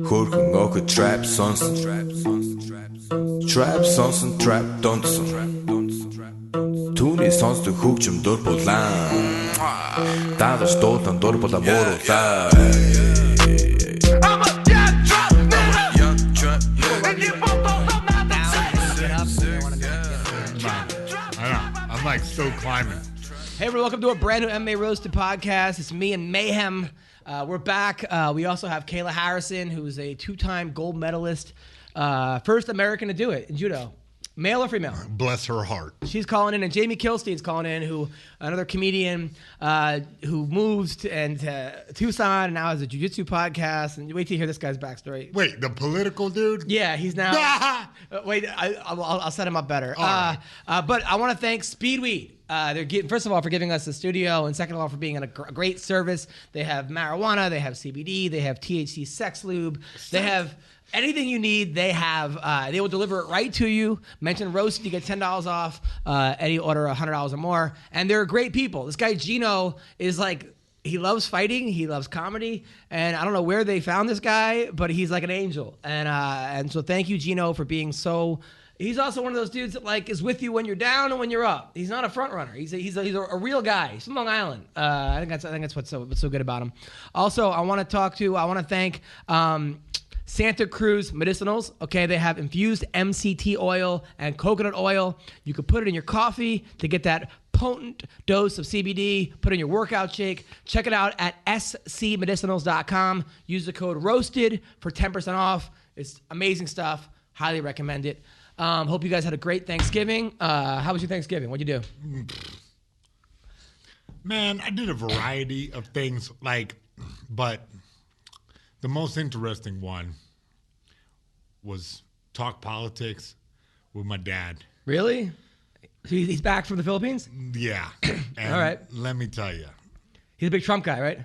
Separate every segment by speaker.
Speaker 1: Хөрхөн охид trap сонсон. Trap сонсон, trap донсон. Түүний сонсдог хөгжим дур булаан. Дагаж дуулан дур булаа мууруулаа.
Speaker 2: I'm like so climbing.
Speaker 3: Hey everyone, welcome to a brand new MMA Roasted Podcast. It's me and Mayhem. We're back. We also have Kayla Harrison, who's a two-time gold medalist, first American to do it in judo. Male or female?
Speaker 2: Bless her heart.
Speaker 3: She's calling in, and Jamie Kilstein's calling in, who another comedian who moves to Tucson and now has a jiu-jitsu podcast. And wait till you hear this guy's backstory.
Speaker 2: Wait, the political dude?
Speaker 3: Yeah, he's now. Wait, I'll set him up better. Right. But I want to thank Speedweed. First of all, for giving us the studio, and second of all, for being a great service. They have marijuana, they have CBD, they have THC sex lube, they have anything you need. They have. They will deliver it right to you. Mention Roasted, you get $10 off any order, $100 or more, and they're great people. This guy Gino is like. He loves fighting. He loves comedy, and I don't know where they found this guy, but he's like an angel. And so thank you, Gino, for being so. He's also one of those dudes that like is with you when you're down and when you're up. He's not a front runner. He's a real guy. He's from Long Island. I think that's what's so good about him. Also, I want to thank Santa Cruz Medicinals. Okay, they have infused MCT oil and coconut oil. You can put it in your coffee to get that potent dose of CBD. Put in your workout shake. Check it out at scmedicinals.com. Use the code ROASTED for 10% off. It's amazing stuff. Highly recommend it. Hope you guys had a great Thanksgiving. How was your Thanksgiving? What'd you do?
Speaker 2: Man, I did a variety of things, but the most interesting one was talk politics with my dad.
Speaker 3: Really? He's back from the Philippines?
Speaker 2: Yeah. And
Speaker 3: all right.
Speaker 2: Let me tell you.
Speaker 3: He's a big Trump guy, right?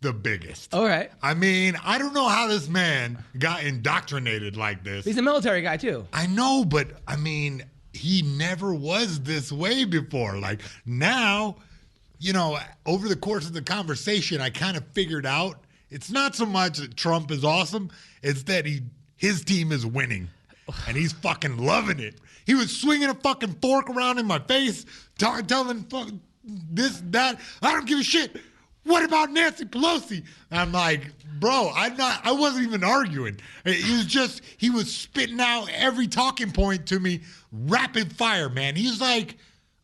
Speaker 2: The biggest.
Speaker 3: All right.
Speaker 2: I mean, I don't know how this man got indoctrinated like this.
Speaker 3: He's a military guy, too.
Speaker 2: I know, but, I mean, he never was this way before. Like, now, over the course of the conversation, I kind of figured out it's not so much that Trump is awesome, it's that his team is winning, and he's fucking loving it. He was swinging a fucking fork around in my face, telling fuck this, that. I don't give a shit. What about Nancy Pelosi? I'm like, bro, I wasn't even arguing. He was spitting out every talking point to me, rapid fire, man. He's like,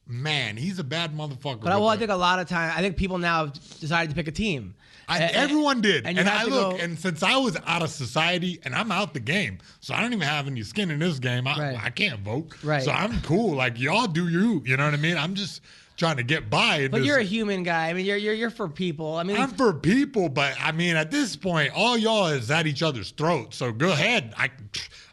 Speaker 2: man, he's a bad motherfucker.
Speaker 3: But I think a lot of time, I think people now have decided to pick a team.
Speaker 2: Everyone did.
Speaker 3: And
Speaker 2: since I was out of society and I'm out the game, so I don't even have any skin in this game. I can't vote.
Speaker 3: Right.
Speaker 2: So I'm cool. Like, y'all do you. You know what I mean? I'm just trying to get by.
Speaker 3: But you're a human guy. I mean, you're for people. I mean,
Speaker 2: I'm for people, but I mean, at this point, all y'all is at each other's throats. So go ahead.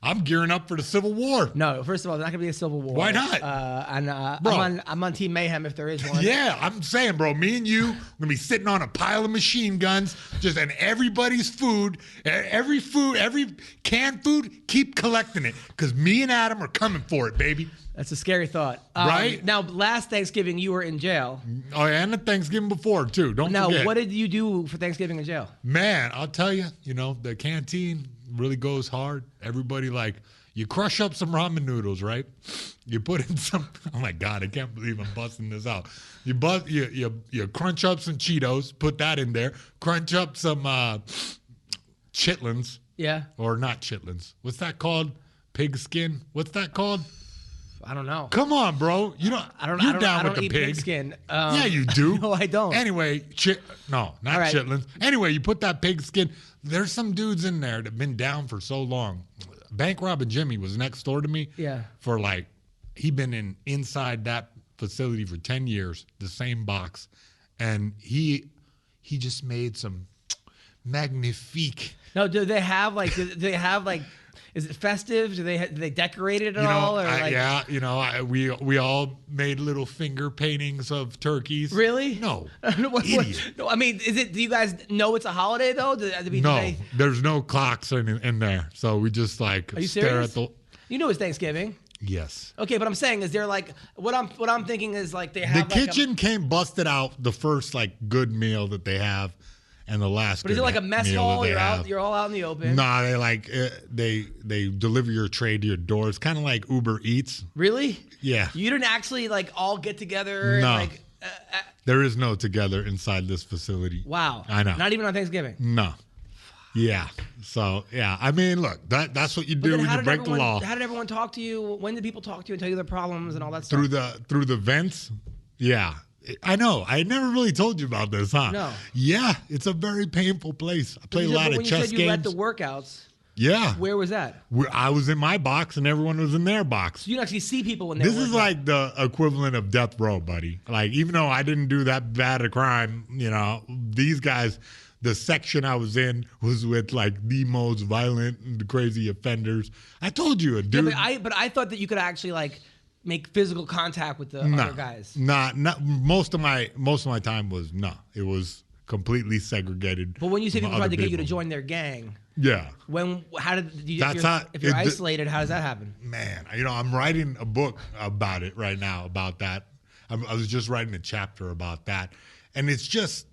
Speaker 2: I'm gearing up for the Civil War.
Speaker 3: No, first of all, there's not gonna be a Civil War.
Speaker 2: Why not?
Speaker 3: I'm on Team Mayhem if there is one.
Speaker 2: Yeah, I'm saying, bro, me and you gonna be sitting on a pile of machine guns, and everybody's food, every canned food, keep collecting it, because me and Adam are coming for it, baby.
Speaker 3: That's a scary thought.
Speaker 2: Right?
Speaker 3: Now, last Thanksgiving, you were in jail.
Speaker 2: Oh, yeah, and the Thanksgiving before, too. Don't forget.
Speaker 3: Now, what did you do for Thanksgiving in jail?
Speaker 2: Man, I'll tell you, the canteen really goes hard. Everybody, you crush up some ramen noodles, right? You put in some, oh, my God, I can't believe I'm busting this out. You crunch up some Cheetos, put that in there. Crunch up some chitlins.
Speaker 3: Yeah.
Speaker 2: Or not chitlins. What's that called? Pig skin? What's that called?
Speaker 3: I don't know.
Speaker 2: Come on, bro. You're down with the
Speaker 3: pig skin.
Speaker 2: Yeah, you do.
Speaker 3: No, I don't.
Speaker 2: Anyway, not right. Chitlins. Anyway, you put that pig skin. There's some dudes in there that have been down for so long. Bank robbing Jimmy was next door to me.
Speaker 3: Yeah.
Speaker 2: For he'd been inside that facility for 10 years, the same box, and he just made some magnifique.
Speaker 3: No, do they have is it festive? Do they decorate it at all? Or
Speaker 2: yeah, we all made little finger paintings of turkeys.
Speaker 3: Really?
Speaker 2: No.
Speaker 3: Idiot. No, I mean, do you guys know it's a holiday though?
Speaker 2: There's no clocks in there, so we just
Speaker 3: Are you
Speaker 2: stare
Speaker 3: serious?
Speaker 2: at the.
Speaker 3: You know it's Thanksgiving.
Speaker 2: Yes.
Speaker 3: Okay, but I'm saying is there what I'm thinking is they have
Speaker 2: the kitchen came busted out the first good meal that they have. and the last.
Speaker 3: But is it like a mess hall? You're all out in the open.
Speaker 2: Nah, they deliver your tray to your door. It's kind of like Uber Eats.
Speaker 3: Really?
Speaker 2: Yeah.
Speaker 3: You didn't actually like all get together.
Speaker 2: No.
Speaker 3: And, like,
Speaker 2: there is no together inside this facility.
Speaker 3: Wow.
Speaker 2: I know.
Speaker 3: Not even on Thanksgiving.
Speaker 2: No. Yeah. So yeah, I mean, look, that's what you do when you break the law.
Speaker 3: How did everyone talk to you? When did people talk to you and tell you their problems and all that stuff?
Speaker 2: Through the vents. Yeah. I know. I never really told you about this, huh?
Speaker 3: No.
Speaker 2: Yeah, it's a very painful place. I play a lot of chess games.
Speaker 3: When you said you led the workouts.
Speaker 2: Yeah.
Speaker 3: Where was that?
Speaker 2: I was in my box and everyone was in their box.
Speaker 3: So you don't actually see people when they're
Speaker 2: This is like the equivalent of death row, buddy. Like, even though I didn't do that bad a crime, these guys, the section I was in was with like the most violent and crazy offenders. I told you, a dude.
Speaker 3: Yeah, but I thought that you could actually like make physical contact with the other guys.
Speaker 2: Not most of my time was it was completely segregated.
Speaker 3: But when you say people tried to get you to join their gang,
Speaker 2: yeah.
Speaker 3: If you're isolated, how does that happen?
Speaker 2: Man, I'm writing a book about it right now, about that. I was just writing a chapter about that. And it's just,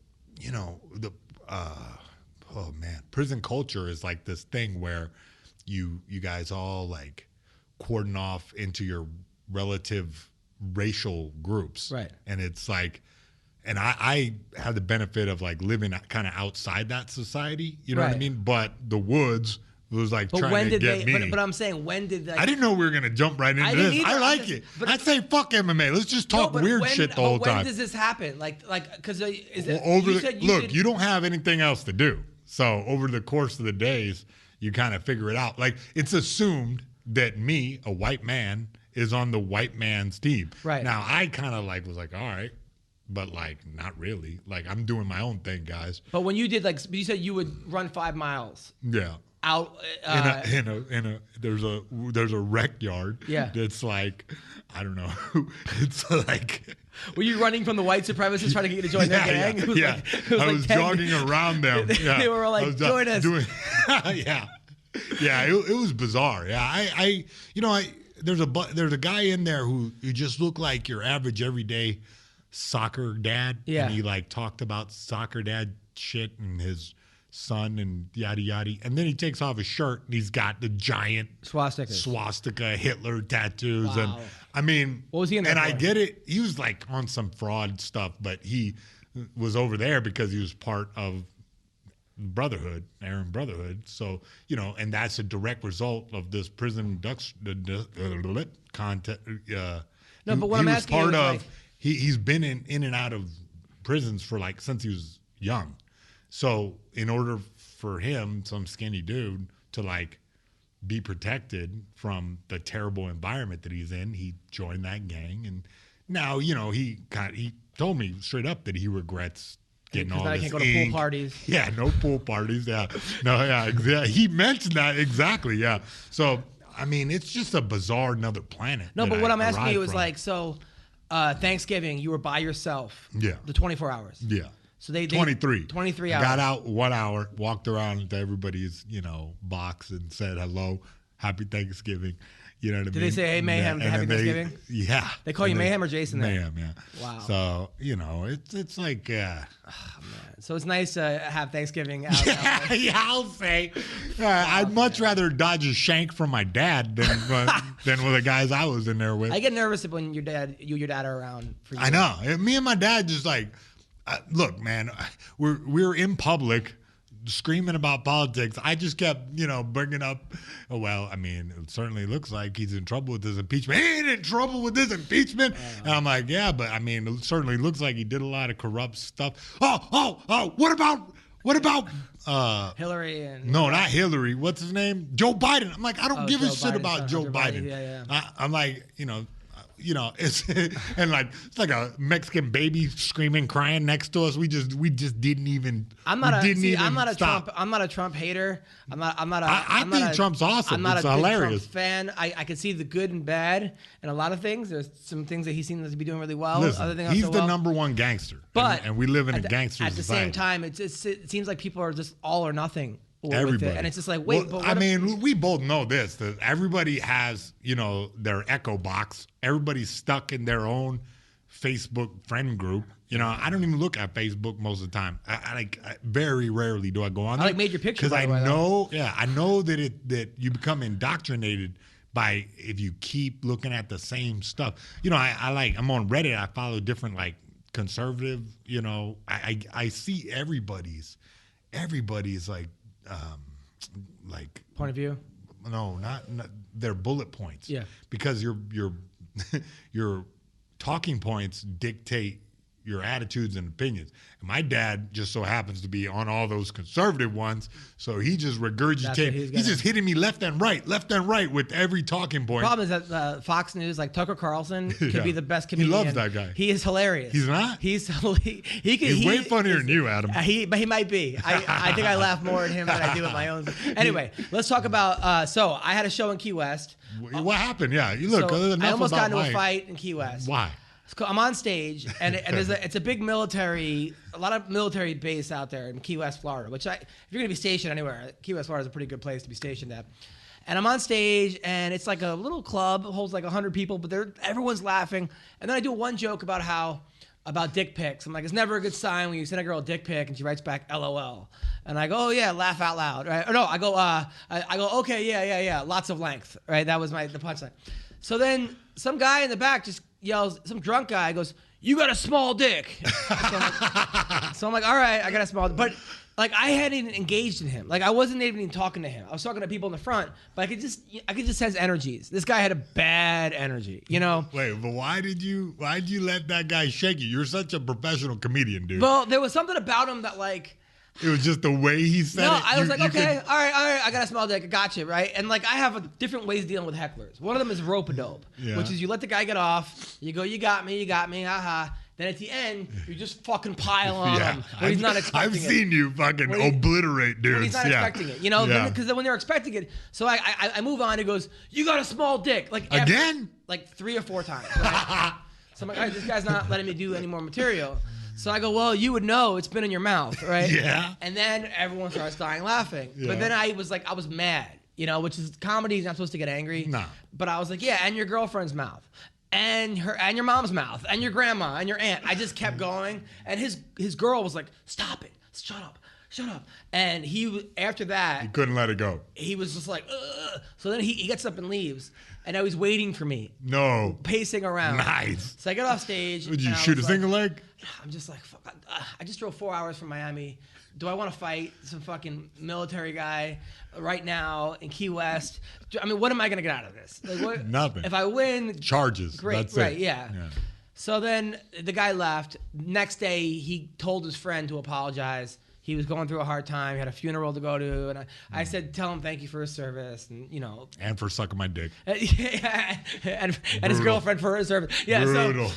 Speaker 2: prison culture is like this thing where you guys all like cordon off into your relative racial groups.
Speaker 3: Right.
Speaker 2: And it's like, and I had the benefit of like living kind of outside that society, you know what I mean? But the woods was like trying to get me.
Speaker 3: But I'm saying, when did that?
Speaker 2: I didn't know we were going to jump right into this. I like it. I say fuck MMA. Let's just talk weird shit the whole time.
Speaker 3: When does this happen? Because
Speaker 2: you don't have anything else to do. So over the course of the days, you kind of figure it out. Like, it's assumed that me, a white man, is on the white man's team.
Speaker 3: Right.
Speaker 2: Now, I kind of was like, all right. But like, not really. Like, I'm doing my own thing, guys.
Speaker 3: But when you did you said you would run 5 miles.
Speaker 2: Yeah.
Speaker 3: Out
Speaker 2: there's a rec yard.
Speaker 3: Yeah.
Speaker 2: That's like, I don't know. It's like.
Speaker 3: Were you running from the white supremacists trying to get you to join their gang?
Speaker 2: Yeah. I was jogging around them. Yeah.
Speaker 3: They were like, join us.
Speaker 2: Yeah. Yeah. It was bizarre. Yeah. There's a guy in there who just looked like your average everyday soccer dad.
Speaker 3: Yeah.
Speaker 2: And he like talked about soccer dad shit and his son and yada yada. And then he takes off his shirt and he's got the giant swastika Hitler tattoos.
Speaker 3: Wow.
Speaker 2: And I mean,
Speaker 3: what was he in there
Speaker 2: and
Speaker 3: for?
Speaker 2: I get it. He was like on some fraud stuff, but he was over there because he was part of Brotherhood, Aryan Brotherhood. So, and that's a direct result of this prison content.
Speaker 3: No, but what I'm asking you is
Speaker 2: he's been in and out of prisons for like since he was young. So in order for him, some skinny dude, to like be protected from the terrible environment that he's in, he joined that gang. And now, he told me straight up that he regrets getting all this.
Speaker 3: I can't go to pool parties.
Speaker 2: Yeah, no pool parties. Yeah, no, yeah, exactly. He mentioned that exactly. Yeah. So I mean, it's just a bizarre another planet.
Speaker 3: No, but what I'm asking you is like, so Thanksgiving, you were by yourself.
Speaker 2: Yeah.
Speaker 3: The 24 hours.
Speaker 2: Yeah.
Speaker 3: So they
Speaker 2: 23
Speaker 3: hours.
Speaker 2: Got out 1 hour, walked around to everybody's box and said hello, happy Thanksgiving. You know what I mean?
Speaker 3: Did they say, hey, Mayhem, happy Thanksgiving?
Speaker 2: Yeah.
Speaker 3: They call you Mayhem or Jason there?
Speaker 2: Mayhem, yeah.
Speaker 3: Wow.
Speaker 2: So, it's like...
Speaker 3: Oh, man. So it's nice to have Thanksgiving out.
Speaker 2: Yeah, I'll say. I'd much rather dodge a shank from my dad than with the guys I was in there with.
Speaker 3: I get nervous when your dad are around for you.
Speaker 2: I know. Me and my dad just like... look, man, we're in public screaming about politics. I just kept, bringing up, it certainly looks like he's in trouble with this impeachment. He ain't in trouble with this impeachment. And I'm like, yeah, but it certainly looks like he did a lot of corrupt stuff. Oh, what about
Speaker 3: Hillary and...
Speaker 2: No, not Hillary. What's his name? Joe Biden. I'm like, I don't give a shit about Joe Biden.
Speaker 3: Yeah.
Speaker 2: I'm like, it's and like it's like a Mexican baby screaming, crying next to us. We just didn't even. I'm not
Speaker 3: a Trump hater. I
Speaker 2: think Trump's awesome.
Speaker 3: I'm not
Speaker 2: it's
Speaker 3: a
Speaker 2: hilarious.
Speaker 3: Trump fan. I can see the good and bad in a lot of things. There's some things that he seems to be doing really well.
Speaker 2: Listen,
Speaker 3: other things
Speaker 2: he's the number one gangster.
Speaker 3: But
Speaker 2: and we live in a gangster
Speaker 3: society. At the same time, it seems like people are just all or nothing. Everybody. And it's just like, wait,
Speaker 2: we both know this, that everybody has, their echo box. Everybody's stuck in their own Facebook friend group. You know, I don't even look at Facebook most of the time. I very rarely do I go on there.
Speaker 3: I like Major Picture,
Speaker 2: because I know that you become indoctrinated by if you keep looking at the same stuff. You know, I'm on Reddit. I follow different like conservative. You know, I see everybody's like
Speaker 3: point of view.
Speaker 2: No, not their bullet points.
Speaker 3: Yeah,
Speaker 2: because your your talking points dictate your attitudes and opinions. And my dad just so happens to be on all those conservative ones, so he just regurgitated. He's just hitting me left and right with every talking point.
Speaker 3: The problem is that Fox News, like Tucker Carlson, could be the best comedian.
Speaker 2: He loves that guy.
Speaker 3: He is hilarious.
Speaker 2: He's not?
Speaker 3: He's
Speaker 2: way funnier than you, Adam.
Speaker 3: But he might be. I think I laugh more at him than I do at my own. Anyway, let's talk about, so I had a show in Key West.
Speaker 2: What happened? Yeah, you look.
Speaker 3: So I almost got into a fight in Key West.
Speaker 2: Why?
Speaker 3: I'm on stage, and it's a big a lot of military base out there in Key West, Florida, which if you're going to be stationed anywhere, Key West, Florida is a pretty good place to be stationed at. And I'm on stage, and it's like a little club, it holds like 100 people, but everyone's laughing. And then I do one joke about dick pics. I'm like, it's never a good sign when you send a girl a dick pic and she writes back LOL. And I go, oh yeah, laugh out loud, right? Or no, I go, okay, yeah, lots of length, right? That was the punchline. So then some guy in the back just yells, some drunk guy goes, you got a small dick. So I'm like, all right, I got a small dick. But like I hadn't even engaged in him. Like I wasn't even talking to him. I was talking to people in the front, but I could just sense energies. This guy had a bad energy, you know?
Speaker 2: Wait, but why did you let that guy shake you? You're such a professional comedian, dude.
Speaker 3: Well, there was something about him that like,
Speaker 2: it was just the way he said it.
Speaker 3: No, I was like, okay, all right, I got a small dick, I got you, right? And like, I have different ways of dealing with hecklers. One of them is rope-a-dope, which is you let the guy get off, you go, you got me, haha. Then at the end, you just fucking pile on him when he's not expecting it.
Speaker 2: I've seen you fucking obliterate dudes.
Speaker 3: When he's not expecting it, you know? Because then when they're expecting it, so I move on, he goes, you got a small dick. Like
Speaker 2: again?
Speaker 3: Like 3 or 4 times, right? So I'm like, all right, this guy's not letting me do any more material. So I go, well, you would know it's been in your mouth, right?
Speaker 2: Yeah.
Speaker 3: And then everyone starts dying laughing. Yeah. But then I was mad, you know, which is comedy. You're not supposed to get angry.
Speaker 2: No.
Speaker 3: But I was like, yeah, and your girlfriend's mouth, and your mom's mouth, and your grandma, and your aunt. I just kept going, and his girl was like, stop it, shut up. And after that,
Speaker 2: he couldn't let it go.
Speaker 3: He was just like, ugh. So then he gets up and leaves. And now he's waiting for me.
Speaker 2: No.
Speaker 3: Pacing around.
Speaker 2: Nice.
Speaker 3: So I get off stage.
Speaker 2: Would you shoot a single leg?
Speaker 3: I'm just like, fuck. I just drove 4 hours from Miami. Do I want to fight some fucking military guy right now in Key West? I mean, what am I going to get out of this? Like, what,
Speaker 2: nothing.
Speaker 3: If I win.
Speaker 2: Charges.
Speaker 3: Great.
Speaker 2: That's
Speaker 3: right,
Speaker 2: it.
Speaker 3: Yeah. So then the guy left. Next day, he told his friend to apologize. He was going through a hard time. He had a funeral to go to, and I said, "Tell him thank you for his service, and you know,
Speaker 2: and for sucking my dick,
Speaker 3: and his girlfriend for her service." Yeah,
Speaker 2: brutal.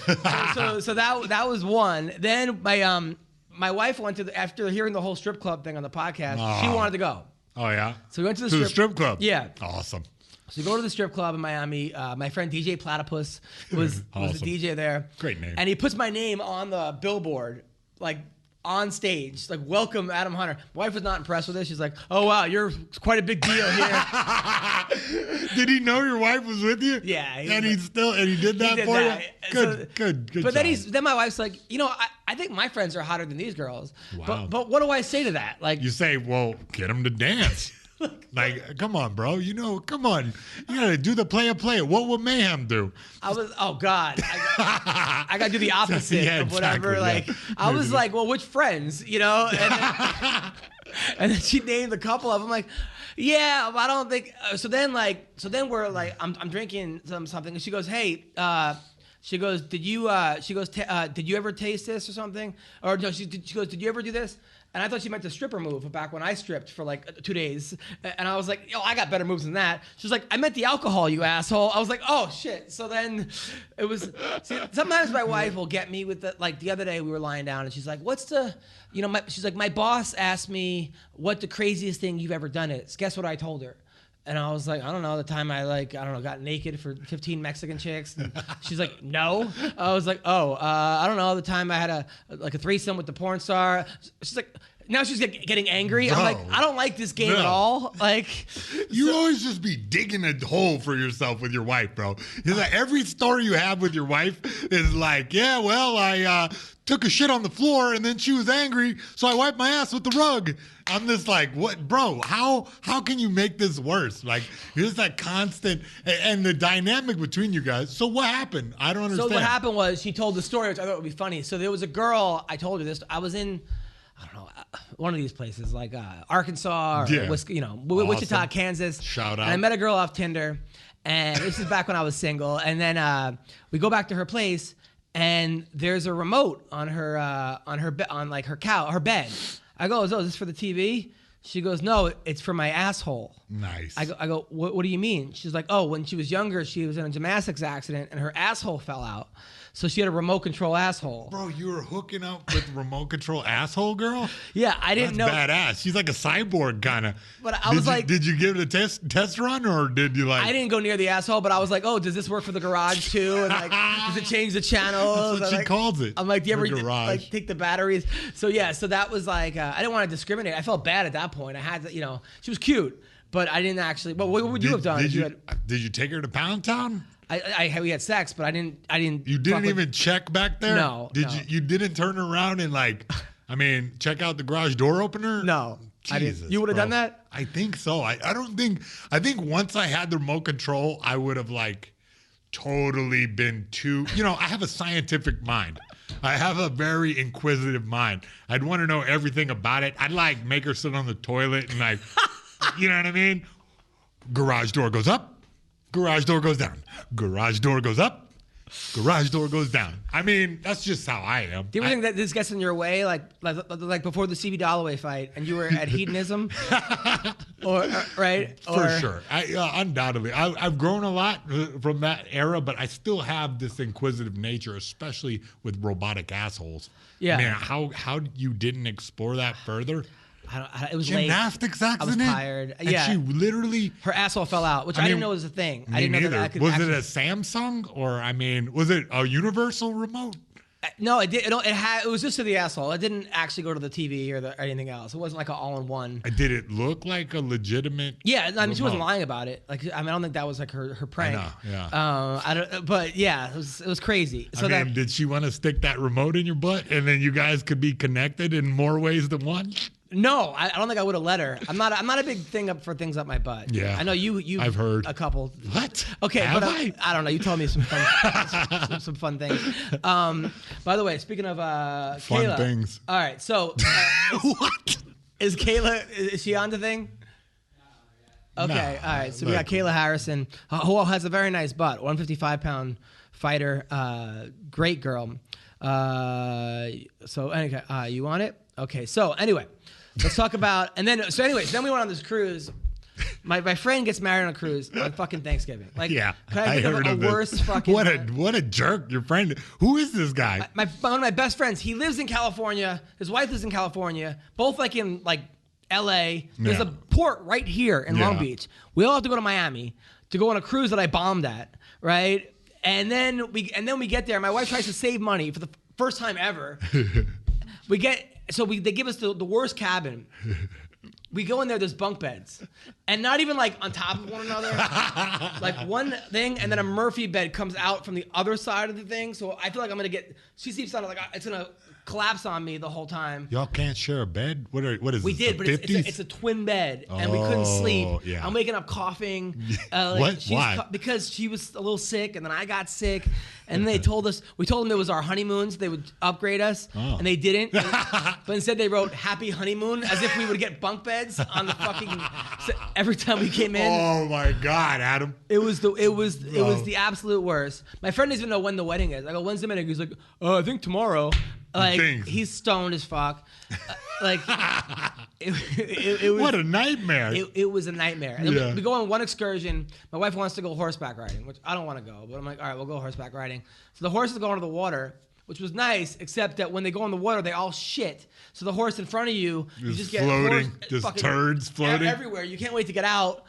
Speaker 3: So that was one. Then my wife went to after hearing the whole strip club thing on the podcast. She wanted to go.
Speaker 2: Oh yeah.
Speaker 3: So we went to the strip
Speaker 2: club.
Speaker 3: Yeah.
Speaker 2: Awesome.
Speaker 3: So we go to the strip club in Miami. My friend DJ Platypus was
Speaker 2: awesome.
Speaker 3: the DJ there.
Speaker 2: Great name.
Speaker 3: And he puts my name on the billboard, like on stage, like welcome Adam Hunter. My wife was not impressed with this. She's like, oh wow, you're quite a big deal here.
Speaker 2: Did he know your wife was with you?
Speaker 3: Yeah.
Speaker 2: And he did that for you? Good.
Speaker 3: But then my wife's like, you know, I think my friends are hotter than these girls.
Speaker 2: Wow.
Speaker 3: But what do I say to that? Like,
Speaker 2: you say, well, get them to dance. Like, come on, bro. You know, come on. You gotta do the play. What would Mayhem do?
Speaker 3: Oh God, I gotta do the opposite of whatever.
Speaker 2: Exactly,
Speaker 3: I was like, well, which friends, you know? And then she named a couple of them. Like, yeah, I don't think. So then we're like, I'm drinking something, and she goes, hey. She goes, did you ever taste this or something? Or no, she goes, did you ever do this? And I thought she meant the stripper move back when I stripped for like 2 days. And I was like, yo, I got better moves than that. She was like, I meant the alcohol, you asshole. I was like, oh shit. So then it was, sometimes my wife will get me with the other day we were lying down and she's like, she's like, my boss asked me what the craziest thing you've ever done is. Guess what I told her? And I was like, I don't know, the time I got naked for 15 Mexican chicks. And she's like, no. I was like, I don't know, the time I had a threesome with the porn star. She's like, now she's getting angry.
Speaker 2: Bro.
Speaker 3: I'm like, I don't like this game at all. Like,
Speaker 2: you always just be digging a hole for yourself with your wife, bro. It's like every story you have with your wife is like, yeah, well, I took a shit on the floor and then she was angry, so I wiped my ass with the rug. I'm just like, what, bro? How can you make this worse? Like, here's that constant and the dynamic between you guys. So what happened? I don't understand.
Speaker 3: So what happened was she told the story, which I thought would be funny. So there was a girl. I told her this. I was in, I don't know, one of these places like Arkansas or Wichita, Kansas.
Speaker 2: Shout out.
Speaker 3: And I met a girl off Tinder, and this is back when I was single. And then we go back to her place, and there's a remote on her bed. I go, is this for the TV? She goes, no, it's for my asshole.
Speaker 2: Nice.
Speaker 3: I go, what do you mean? She's like, oh, when she was younger, she was in a gymnastics accident and her asshole fell out. So she had a remote control asshole.
Speaker 2: Bro, you were hooking up with remote control asshole girl?
Speaker 3: Yeah, I didn't know.
Speaker 2: Badass. She's like a cyborg kind of.
Speaker 3: But I was like,
Speaker 2: did you give it a test run or did you like?
Speaker 3: I didn't go near the asshole, but I was like, oh, does this work for the garage too? And like, does it change the channels?
Speaker 2: That's what she calls it.
Speaker 3: I'm like, do you ever
Speaker 2: garage.
Speaker 3: take the batteries? So yeah, so that was like, I didn't want to discriminate. I felt bad at that point. I had to, she was cute, but I didn't actually. But what would you have done?
Speaker 2: Did you take her to Pound Town?
Speaker 3: We had sex, but I didn't.
Speaker 2: You didn't even check back there?
Speaker 3: No.
Speaker 2: You didn't turn around and check out the garage door opener?
Speaker 3: No.
Speaker 2: Jesus,
Speaker 3: I didn't. You would have done that?
Speaker 2: I think so. I think once I had the remote control, I would have totally been too, I have a scientific mind. I have a very inquisitive mind. I'd want to know everything about it. I'd make her sit on the toilet and you know what I mean? Garage door goes up. Garage door goes down. Garage door goes up. Garage door goes down. I mean, that's just how I am.
Speaker 3: Do you ever think that this gets in your way, like before the CB Dalloway fight, and you were at hedonism, right?
Speaker 2: For sure, undoubtedly. I've grown a lot from that era, but I still have this inquisitive nature, especially with robotic assholes.
Speaker 3: Yeah.
Speaker 2: Man, how you didn't explore that further?
Speaker 3: It was
Speaker 2: gymnastics
Speaker 3: late.
Speaker 2: accident.
Speaker 3: I was tired.
Speaker 2: And she literally
Speaker 3: her asshole fell out, which I didn't know was a thing. I didn't know that.
Speaker 2: Was it a Samsung or was it a universal remote?
Speaker 3: No, it did. It was just to the asshole. It didn't actually go to the TV or anything else. It wasn't like an all-in-one.
Speaker 2: Did it look like a legitimate?
Speaker 3: Yeah, I mean, she wasn't lying about it. I don't think that was her prank.
Speaker 2: I know, yeah.
Speaker 3: But yeah, it was crazy. So
Speaker 2: did she want to stick that remote in your butt and then you guys could be connected in more ways than one?
Speaker 3: No, I don't think I would have let her. I'm not a big thing for things up my butt.
Speaker 2: Yeah,
Speaker 3: I know you.
Speaker 2: I've heard
Speaker 3: a couple.
Speaker 2: What?
Speaker 3: Okay,
Speaker 2: Have
Speaker 3: but
Speaker 2: I?
Speaker 3: I don't know. You told me some fun, some fun things. By the way, speaking of
Speaker 2: fun
Speaker 3: Kayla,
Speaker 2: things.
Speaker 3: All right, so
Speaker 2: what
Speaker 3: is Kayla? Is she on the thing? Okay, all right. So we got Kayla Harrison, who has a very nice butt, 155-pound fighter, great girl. So anyway, you want it? Okay. So anyway. Let's talk about, then we went on this cruise. My friend gets married on a cruise on fucking Thanksgiving.
Speaker 2: Yeah,
Speaker 3: I heard of a worse fucking.
Speaker 2: What a jerk! Your friend. Who is this guy?
Speaker 3: One of my best friends. He lives in California. His wife lives in California. Both in L.A. There's a port right here in Long Beach. We all have to go to Miami to go on a cruise that I bombed at, right? And then we get there. My wife tries to save money for the first time ever. They give us the worst cabin. We go in there's bunk beds. And not even on top of one another. One thing, and then a Murphy bed comes out from the other side of the thing. So I feel like I'm going to she seems like it's going to collapse on me the whole time.
Speaker 2: Y'all can't share a bed? What is
Speaker 3: we
Speaker 2: this,
Speaker 3: did, but it's a twin bed, and we couldn't sleep.
Speaker 2: Yeah.
Speaker 3: I'm waking up coughing.
Speaker 2: What? Why?
Speaker 3: Because she was a little sick, and then I got sick, and we told them it was our honeymoons. They would upgrade us, and they didn't. But instead, they wrote "Happy Honeymoon" as if we would get bunk beds on the fucking every time we came in.
Speaker 2: Oh my God, Adam!
Speaker 3: It was the absolute worst. My friend doesn't even know when the wedding is. I go, "When's the wedding?" He's like, "I think tomorrow." He's stoned as fuck. It was,
Speaker 2: what a nightmare.
Speaker 3: It was a nightmare. And we go on one excursion. My wife wants to go horseback riding, which I don't want to go, but I'm like, all right, we'll go horseback riding. So the horses go into the water, which was nice, except that when they go in the water, they all shit. So the horse in front of you just get
Speaker 2: floating, just turds floating
Speaker 3: everywhere. You can't wait to get out.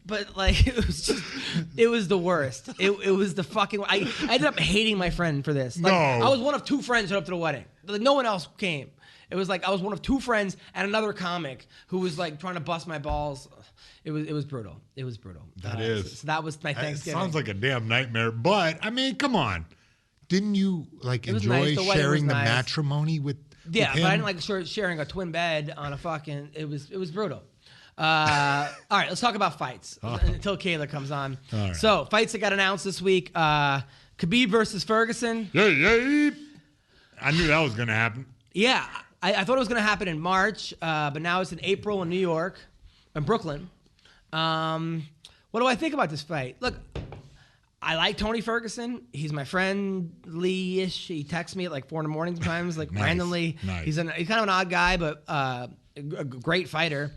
Speaker 3: But it was the worst. It was the fucking. I ended up hating my friend for this. I was one of two friends who showed up to the wedding. No one else came. It was like I was one of two friends and another comic who was like trying to bust my balls. It was brutal. It was brutal.
Speaker 2: That is.
Speaker 3: So that was my Thanksgiving.
Speaker 2: It sounds like a damn nightmare. But I mean, come on. Didn't you like enjoy
Speaker 3: nice.
Speaker 2: sharing the
Speaker 3: nice.
Speaker 2: matrimony with?
Speaker 3: Yeah,
Speaker 2: with him?
Speaker 3: but I didn't like sharing a twin bed on a fucking. It was brutal. All right, let's talk about fights until Kayla comes on.
Speaker 2: Right.
Speaker 3: So fights that got announced this week: Khabib versus Ferguson.
Speaker 2: Yeah. I knew that was gonna happen.
Speaker 3: Yeah, I thought it was gonna happen in March, but now it's in April in New York, and Brooklyn. What do I think about this fight? Look, I like Tony Ferguson. He's my friendly-ish. He texts me at like 4 in the morning sometimes, like randomly.
Speaker 2: Nice.
Speaker 3: He's kind of an odd guy, but a great fighter.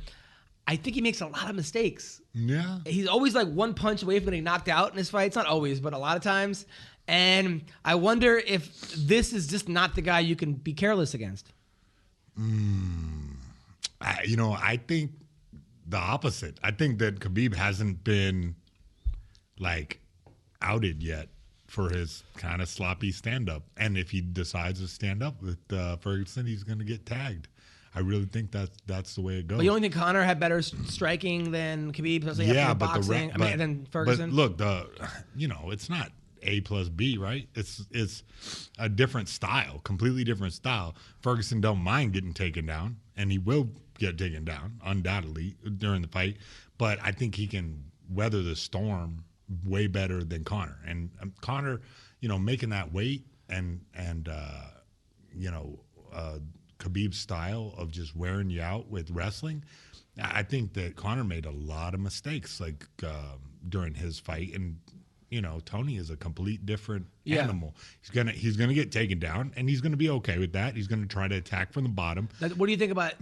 Speaker 3: I think he makes a lot of mistakes.
Speaker 2: Yeah.
Speaker 3: He's always like one punch away from getting knocked out in his fights. Not always, but a lot of times. And I wonder if this is just not the guy you can be careless against.
Speaker 2: I think the opposite. I think that Khabib hasn't been like outed yet for his kind of sloppy stand-up. And if he decides to stand up with Ferguson, he's going to get tagged. I really think that's the way it goes.
Speaker 3: But you only think Conor had better striking than Khabib?
Speaker 2: Yeah, but
Speaker 3: boxing. Than Ferguson.
Speaker 2: But look, it's not A plus B, right? It's a different style, completely different style. Ferguson don't mind getting taken down, and he will get taken down undoubtedly during the fight. But I think he can weather the storm way better than Conor. And Conor, making that weight and Khabib's style of just wearing you out with wrestling, I think that Conor made a lot of mistakes during his fight, and Tony is a complete different animal. He's gonna get taken down, and he's gonna be okay with that. He's gonna try to attack from the bottom.
Speaker 3: What do you think about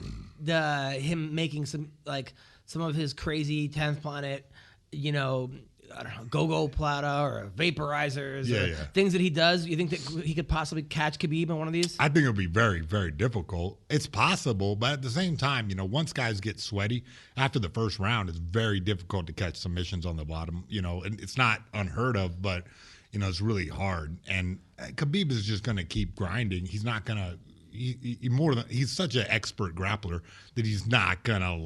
Speaker 3: him making some of his crazy 10th Planet, I don't know, go-go plata or vaporizers or things that he does? You think that he could possibly catch Khabib in one of these? I think
Speaker 2: it'll be very, very difficult. It's possible, but at the same time, once guys get sweaty after the first round, it's very difficult to catch submissions on the bottom. And it's not unheard of, but it's really hard. And Khabib is just going to keep grinding. He's not going to. He's such an expert grappler that he's not gonna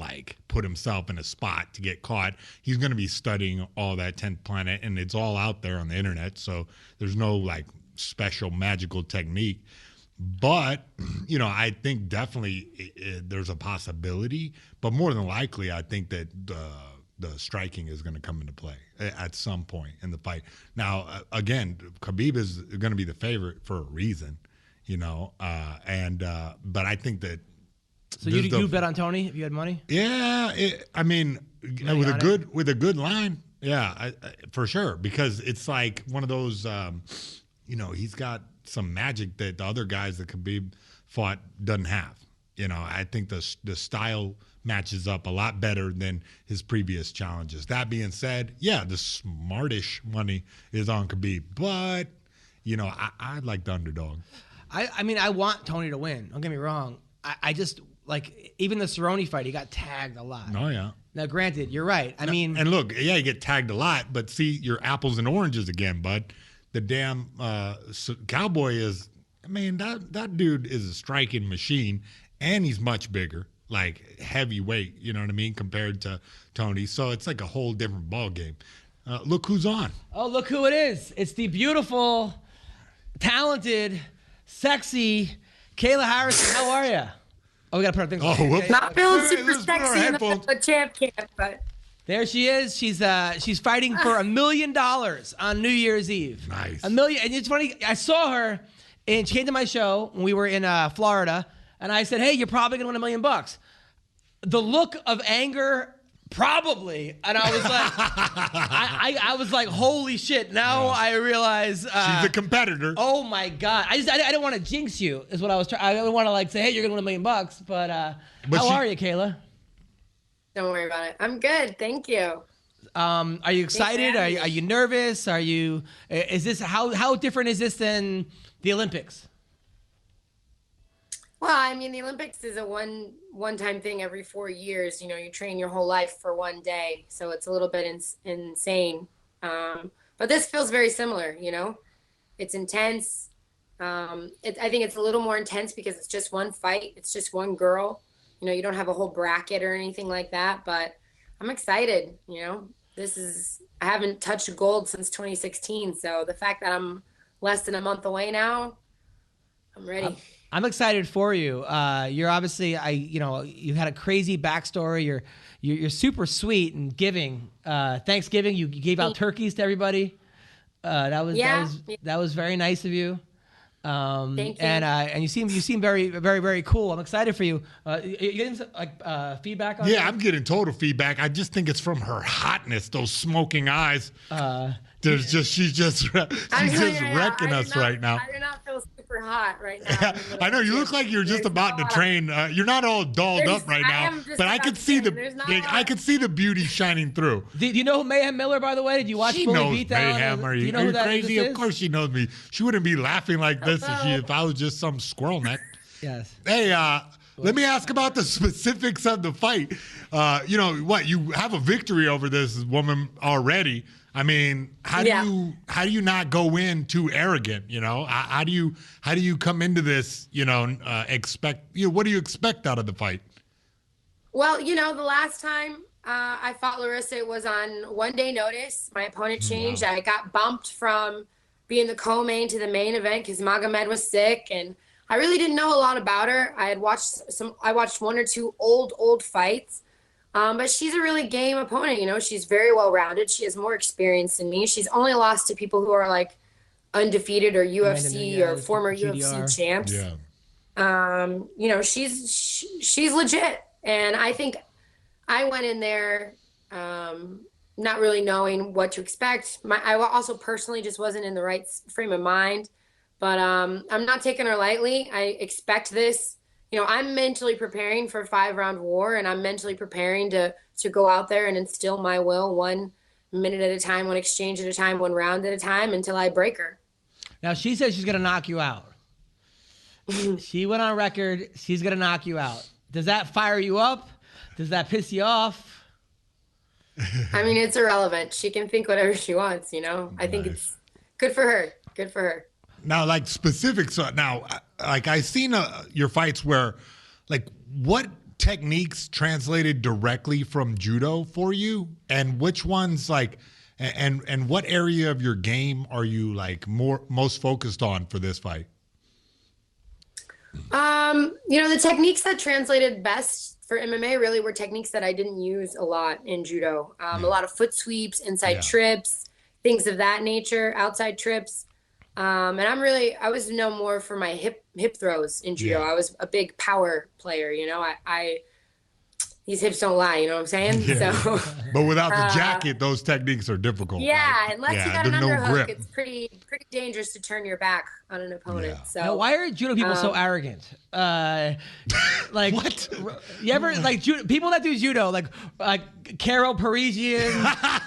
Speaker 2: put himself in a spot to get caught. He's gonna be studying all that 10th Planet, and it's all out there on the internet. So there's no special magical technique. But I think definitely there's a possibility. But more than likely, I think that the striking is going to come into play at some point in the fight. Now, again, Khabib is going to be the favorite for a reason. But I think that.
Speaker 3: So you bet on Tony if you had money?
Speaker 2: Yeah, with a good line, yeah, for sure. Because it's like one of those, he's got some magic that the other guys that Khabib fought doesn't have. I think the style matches up a lot better than his previous challenges. That being said, yeah, the smartish money is on Khabib, but I like the underdog.
Speaker 3: I want Tony to win. Don't get me wrong. I just even the Cerrone fight, he got tagged a lot.
Speaker 2: Oh yeah.
Speaker 3: Now, granted, you're right.
Speaker 2: And look, yeah, you get tagged a lot, but see, you're apples and oranges again, bud. The damn Cowboy is. That dude is a striking machine, and he's much bigger, heavyweight. You know what I mean, compared to Tony. So it's a whole different ball game. Look who's on.
Speaker 3: Oh, look who it is! It's the beautiful, talented, sexy Kayla Harrison. How are you? Oh, we got to put our things on.
Speaker 2: Whoops.
Speaker 4: Not feeling super sexy in the champ camp, but
Speaker 3: there she is. She's fighting for $1 million on New Year's Eve.
Speaker 2: Nice.
Speaker 3: $1 million. And it's funny, I saw her, and she came to my show when we were in Florida, and I said, hey, you're probably going to win $1 million. The look of anger, probably. And I was like, I was like, holy shit. Now I realize.
Speaker 2: She's a competitor.
Speaker 3: Oh my God. I didn't want to jinx you, is what I was trying. I didn't want to say, hey, you're going to win $1 million. But how are you, Kayla?
Speaker 4: Don't worry about it. I'm good. Thank you.
Speaker 3: Are you excited? Are you nervous? Is this, how different is this than the Olympics?
Speaker 4: Well, the Olympics is a one-time thing every 4 years. You train your whole life for one day, so it's a little bit insane. But this feels very similar. It's intense. I think it's a little more intense because it's just one fight. It's just one girl. You know, you don't have a whole bracket or anything like that, but I'm excited. You know, I haven't touched gold since 2016. So the fact that I'm less than a month away now, I'm ready.
Speaker 3: I'm excited for you. You're obviously, you had a crazy backstory. You're super sweet and giving. Thanksgiving, you gave out turkeys to everybody. That was very nice of you.
Speaker 4: Thank you.
Speaker 3: And you seem very, very, very cool. I'm excited for you. You getting feedback on?
Speaker 2: Yeah, I'm getting total feedback. I just think it's from her hotness, those smoking eyes. She's just wrecking us right now.
Speaker 4: I do not feel super hot right now.
Speaker 2: I know you look like you're just about to train. You're not all dolled up right now, but I could see the beauty shining through.
Speaker 3: Do you know who Mayhem Miller, by the way? Did you watch
Speaker 2: She
Speaker 3: Fully
Speaker 2: knows
Speaker 3: Beat Down?
Speaker 2: Mayhem. Are you crazy? Of course she knows me. She wouldn't be laughing like this if I was just some squirrel neck.
Speaker 3: Yes.
Speaker 2: Hey, let me ask about the specifics of the fight. You have a victory over this woman already. I mean, how do you not go in too arrogant? You know, how do you come into this? What do you expect out of the fight?
Speaker 4: Well, the last time I fought Larissa, it was on 1 day notice. My opponent changed. Wow. I got bumped from being the co-main to the main event because Magomed was sick, and I really didn't know a lot about her. I watched 1 or 2 old fights. But she's a really game opponent. She's very well-rounded. She has more experience than me. She's only lost to people who are like undefeated or UFC or former UFC champs. Yeah. She's legit. And I think I went in there not really knowing what to expect. I also personally just wasn't in the right frame of mind. But I'm not taking her lightly. I expect this. I'm mentally preparing for a 5-round war, and I'm mentally preparing to go out there and instill my will 1 minute at a time, 1 exchange at a time, 1 round at a time until I break her.
Speaker 3: Now, she says she's going to knock you out. She went on record. She's going to knock you out. Does that fire you up? Does that piss you off?
Speaker 2: I
Speaker 4: mean, it's irrelevant. She can think whatever she wants, I think it's good for her. Good for her.
Speaker 2: Now, like specifics. Now, like I've seen your fights where, like, what techniques translated directly from judo for you, and which ones, like, and what area of your game are you like most focused on for this fight?
Speaker 4: The techniques that translated best for MMA really were techniques that I didn't use a lot in judo. A lot of foot sweeps, inside trips, things of that nature, outside trips. And I was known more for my hip throws in judo. I was a big power player, these hips don't lie, you know what I'm saying?
Speaker 2: Yeah. So, but without the jacket, those techniques are difficult.
Speaker 4: Yeah,
Speaker 2: right?
Speaker 4: Unless you got an underhook, it's pretty dangerous to turn your back on an opponent. Yeah. So
Speaker 3: now, why are judo people so arrogant? Like
Speaker 2: what?
Speaker 3: You ever like judo, people that do judo, like Carol Parisian,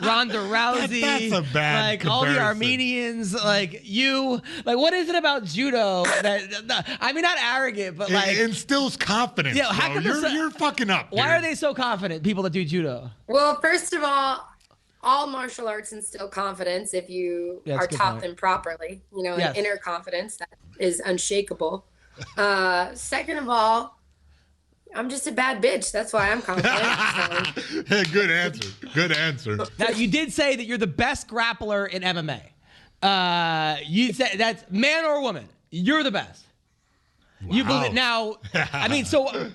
Speaker 3: Ronda Rousey,
Speaker 2: that's a bad comparison.
Speaker 3: All the Armenians, what is it about judo that I mean, not arrogant, but
Speaker 2: it instills confidence. Yeah, how you're fucking up.
Speaker 3: Why are they so confident? People that do judo.
Speaker 4: Well, first of all martial arts instill confidence if you are taught them properly. An inner confidence that is unshakable. Second of all, I'm just a bad bitch. That's why I'm confident.
Speaker 2: So. Good answer. Good answer.
Speaker 3: Now, you did say that you're the best grappler in MMA. You said that's man or woman. You're the best. Wow. You believe now? I mean, so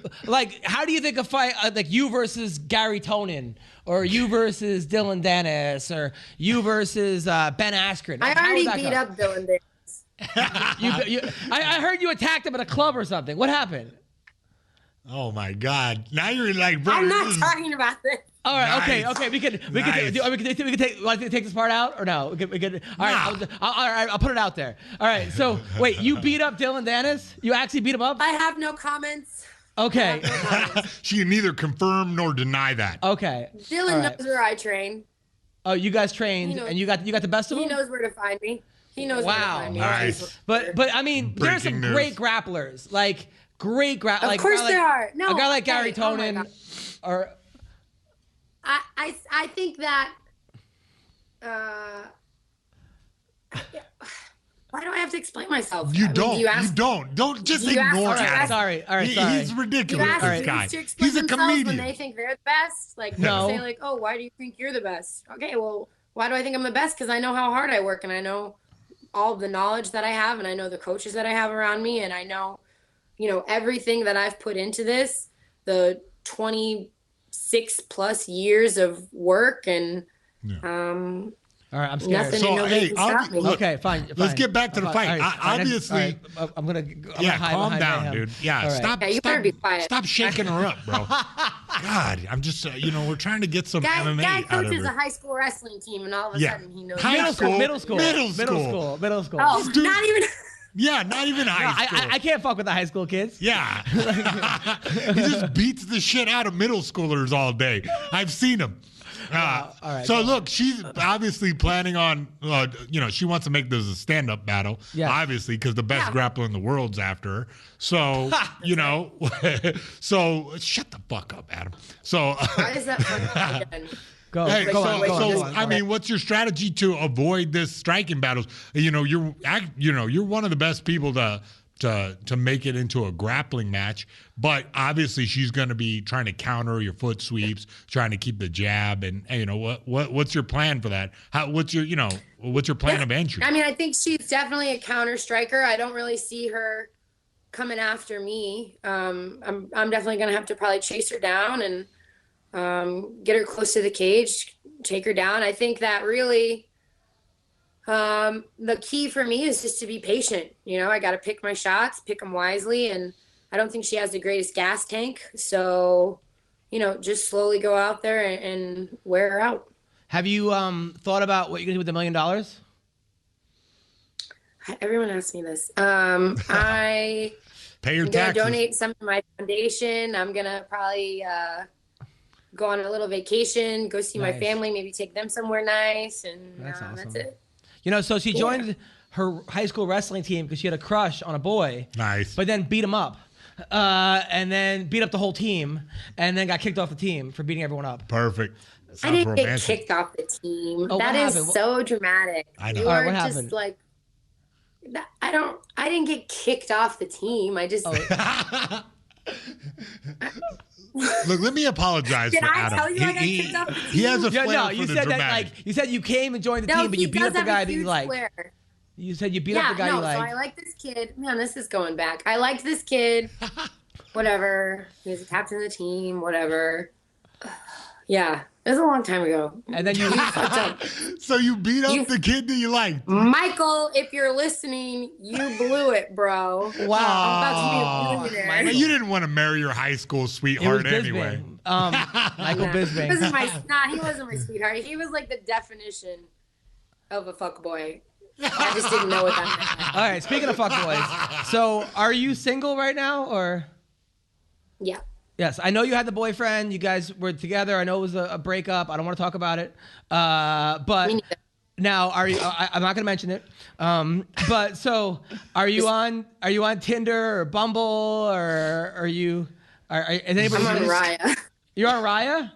Speaker 3: how do you think a fight like you versus Gary Tonin, or you versus Dylan Dennis, or you versus Ben Askren?
Speaker 4: I already beat up Dylan Dennis.
Speaker 3: I heard you attacked him at a club or something. What happened?
Speaker 2: Oh my God! Now you're like,
Speaker 4: bro, I'm not talking about this.
Speaker 3: All right, nice. Okay. We can take this part out or no? We could. All right, I'll put it out there. All right. So wait, you beat up Dylan Dennis? You actually beat him up?
Speaker 4: I have no comments.
Speaker 3: Okay.
Speaker 2: She can neither confirm nor deny that.
Speaker 3: Okay.
Speaker 4: Dylan knows where I train.
Speaker 3: Oh, you guys trained, and you got the best of them.
Speaker 4: He knows where to find me. He knows where to find me.
Speaker 2: Nice.
Speaker 3: But I mean, there's some great grapplers, like great grapplers.
Speaker 4: Of course there are. No,
Speaker 3: a guy like Gary Tonin, or.
Speaker 4: I think that Why do I have to explain myself?
Speaker 2: You don't just ignore Adam.
Speaker 3: Sorry.
Speaker 2: He's ridiculous.
Speaker 4: You ask
Speaker 2: This guy.
Speaker 4: to explain
Speaker 2: He's a
Speaker 4: themselves
Speaker 2: comedian.
Speaker 4: when they think they're the best. Like
Speaker 3: No.
Speaker 4: say like, oh, why do you think you're the best? Okay, well, why do I think I'm the best? Because I know how hard I work, and I know all of the knowledge that I have, and I know the coaches that I have around me, and I know, everything that I've put into this, the 26 plus years of work, and
Speaker 3: All right, I'm scared.
Speaker 4: nothing and nobody can stop me.
Speaker 3: Okay, fine.
Speaker 2: Let's get back to the fight.
Speaker 3: All right,
Speaker 2: Obviously,
Speaker 3: all right, I'm gonna hide
Speaker 2: calm
Speaker 3: behind
Speaker 2: down,
Speaker 3: Mayhem.
Speaker 2: dude. Yeah,
Speaker 3: All right.
Speaker 2: stop.
Speaker 4: Yeah, you better be quiet.
Speaker 2: Stop shaking her up, bro. God, I'm just, we're trying to get some MMA
Speaker 4: Guy
Speaker 2: out of
Speaker 4: coaches a
Speaker 2: her.
Speaker 4: high school wrestling team, and all of a sudden he knows.
Speaker 2: Middle school.
Speaker 3: Middle school.
Speaker 4: Oh, not even.
Speaker 2: Yeah, not even high school.
Speaker 3: I can't fuck with the high school kids.
Speaker 2: Yeah. He just beats the shit out of middle schoolers all day. I've seen him.
Speaker 3: All right,
Speaker 2: So look, she's obviously planning on, she wants to make this a stand-up battle, obviously, because the best grappler in the world's after her. So, so shut the fuck up, Adam. So,
Speaker 4: Why is that funny again?
Speaker 3: Go on.
Speaker 2: I mean, what's your strategy to avoid this striking battles? You're one of the best people to make it into a grappling match, but obviously she's going to be trying to counter your foot sweeps, trying to keep the jab, and what's your plan for that? What's your plan of entry?
Speaker 4: I mean, I think she's definitely a counter striker. I don't really see her coming after me. I'm definitely going to have to probably chase her down and get her close to the cage, take her down. I think that really the key for me is just to be patient. I got to pick my shots, pick them wisely, and I don't think she has the greatest gas tank. So, just slowly go out there and wear her out.
Speaker 3: Have you thought about what you're gonna do with $1 million?
Speaker 4: Everyone asks me this. I
Speaker 2: Pay your
Speaker 4: I'm gonna
Speaker 2: taxes.
Speaker 4: donate some to my foundation. I'm gonna probably go on a little vacation, go see my
Speaker 3: Nice.
Speaker 4: family, maybe take them somewhere nice, and
Speaker 3: That's awesome.
Speaker 4: that's it.
Speaker 3: So she joined her high school wrestling team because she had a crush on a boy.
Speaker 2: Nice.
Speaker 3: But then beat him up. And then beat up the whole team, and then got kicked off the team for beating everyone up.
Speaker 2: Perfect. That
Speaker 4: I
Speaker 2: sounds
Speaker 4: didn't
Speaker 2: romantic.
Speaker 4: get kicked off the team.
Speaker 3: Oh,
Speaker 4: That
Speaker 3: what
Speaker 4: is
Speaker 3: happened?
Speaker 4: so dramatic.
Speaker 2: I know.
Speaker 4: You
Speaker 3: All right,
Speaker 4: are
Speaker 3: what
Speaker 4: just
Speaker 3: happened?
Speaker 4: like I didn't get kicked off the team. I just
Speaker 2: Look, let me apologize
Speaker 4: Did
Speaker 2: for
Speaker 4: I
Speaker 2: Adam.
Speaker 4: tell you I got kicked off the team?
Speaker 2: He has a
Speaker 3: Yeah,
Speaker 2: flair
Speaker 3: no,
Speaker 2: for
Speaker 3: you
Speaker 2: the
Speaker 3: said
Speaker 2: dramatic.
Speaker 3: that you said you came and joined the
Speaker 4: no,
Speaker 3: team, but
Speaker 4: he
Speaker 3: you beat
Speaker 4: does
Speaker 3: up the
Speaker 4: have a
Speaker 3: guy that you
Speaker 4: huge
Speaker 3: like.
Speaker 4: flair.
Speaker 3: You said you beat up the guy you like.
Speaker 4: So I like this kid. Man, this is going back. I liked this kid. Whatever. He was a captain of the team. Whatever. Yeah, it was a long time ago.
Speaker 3: And then you
Speaker 2: So you beat up the kid that you liked.
Speaker 4: Michael, if you're listening, you blew it, bro.
Speaker 3: wow.
Speaker 4: I'm about to be a millionaire.
Speaker 2: But you didn't want to marry your high school
Speaker 3: It was
Speaker 2: sweetheart anyway.
Speaker 3: Bisbing. Michael
Speaker 4: He
Speaker 3: Bisbing.
Speaker 4: wasn't he wasn't my sweetheart. He was like the definition of a fuckboy. I just didn't know what that meant.
Speaker 3: All right, speaking of fuckboys, so are you single right now, or?
Speaker 4: Yeah.
Speaker 3: Yes, I know you had the boyfriend. You guys were together. I know it was a breakup. I don't want to talk about it. But
Speaker 4: Me neither.
Speaker 3: now, are you? I'm not going to mention it. But so, are you on Tinder or Bumble, or are you? Is anybody?
Speaker 4: I'm on Raya.
Speaker 3: You're on Raya.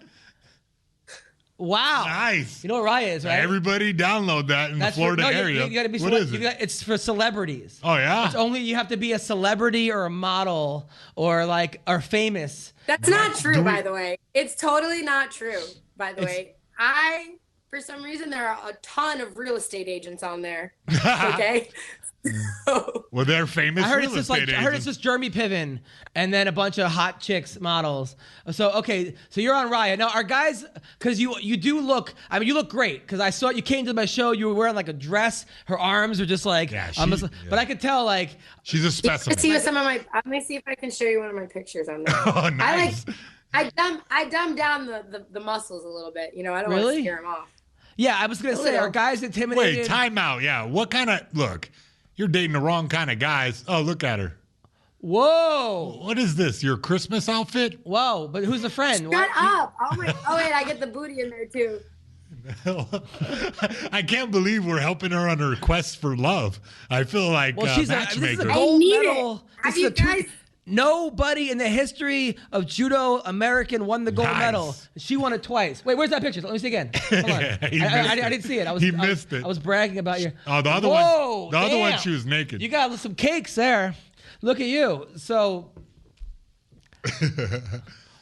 Speaker 3: Wow.
Speaker 2: Nice.
Speaker 3: You know what Raya is, right?
Speaker 2: Everybody download that in the Florida area.
Speaker 3: You gotta be
Speaker 2: what is it?
Speaker 3: it's for celebrities.
Speaker 2: Oh, yeah?
Speaker 3: It's only you have to be a celebrity or a model or famous.
Speaker 4: That's not true, by the way. It's totally not true, by the way. For some reason, there are a ton of real estate agents on there. Okay.
Speaker 2: Well, they're famous
Speaker 3: I heard
Speaker 2: real
Speaker 3: it's just
Speaker 2: estate
Speaker 3: I heard it's
Speaker 2: agents.
Speaker 3: just Jeremy Piven and then a bunch of hot chicks models. So okay, so you're on Raya now. Are guys? Because you do look. I mean, you look great. Because I saw you came to my show. You were wearing like a dress. Her arms are just like.
Speaker 2: Yeah,
Speaker 3: But I could tell like.
Speaker 2: She's a specimen.
Speaker 4: Let's see what some of my. Let me see if I can show you one of my pictures on there.
Speaker 2: Oh, nice.
Speaker 4: I dumb down the muscles a little bit. I don't want
Speaker 3: Really?
Speaker 4: to scare them off.
Speaker 3: Yeah, I was gonna say, are guys intimidated?
Speaker 2: Wait, time out. Yeah. What kind of. Look, you're dating the wrong kind of guys. Oh, look at her.
Speaker 3: Whoa.
Speaker 2: What is this? Your Christmas outfit?
Speaker 3: Whoa, but who's the friend?
Speaker 4: Shut up! Oh wait, I get the booty in there too.
Speaker 2: I can't believe we're helping her on her quest for love. I feel like
Speaker 3: Well, she's this is a
Speaker 2: matchmaker.
Speaker 3: gold
Speaker 4: I need
Speaker 3: medal.
Speaker 4: it. Have
Speaker 3: This is
Speaker 4: you
Speaker 3: a two-
Speaker 4: guys?
Speaker 3: Nobody in the history of judo American won the gold medal. She won it twice. Wait, where's that picture? Let me see again. Hold on. I didn't see it.
Speaker 2: He missed it.
Speaker 3: I was bragging about you.
Speaker 2: Oh, the other one, she was naked.
Speaker 3: You got some cakes there. Look at you. So,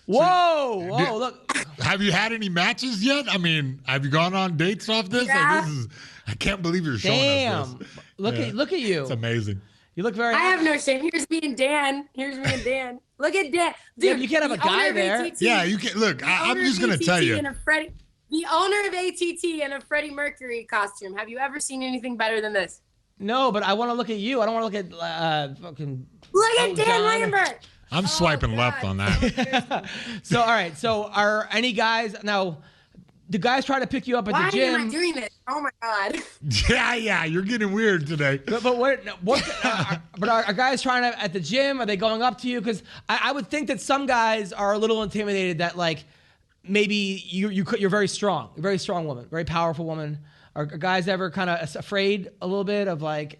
Speaker 3: whoa, look.
Speaker 2: Have you had any matches yet? I mean, have you gone on dates off this?
Speaker 4: Yeah.
Speaker 2: Like, I can't believe you're showing us this.
Speaker 3: Look at you.
Speaker 2: It's amazing.
Speaker 3: You look very.
Speaker 4: I have no shame. Here's me and Dan. Look at Dan. Dude,
Speaker 3: yeah, you can't have a guy there.
Speaker 4: ATT,
Speaker 2: Yeah, you can. Look, I'm just going to tell you.
Speaker 4: The owner of ATT in a Freddie Mercury costume. Have you ever seen anything better than this?
Speaker 3: No, but I want to look at you. I don't want to look at fucking.
Speaker 4: Look at Dan Lambert.
Speaker 2: I'm swiping left on that.
Speaker 3: So, all right. So, are any guys now? Do guys try to pick you up at the gym?
Speaker 4: Why am I doing this? Oh my God.
Speaker 2: Yeah, you're getting weird today.
Speaker 3: But are guys trying to at the gym? Are they going up to you? Because I would think that some guys are a little intimidated that like maybe you're very strong, a very strong woman, very powerful woman. Are guys ever kind of afraid a little bit of like,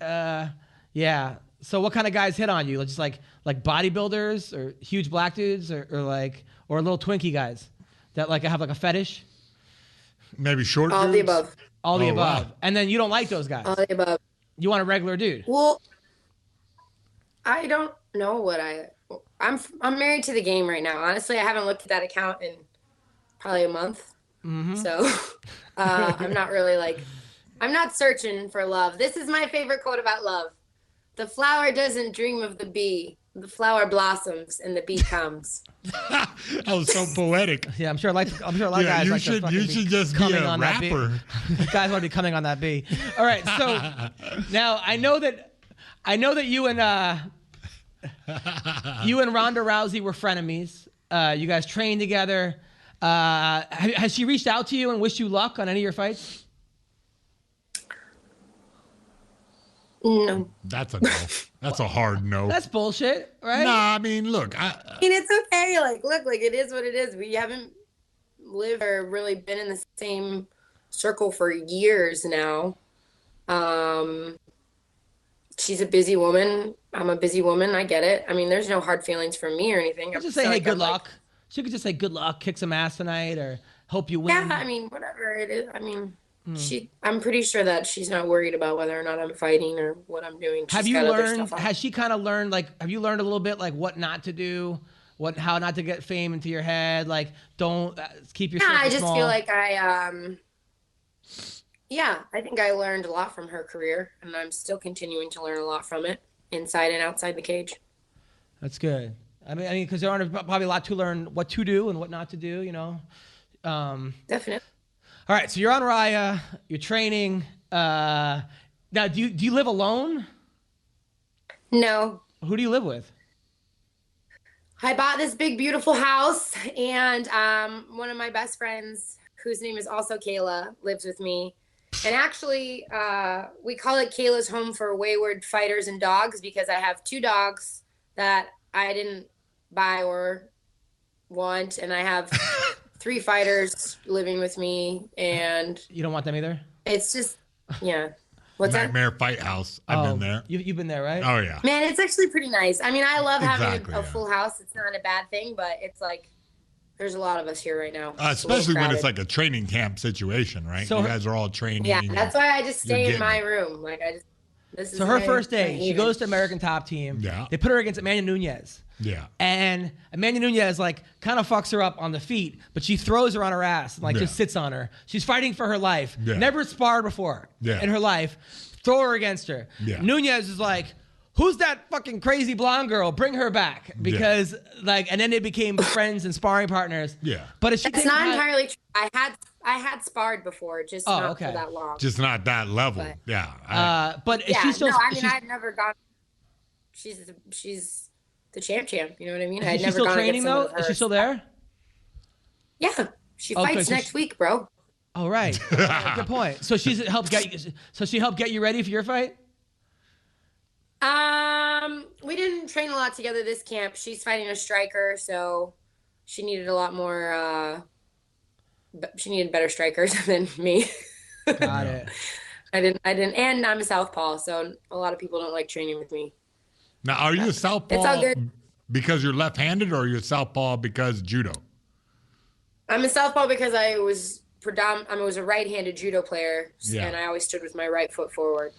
Speaker 3: yeah? So what kind of guys hit on you? Just like bodybuilders or huge black dudes or little Twinkie guys that like have like a fetish?
Speaker 2: Maybe short
Speaker 4: All
Speaker 2: dudes?
Speaker 4: the above.
Speaker 3: All the above.
Speaker 2: Wow.
Speaker 3: And then you don't like those guys.
Speaker 4: All the above.
Speaker 3: You want a regular dude.
Speaker 4: Well, I don't know what I'm married to the game right now. Honestly, I haven't looked at that account in probably a month. Mm-hmm. So I'm not really I'm not searching for love. This is my favorite quote about love. The flower doesn't dream of the bee. The flower blossoms and the bee comes.
Speaker 2: That was so poetic.
Speaker 3: Yeah, I'm sure a lot of guys
Speaker 2: you
Speaker 3: like
Speaker 2: should,
Speaker 3: to
Speaker 2: you should just be a rapper.
Speaker 3: Guys want to be coming on that bee. All right, so now I know that you and Ronda Rousey were frenemies. You guys trained together. Has she reached out to you and wished you luck on any of your fights?
Speaker 4: No.
Speaker 2: That's a no. That's a hard no.
Speaker 3: That's bullshit, right?
Speaker 2: Nah, I mean, look. I
Speaker 4: mean, it's okay. Look, it is what it is. We haven't lived or really been in the same circle for years now. She's a busy woman. I'm a busy woman. I get it. I mean, there's no hard feelings from me or anything.
Speaker 3: Just say, hey, good luck. She could just say, good luck, kick some ass tonight, or hope you win.
Speaker 4: Yeah, I mean, whatever it is. I mean... I'm pretty sure that she's not worried about whether or not I'm fighting or what I'm doing.
Speaker 3: Has she kind of learned, have you learned a little bit, what not to do, how not to get fame into your head? Don't keep your
Speaker 4: I just
Speaker 3: small.
Speaker 4: feel like I think I learned a lot from her career, and I'm still continuing to learn a lot from it, inside and outside the cage.
Speaker 3: That's good. I mean, because there are probably a lot to learn what to do and what not to do,
Speaker 4: Definitely.
Speaker 3: All right, so you're on Raya, you're training. Now, do you live alone?
Speaker 4: No.
Speaker 3: Who do you live with?
Speaker 4: I bought this big, beautiful house, and one of my best friends, whose name is also Kayla, lives with me. And actually, we call it Kayla's home for wayward fighters and dogs because I have 2 dogs that I didn't buy or want, and I have 3 fighters living with me, and
Speaker 3: you don't want them either.
Speaker 4: It's just, yeah. What's
Speaker 2: Nightmare Fight House. I've been there.
Speaker 3: You've been there, right?
Speaker 2: Oh yeah.
Speaker 4: Man, it's actually pretty nice. I mean, I love having a full house. It's not a bad thing, but it's there's a lot of us here right now.
Speaker 2: Especially when it's like a training camp situation, right? So you guys are all training.
Speaker 4: Yeah, that's why I just stay in my room.
Speaker 3: So her first day, she goes to American Top Team.
Speaker 2: Yeah.
Speaker 3: They put her against Amanda Nunes.
Speaker 2: Yeah.
Speaker 3: And Amanda Nunes kind of fucks her up on the feet, but she throws her on her ass and just sits on her. She's fighting for her life.
Speaker 2: Yeah.
Speaker 3: Never sparred before in her life. Throw her against her.
Speaker 2: Yeah.
Speaker 3: Nunes is like, who's that fucking crazy blonde girl? Bring her back. Because and then they became friends and sparring partners.
Speaker 2: Yeah.
Speaker 3: But
Speaker 4: it's not entirely true. I had sparred before, just not for that long.
Speaker 2: Just not that level. But
Speaker 3: she's still.
Speaker 4: No, I mean, I'd never gone. She's the champ. You know what I mean? I'd never gone
Speaker 3: training though. Is she still there?
Speaker 4: Yeah, she fights next week, bro.
Speaker 3: Oh right. Good point. So she helped get you ready for your fight.
Speaker 4: We didn't train a lot together this camp. She's fighting a striker, so she needed a lot more. She needed better strikers than me.
Speaker 3: Got it.
Speaker 4: I didn't, and I'm a southpaw, so a lot of people don't like training with me.
Speaker 2: Now, are you a southpaw
Speaker 4: it's all good.
Speaker 2: Because you're left-handed, or you're southpaw because judo?
Speaker 4: I'm a southpaw because I was a right-handed judo player, and I always stood with my right foot forward.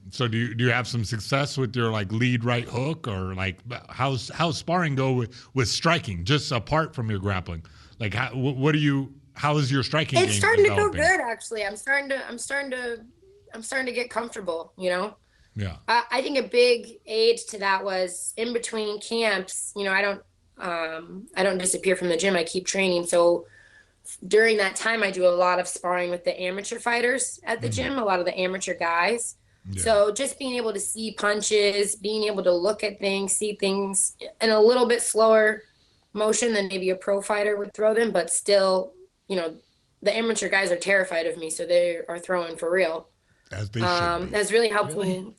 Speaker 2: So do you have some success with your like lead right hook, or like how's sparring go with striking, just apart from your grappling? Like how is your striking game
Speaker 4: It's starting
Speaker 2: developing?
Speaker 4: to go good, actually. I'm starting to get comfortable, you know?
Speaker 2: Yeah.
Speaker 4: I think a big aid to that was in between camps, you know, I don't disappear from the gym. I keep training. So during that time, I do a lot of sparring with the amateur fighters at the gym, a lot of the amateur guys. Yeah. So just being able to see punches, being able to look at things, see things in a little bit slower motion than maybe a pro fighter would throw them, but still, you know, the amateur guys are terrified of me, so they are throwing for real.
Speaker 2: As they should be.
Speaker 4: Has really helped me.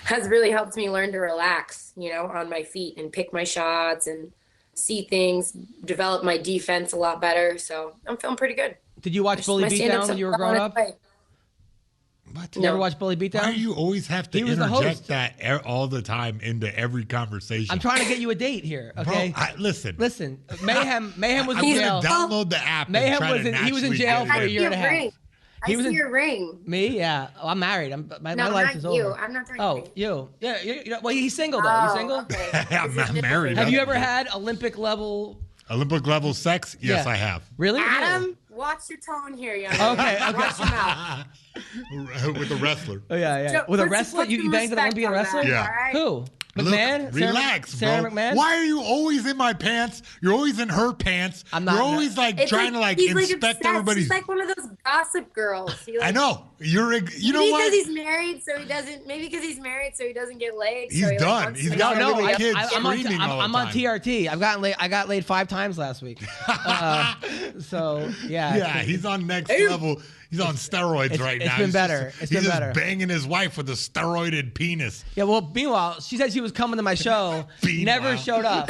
Speaker 4: Has really helped me learn to relax, you know, on my feet and pick my shots and see things, develop my defense a lot better. So I'm feeling pretty good.
Speaker 3: Did you watch Bully Beatdown when you were growing up?
Speaker 2: What?
Speaker 3: You ever watch Bully Beatdown?
Speaker 2: Why do you always have to interject that all the time into every conversation?
Speaker 3: I'm trying to get you a date here, okay?
Speaker 2: Bro, listen.
Speaker 3: Mayhem was in jail.
Speaker 2: I'm gonna download the app.
Speaker 3: He was in jail for a year and a half.
Speaker 4: I see your ring.
Speaker 3: Me? Yeah. Oh, I'm married. My life is over.
Speaker 4: You. I'm not talking about
Speaker 3: you. Yeah. Well, he's single though. You single?
Speaker 4: Okay.
Speaker 2: I'm not married.
Speaker 3: Have you ever had Olympic level
Speaker 2: sex? Yes, I have.
Speaker 3: Really?
Speaker 4: Adam, watch your tone here, young.
Speaker 3: Okay.
Speaker 4: Watch your mouth.
Speaker 2: With a wrestler.
Speaker 3: Oh yeah. With a wrestler? You banged an Olympian wrestler?
Speaker 2: Yeah.
Speaker 4: Right?
Speaker 3: Who? McMahon?
Speaker 2: Look, relax,
Speaker 3: Sarah
Speaker 2: bro.
Speaker 3: McMahon?
Speaker 2: Why are you always in my pants? You're always in her pants.
Speaker 3: I'm not.
Speaker 2: You're always trying to inspect everybody's.
Speaker 4: He's like one of those gossip girls.
Speaker 2: I know. You know what?
Speaker 4: Because he's married, so he doesn't. Maybe because he's married, so he doesn't get laid.
Speaker 2: He's done. He's got a little kid screaming all the time.
Speaker 3: I'm on TRT. I got laid 5 times last week. So yeah.
Speaker 2: Yeah, he's on next level. He's on steroids right now.
Speaker 3: It's been better.
Speaker 2: He's just banging his wife with a steroided penis.
Speaker 3: Yeah, well, meanwhile, she said she was coming to my show. Never showed up.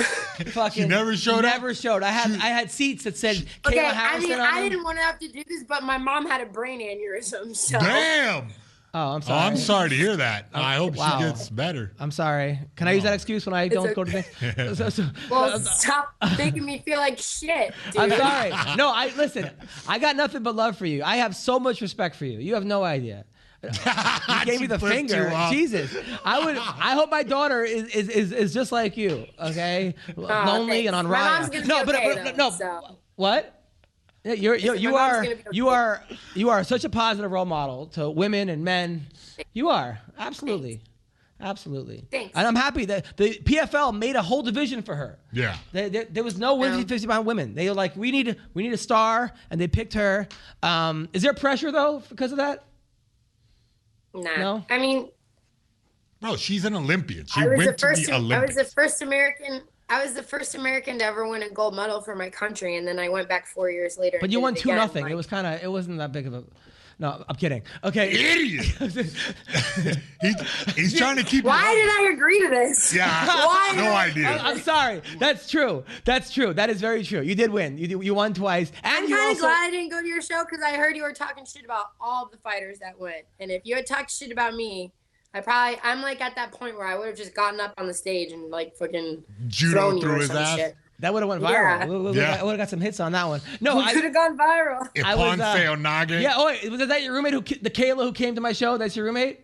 Speaker 2: She never showed up?
Speaker 3: Never showed. I had seats that said Kayla Harrison on them.
Speaker 4: I didn't want to have to do this, but my mom had a brain aneurysm. So.
Speaker 2: Damn.
Speaker 3: Oh, I'm sorry.
Speaker 2: I'm sorry to hear that. I hope she gets better.
Speaker 3: I'm sorry. Can I use that excuse when I don't go to things?
Speaker 4: Well, stop making me feel like shit, dude.
Speaker 3: I'm sorry. No, listen. I got nothing but love for you. I have so much respect for you. You have no idea. You gave me the finger. Jesus. I hope my daughter is just like you. Okay, lonely and on riot. No. What? You are such a positive role model to women and men. You are absolutely.
Speaker 4: Thanks.
Speaker 3: And I'm happy that the PFL made a whole division for her.
Speaker 2: Yeah.
Speaker 3: There was no 50 behind women. They were like, we need a star, and they picked her. Is there pressure though because of that?
Speaker 4: Nah.
Speaker 3: No.
Speaker 4: I mean,
Speaker 2: bro, she's an Olympian. She went to the Olympics.
Speaker 4: I was the first American to ever win a gold medal for my country, and then I went back 4 years later.
Speaker 3: But you won 2-0. It wasn't that big of a. No, I'm kidding. Okay.
Speaker 2: Idiot. he's trying to keep.
Speaker 4: Why did I agree to this?
Speaker 2: Yeah. No idea.
Speaker 3: I'm sorry. That's true. That is very true. You did win. You won twice. And
Speaker 4: I'm kind of glad I didn't go to your show because I heard you were talking shit about all the fighters that went. And if you had talked shit about me, I'm like at that point where I would have just gotten up on the stage and like fucking
Speaker 2: judo through his ass.
Speaker 4: Shit.
Speaker 3: That would have went viral.
Speaker 2: Yeah.
Speaker 3: I would have got some hits on that one. No,
Speaker 4: I could have gone viral.
Speaker 2: Iponce Onage.
Speaker 3: Yeah. Oh, wait, was that your roommate the Kayla who came to my show? That's your roommate?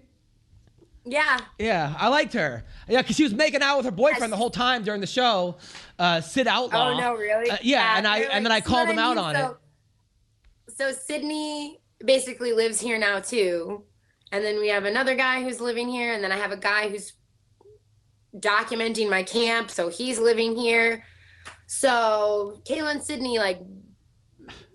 Speaker 4: Yeah.
Speaker 3: Yeah, I liked her. Yeah, because she was making out with her boyfriend the whole time during the show. Sid Outlaw.
Speaker 4: Oh no, really?
Speaker 3: Yeah, and then I called him out on it.
Speaker 4: So Sydney basically lives here now too. And then we have another guy who's living here, and then I have a guy who's documenting my camp, so he's living here. So Kayla and Sydney,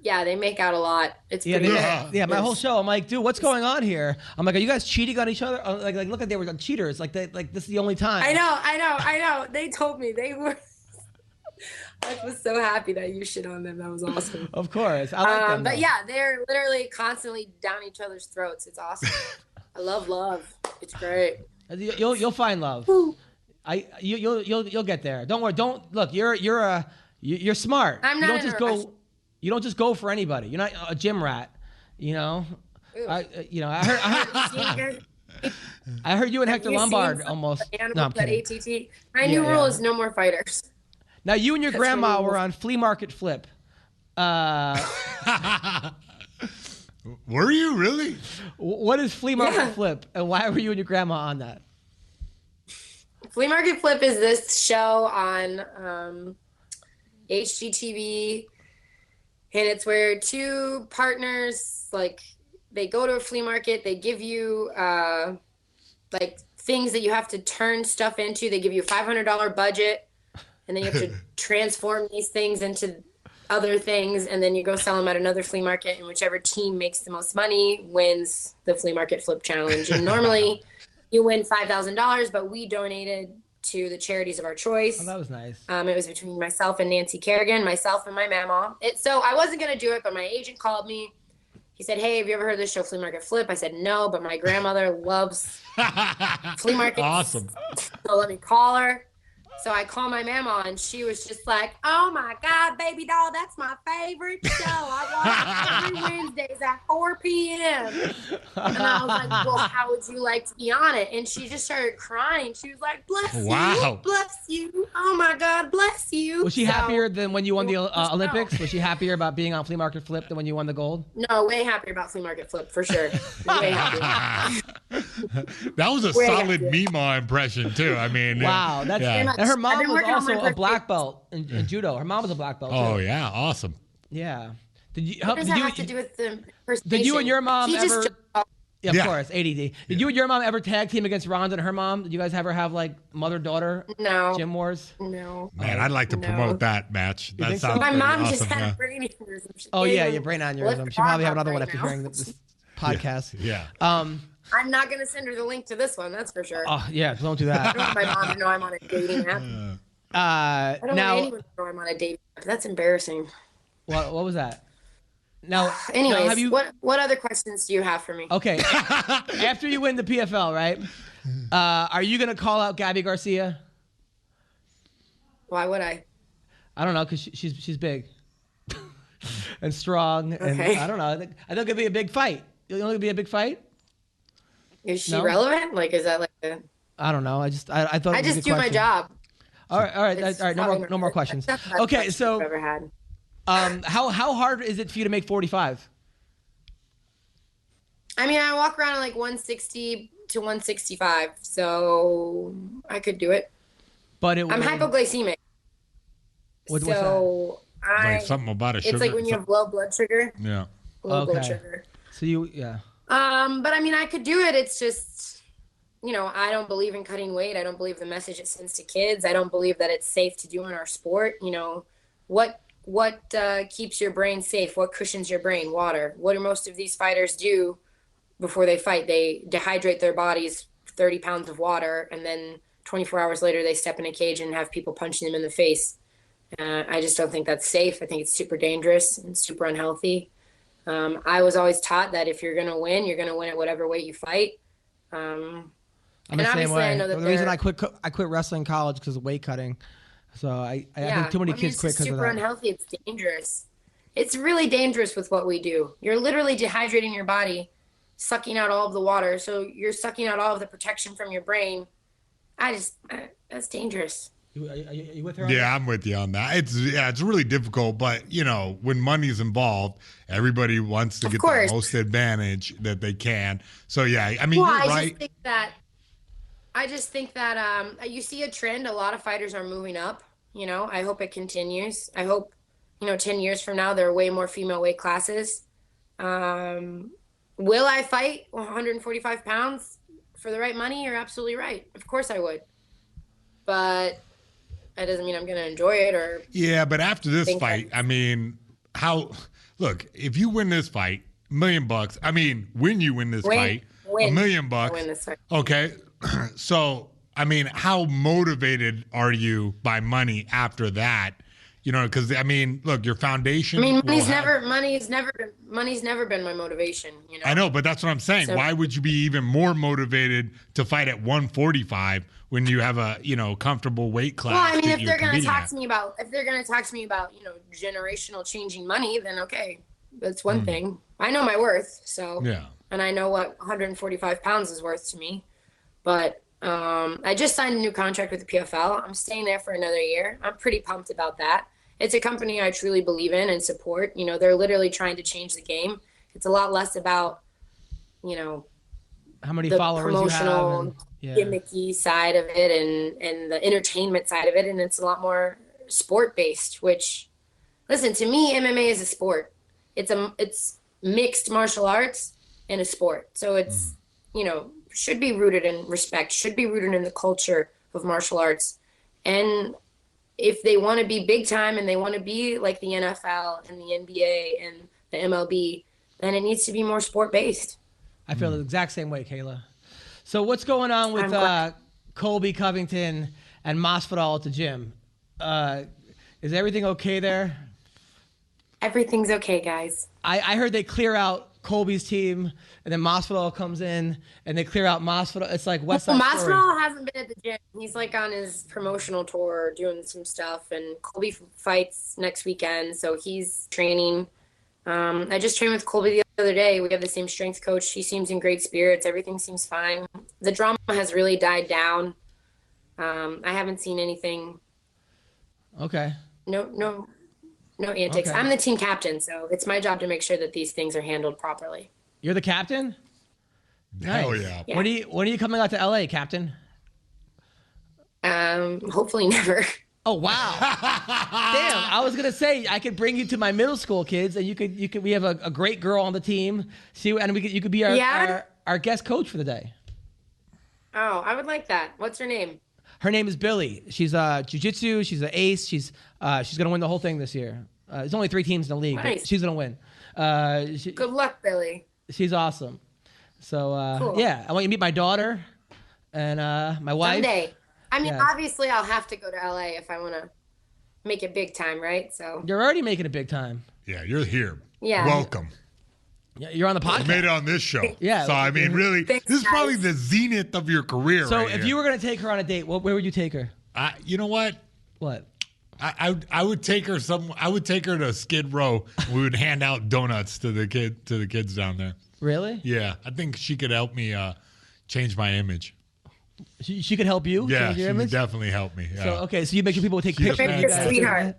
Speaker 4: they make out a lot. It's pretty good.
Speaker 3: Yeah, my whole show, I'm like, dude, what's going on here? I'm like, are you guys cheating on each other? Like look like they were cheaters. Like this is the only time.
Speaker 4: I know. They told me they were. I was so happy that you shit on them. That was awesome.
Speaker 3: Of course, I like them.
Speaker 4: But yeah, they're literally constantly down each other's throats. It's awesome. I love love. It's great.
Speaker 3: You'll find love. You'll get there. Don't worry. Don't look. You're smart.
Speaker 4: I'm not.
Speaker 3: You don't just go for anybody. You're not a gym rat. You know.
Speaker 4: Ooh.
Speaker 3: I heard. I heard you and Hector
Speaker 4: Have you
Speaker 3: Lombard
Speaker 4: seen
Speaker 3: almost.
Speaker 4: the animals
Speaker 3: No, I'm
Speaker 4: at
Speaker 3: kidding.
Speaker 4: ATT? My new rule is no more fighters.
Speaker 3: Now, you and your
Speaker 4: That's
Speaker 3: grandma
Speaker 4: really
Speaker 3: were on Flea Market Flip.
Speaker 2: Were you really?
Speaker 3: What is Flea Market Flip, and why were you and your grandma on that?
Speaker 4: Flea Market Flip is this show on HGTV, and it's where two partners, like, they go to a flea market, they give you like things that you have to turn stuff into. They give you a $500 budget, and then you have to transform these things into other things, and then you go sell them at another flea market, and whichever team makes the most money wins the Flea Market Flip Challenge. And normally you win $5,000, but we donated to the charities of our choice.
Speaker 3: Oh, that was nice.
Speaker 4: It was between myself and Nancy Kerrigan, myself and my mama. So I wasn't going to do it, but my agent called me. He said, "Hey, have you ever heard of this show, Flea Market Flip?" I said, "No, but my grandmother loves flea markets."
Speaker 2: Awesome.
Speaker 4: So let me call her. So I call my mama, and she was just like, "Oh my God, baby doll, that's my favorite show. I watch it every Wednesdays at 4 p.m. And I was like, "Well, how would you like to be on it?" And she just started crying. She was like, "Bless you, bless you. Oh my God, bless you."
Speaker 3: Was she happier than when you won the Olympics? Was she happier about being on Flea Market Flip than when you won the gold?
Speaker 4: No, way happier about Flea Market Flip, for sure. Way happier.
Speaker 2: That was a solid Mima impression, too. I mean,
Speaker 3: wow, that's and her mom was also a black belt in judo. Her mom was a black belt.
Speaker 2: Oh
Speaker 3: too.
Speaker 2: yeah, awesome.
Speaker 3: Yeah.
Speaker 4: What does that have to do with the impersonation?
Speaker 3: Did you and your mom ever? Yeah, of
Speaker 2: Yeah.
Speaker 3: course, ADD. Did you and your mom ever tag team against Rhonda and her mom? Did you guys ever have like mother-daughter gym wars?
Speaker 4: No.
Speaker 2: Man, I'd like to promote that match. That
Speaker 3: think so?
Speaker 2: sounds
Speaker 4: My
Speaker 2: pretty
Speaker 4: mom
Speaker 2: awesome.
Speaker 4: just had a brain aneurysm.
Speaker 3: Oh yeah, your brain aneurysm. She probably have another one
Speaker 4: right
Speaker 3: after
Speaker 4: now.
Speaker 3: hearing this podcast.
Speaker 2: Yeah.
Speaker 4: I'm not going to send her the link to this one, that's for sure.
Speaker 3: Oh yeah, don't do
Speaker 4: I
Speaker 3: that.
Speaker 4: don't want my mom to know I'm on a dating app. I don't want anyone to know I'm on a dating app. That's embarrassing.
Speaker 3: What was that? Now,
Speaker 4: anyways,
Speaker 3: have you?
Speaker 4: What other questions do you have for me?
Speaker 3: Okay, after you win the PFL, right? Are you gonna call out Gabby Garcia?
Speaker 4: Why would I?
Speaker 3: I don't know, cause she's big and strong, and
Speaker 4: Okay.
Speaker 3: I don't know. I think it'd be a big fight. You think it'd be a big fight?
Speaker 4: Is she
Speaker 3: No?
Speaker 4: relevant? Like, is that like a...
Speaker 3: I don't know. I thought. It
Speaker 4: I
Speaker 3: was a
Speaker 4: just
Speaker 3: good
Speaker 4: do my
Speaker 3: question.
Speaker 4: job.
Speaker 3: All right.
Speaker 4: It's
Speaker 3: No
Speaker 4: probably
Speaker 3: more questions.
Speaker 4: That's the best
Speaker 3: Okay,
Speaker 4: question
Speaker 3: so
Speaker 4: I've ever had.
Speaker 3: how hard is it for you to make 45?
Speaker 4: I mean, I walk around at like 160 to 165, so I could do it.
Speaker 3: But
Speaker 4: I'm hypoglycemic.
Speaker 3: What's
Speaker 4: so
Speaker 2: Like something about a sugar.
Speaker 4: it's like when you have low blood sugar.
Speaker 2: Yeah.
Speaker 4: Low blood
Speaker 3: Okay.
Speaker 4: sugar.
Speaker 3: So yeah.
Speaker 4: But I mean, I could do it. It's just, I don't believe in cutting weight. I don't believe the message it sends to kids. I don't believe that it's safe to do in our sport. What keeps your brain safe? What cushions your brain? Water. What do most of these fighters do before they fight? They dehydrate their bodies, 30 pounds of water, and then 24 hours later they step in a cage and have people punching them in the face. I just don't think that's safe. I think it's super dangerous and super unhealthy. I was always taught that if you're going to win, you're going to win at whatever weight you fight.
Speaker 3: I'm the same way.
Speaker 4: I know that
Speaker 3: the reason I quit wrestling in college because of weight cutting. So I think too many kids quit because of that.
Speaker 4: It's super unhealthy. It's dangerous. It's really dangerous with what we do. You're literally dehydrating your body, sucking out all of the water. So you're sucking out all of the protection from your brain. That's dangerous.
Speaker 3: Are you with her? On
Speaker 2: Yeah,
Speaker 3: that?
Speaker 2: I'm with you on that. It's really difficult, but when money's involved, everybody wants to get the most advantage that they can. So yeah, I mean, you're right.
Speaker 4: I just think that you see a trend. A lot of fighters are moving up. I hope it continues. I hope 10 years from now there are way more female weight classes. Will I fight 145 pounds for the right money? You're absolutely right. Of course I would, but that doesn't mean I'm going to enjoy it or.
Speaker 2: Yeah, but after this fight, I mean, look, if you win this fight, $1 million. I mean, when you win this fight, $1 million.
Speaker 4: Win this fight.
Speaker 2: Okay. So, I mean, how motivated are you by money after that? Because I mean, look, your foundation.
Speaker 4: I mean, money's never been my motivation.
Speaker 2: I know, but that's what I'm saying.
Speaker 4: So,
Speaker 2: why would you be even more motivated to fight at 145 when you have a comfortable weight class?
Speaker 4: Well, I mean, if they're going to talk to me about generational changing money, then okay, that's one thing. I know my worth, so
Speaker 2: yeah.
Speaker 4: and I know what 145 pounds is worth to me. But I just signed a new contract with the PFL. I'm staying there for another year. I'm pretty pumped about that. It's a company I truly believe in and support. You know, they're literally trying to change the game. It's a lot less about, you know,
Speaker 3: how many
Speaker 4: the
Speaker 3: followers
Speaker 4: promotional,
Speaker 3: you have
Speaker 4: gimmicky side of it and the entertainment side of it. And it's a lot more sport-based, which, listen, to me, MMA is a sport. It's mixed martial arts and a sport. So it's, you know, should be rooted in respect, should be rooted in the culture of martial arts. And if they want to be big time and they want to be like the NFL and the NBA and the MLB, then it needs to be more sport based.
Speaker 3: I feel the exact same way, Kayla. So what's going on with Colby Covington and Masvidal at the gym? Is everything okay there?
Speaker 4: Everything's okay, guys.
Speaker 3: I heard they clear out Colby's team, and then Masvidal comes in, and they clear out Masvidal. It's like West Side Story.
Speaker 4: Masvidal hasn't been at the gym. He's like on his promotional tour doing some stuff, and Colby fights next weekend, so he's training. I just trained with Colby the other day. We have the same strength coach. He seems in great spirits. Everything seems fine. The drama has really died down. I haven't seen anything.
Speaker 3: Okay.
Speaker 4: No antics. Okay. I'm the team captain, so it's my job to make sure that these things are handled properly.
Speaker 3: You're the captain?
Speaker 2: Hell
Speaker 3: nice. Yeah. When are you coming out to LA, Captain?
Speaker 4: Hopefully never.
Speaker 3: Oh wow! Damn, I was gonna say I could bring you to my middle school kids, and you could. We have a great girl on the team. You could be our guest coach for the day.
Speaker 4: Oh, I would like that. What's her name?
Speaker 3: Her name is Billy. She's jiu-jitsu. She's an ace. She's gonna win the whole thing this year. There's only 3 teams in the league, nice. But she's gonna win.
Speaker 4: Good luck, Billy.
Speaker 3: She's awesome. So
Speaker 4: cool.
Speaker 3: Yeah, I want you to meet my daughter and my wife.
Speaker 4: Someday. I mean, obviously, I'll have to go to LA if I want to make it big time, right? So
Speaker 3: you're already making it big time.
Speaker 2: Yeah, you're here.
Speaker 4: Yeah.
Speaker 2: Welcome.
Speaker 3: Yeah, you're on the podcast.
Speaker 2: You made it on this show.
Speaker 3: Yeah.
Speaker 2: So, I mean, really, this is probably the zenith of your career.
Speaker 3: So,
Speaker 2: right
Speaker 3: if
Speaker 2: here.
Speaker 3: you were going to take her on a date, where would you take her?
Speaker 2: You know what?
Speaker 3: What?
Speaker 2: I would take her I would take her to Skid Row. We would hand out donuts to the kids down there.
Speaker 3: Really?
Speaker 2: Yeah, I think she could help me change my image.
Speaker 3: She could help you.
Speaker 2: Yeah,
Speaker 3: change your
Speaker 2: she
Speaker 3: image?
Speaker 2: could definitely help me. Yeah.
Speaker 3: So you make sure people take pictures.
Speaker 4: Make your sweetheart.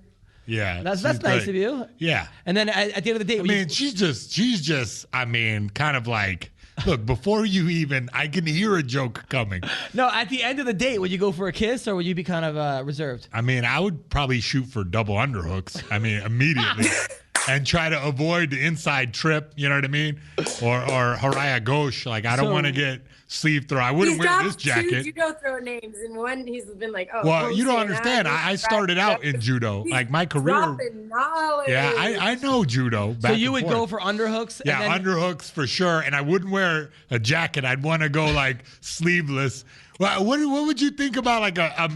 Speaker 2: Yeah,
Speaker 3: that's nice of you.
Speaker 2: Yeah,
Speaker 3: and then at the end of the day,
Speaker 2: I mean, she's just. I mean, kind of like. Look, before you even, I can hear a joke coming.
Speaker 3: No, at the end of the date, would you go for a kiss or would you be kind of reserved?
Speaker 2: I mean, I would probably shoot for double underhooks. I mean, immediately. And try to avoid the inside trip, you know what I mean? Or Haraya Ghosh. Like, I don't want to get sleeve throw. I wouldn't wear this jacket.
Speaker 4: He's judo throw names, and one he's been like, oh.
Speaker 2: Well, you don't understand. I started out in judo. Like, my career.
Speaker 4: Dropping knowledge.
Speaker 2: Yeah, I know judo.
Speaker 3: So you would go for underhooks?
Speaker 2: Yeah, underhooks for sure. And I wouldn't wear a jacket. I'd want to go, like, sleeveless. Well, what would you think about like a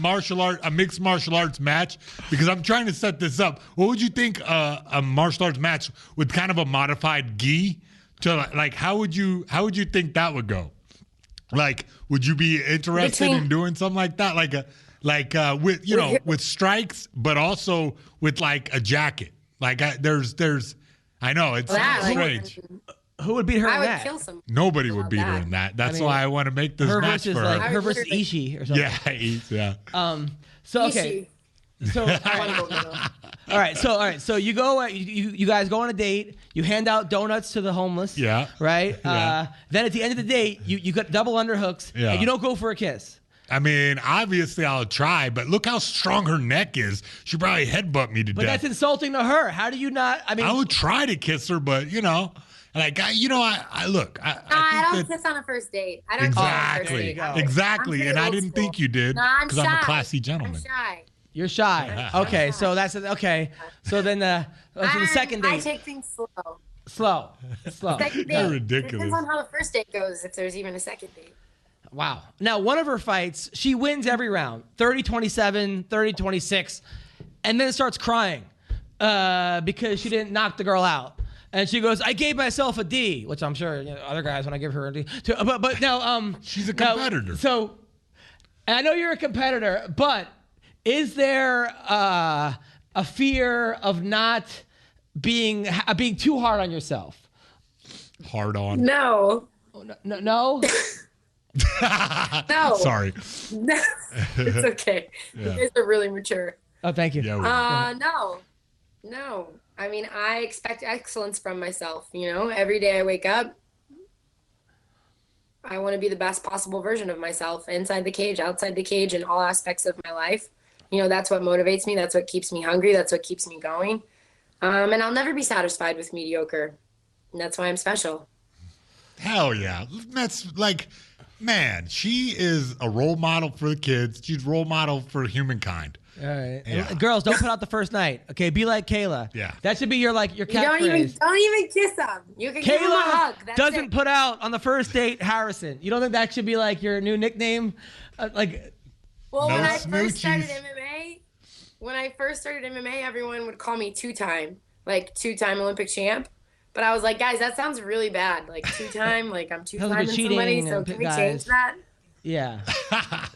Speaker 2: mixed martial arts match? Because I'm trying to set this up. What would you think a martial arts match with kind of a modified gi? To like, how would you think that would go? Like, would you be interested in doing something like that? With with strikes, but also with like a jacket. Like I know it's strange.
Speaker 3: Who would beat her in
Speaker 4: that?
Speaker 3: I would
Speaker 4: kill some.
Speaker 2: Nobody would beat her in that. That's why I want to make this match for her.
Speaker 3: Like her versus Ishii or something.
Speaker 2: Yeah, yeah.
Speaker 3: So okay. So all right. So you go. You guys go on a date. You hand out donuts to the homeless.
Speaker 2: Yeah.
Speaker 3: Right.
Speaker 2: Yeah.
Speaker 3: Then at the end of the date, you got double underhooks.
Speaker 2: Yeah.
Speaker 3: And you don't go for a kiss.
Speaker 2: I mean, obviously I'll try, but look how strong her neck is. She'd probably headbutt me to death.
Speaker 3: But that's insulting to her. How do you not? I mean,
Speaker 2: I would try to kiss her, but like I
Speaker 4: don't kiss on a first date. I don't
Speaker 2: exactly, exactly. And I didn't think you did because I'm a classy gentleman.
Speaker 4: I'm shy.
Speaker 3: You're shy. Okay, so that's okay. So then the second date.
Speaker 4: I take things
Speaker 3: slow.
Speaker 4: Second date.
Speaker 2: You're ridiculous.
Speaker 4: Depends on how the first date goes. If there's even a second date.
Speaker 3: Wow. Now, one of her fights, she wins every round, 30-27, 30-26, and then starts crying because she didn't knock the girl out. And she goes, I gave myself a D, which I'm sure other guys when I give her a D. But now,
Speaker 2: she's a competitor.
Speaker 3: So, and I know you're a competitor, but is there a fear of not being too hard on yourself?
Speaker 2: Hard on.
Speaker 4: No.
Speaker 3: Oh, no. No.
Speaker 4: No.
Speaker 2: Sorry.
Speaker 4: No. It's okay. You guys are really mature.
Speaker 3: Oh, thank you.
Speaker 2: Yeah,
Speaker 4: No. I mean, I expect excellence from myself. Every day I wake up, I want to be the best possible version of myself, inside the cage, outside the cage, in all aspects of my life. That's what motivates me. That's what keeps me hungry. That's what keeps me going. And I'll never be satisfied with mediocre. And that's why I'm special.
Speaker 2: Hell yeah. That's like, man, she is a role model for the kids. She's a role model for humankind.
Speaker 3: All right.
Speaker 2: Yeah.
Speaker 3: Girls, don't put out the first night. Okay, be like Kayla.
Speaker 2: Yeah.
Speaker 3: That should be your catchphrase.
Speaker 4: Don't even kiss them. You can give them a hug. That's
Speaker 3: doesn't
Speaker 4: it.
Speaker 3: put out on the first date Harrison. You don't think that should be like your new nickname?
Speaker 4: Well,
Speaker 2: No
Speaker 4: when I first started
Speaker 2: smoochies.
Speaker 4: MMA, everyone would call me two-time Olympic champ. But I was like, guys, that sounds really bad. Like two-time, like I'm two-time
Speaker 3: Sounds like
Speaker 4: in
Speaker 3: cheating
Speaker 4: somebody. So
Speaker 3: and
Speaker 4: can we
Speaker 3: guys.
Speaker 4: change that?
Speaker 3: Yeah.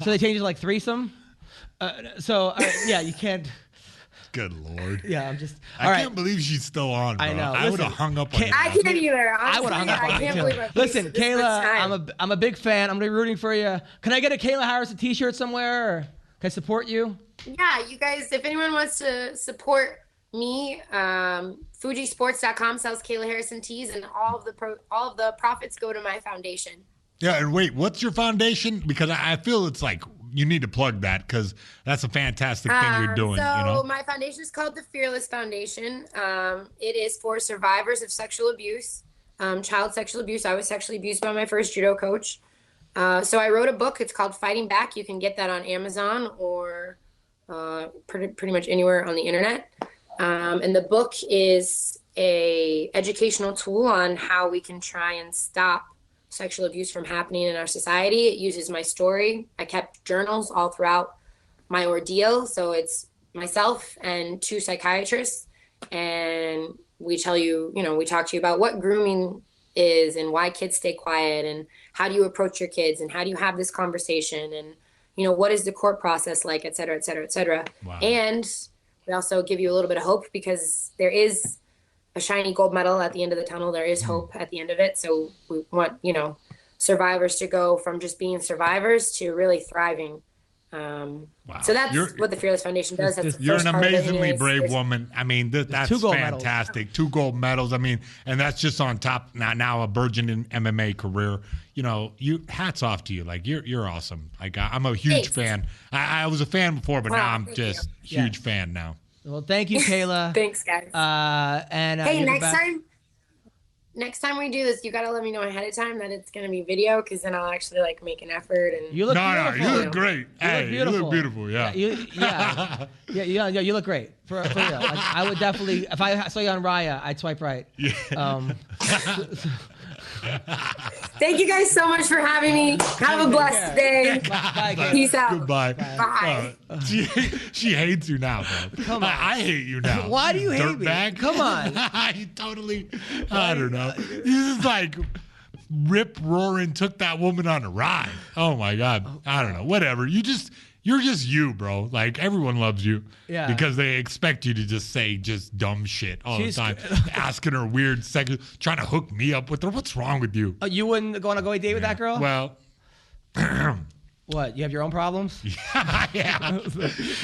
Speaker 3: So they changed it like threesome? Yeah, you can't.
Speaker 2: Good Lord.
Speaker 3: Yeah, I'm just.
Speaker 2: I can't believe she's still on, bro.
Speaker 3: I know.
Speaker 2: I would have
Speaker 3: Listen,
Speaker 2: hung up on you.
Speaker 4: I can't either.
Speaker 3: I would have hung up on
Speaker 4: I
Speaker 3: you
Speaker 4: can't
Speaker 3: too.
Speaker 4: believe I
Speaker 3: Listen,
Speaker 4: wasted this much time.
Speaker 3: Kayla, I'm a big fan. I'm gonna be rooting for you. Can I get a Kayla Harrison T-shirt somewhere? Or can I support you?
Speaker 4: Yeah, you guys, if anyone wants to support me, Fujisports.com sells Kayla Harrison tees, and all of the profits go to my foundation.
Speaker 2: Yeah, and wait, what's your foundation? Because I feel it's like you need to plug that because that's a fantastic thing you're doing.
Speaker 4: So my foundation is called the Fearless Foundation. It is for survivors of sexual abuse, child sexual abuse. I was sexually abused by my first judo coach. So I wrote a book. It's called Fighting Back. You can get that on Amazon or pretty much anywhere on the internet. And the book is a educational tool on how we can try and stop sexual abuse from happening in our society. It uses my story. I kept journals all throughout my ordeal. So it's myself and two psychiatrists. And we tell you, we talk to you about what grooming is and why kids stay quiet and how do you approach your kids and how do you have this conversation and, what is the court process like, et cetera, et cetera, et cetera.
Speaker 2: Wow.
Speaker 4: And we also give you a little bit of hope because there is a shiny gold medal at the end of the tunnel. There is hope at the end of it. So we want, survivors to go from just being survivors to really thriving.
Speaker 2: Wow.
Speaker 4: So that's what the Fearless Foundation does. That's the
Speaker 2: You're
Speaker 4: first
Speaker 2: an
Speaker 4: part of it.
Speaker 2: amazingly
Speaker 4: Anyways,
Speaker 2: brave
Speaker 4: there's-
Speaker 2: woman. I mean, that's
Speaker 3: 2 gold medals.
Speaker 2: fantastic. 2 gold medals. I mean, and that's just on top now a burgeoning MMA career. You hats off to you. Like you're awesome. Like I'm a huge
Speaker 4: Thanks.
Speaker 2: fan. I was a fan before, but
Speaker 4: Wow,
Speaker 2: now I'm
Speaker 4: thank
Speaker 2: just
Speaker 3: you.
Speaker 2: huge fan now.
Speaker 3: Well, thank you, Kayla.
Speaker 4: Thanks, guys.
Speaker 3: And
Speaker 4: Hey,
Speaker 3: you're the
Speaker 4: next
Speaker 3: best.
Speaker 4: time we do this, you gotta let me know ahead of time that it's gonna be video, because then I'll actually make an effort. And
Speaker 3: You look
Speaker 2: No,
Speaker 3: beautiful.
Speaker 2: you look great. Hey, you look beautiful. Yeah.
Speaker 3: Yeah, you look great. For real. I would definitely, if I saw you on Raya, I'd swipe right.
Speaker 2: Yeah.
Speaker 4: thank you guys so much for having me. Have a blessed day.
Speaker 3: Bye, Kayla.
Speaker 4: Peace out.
Speaker 2: Goodbye.
Speaker 4: Bye.
Speaker 2: She hates you now, bro.
Speaker 3: Come on.
Speaker 2: I hate you now.
Speaker 3: Why do you hate me?
Speaker 2: Dirtbag.
Speaker 3: Come on.
Speaker 2: I totally. I don't know. You just rip roaring took that woman on a ride. Oh my God. I don't know. Whatever. You're just you, bro. Like everyone loves you.
Speaker 3: Yeah.
Speaker 2: Because they expect you to just say just dumb shit all
Speaker 3: She's-
Speaker 2: the time. Asking her weird sex, trying to hook me up with her. What's wrong with you?
Speaker 3: Oh, you wouldn't go on a date with that girl?
Speaker 2: Well.
Speaker 3: What? You have your own problems?
Speaker 2: Yeah.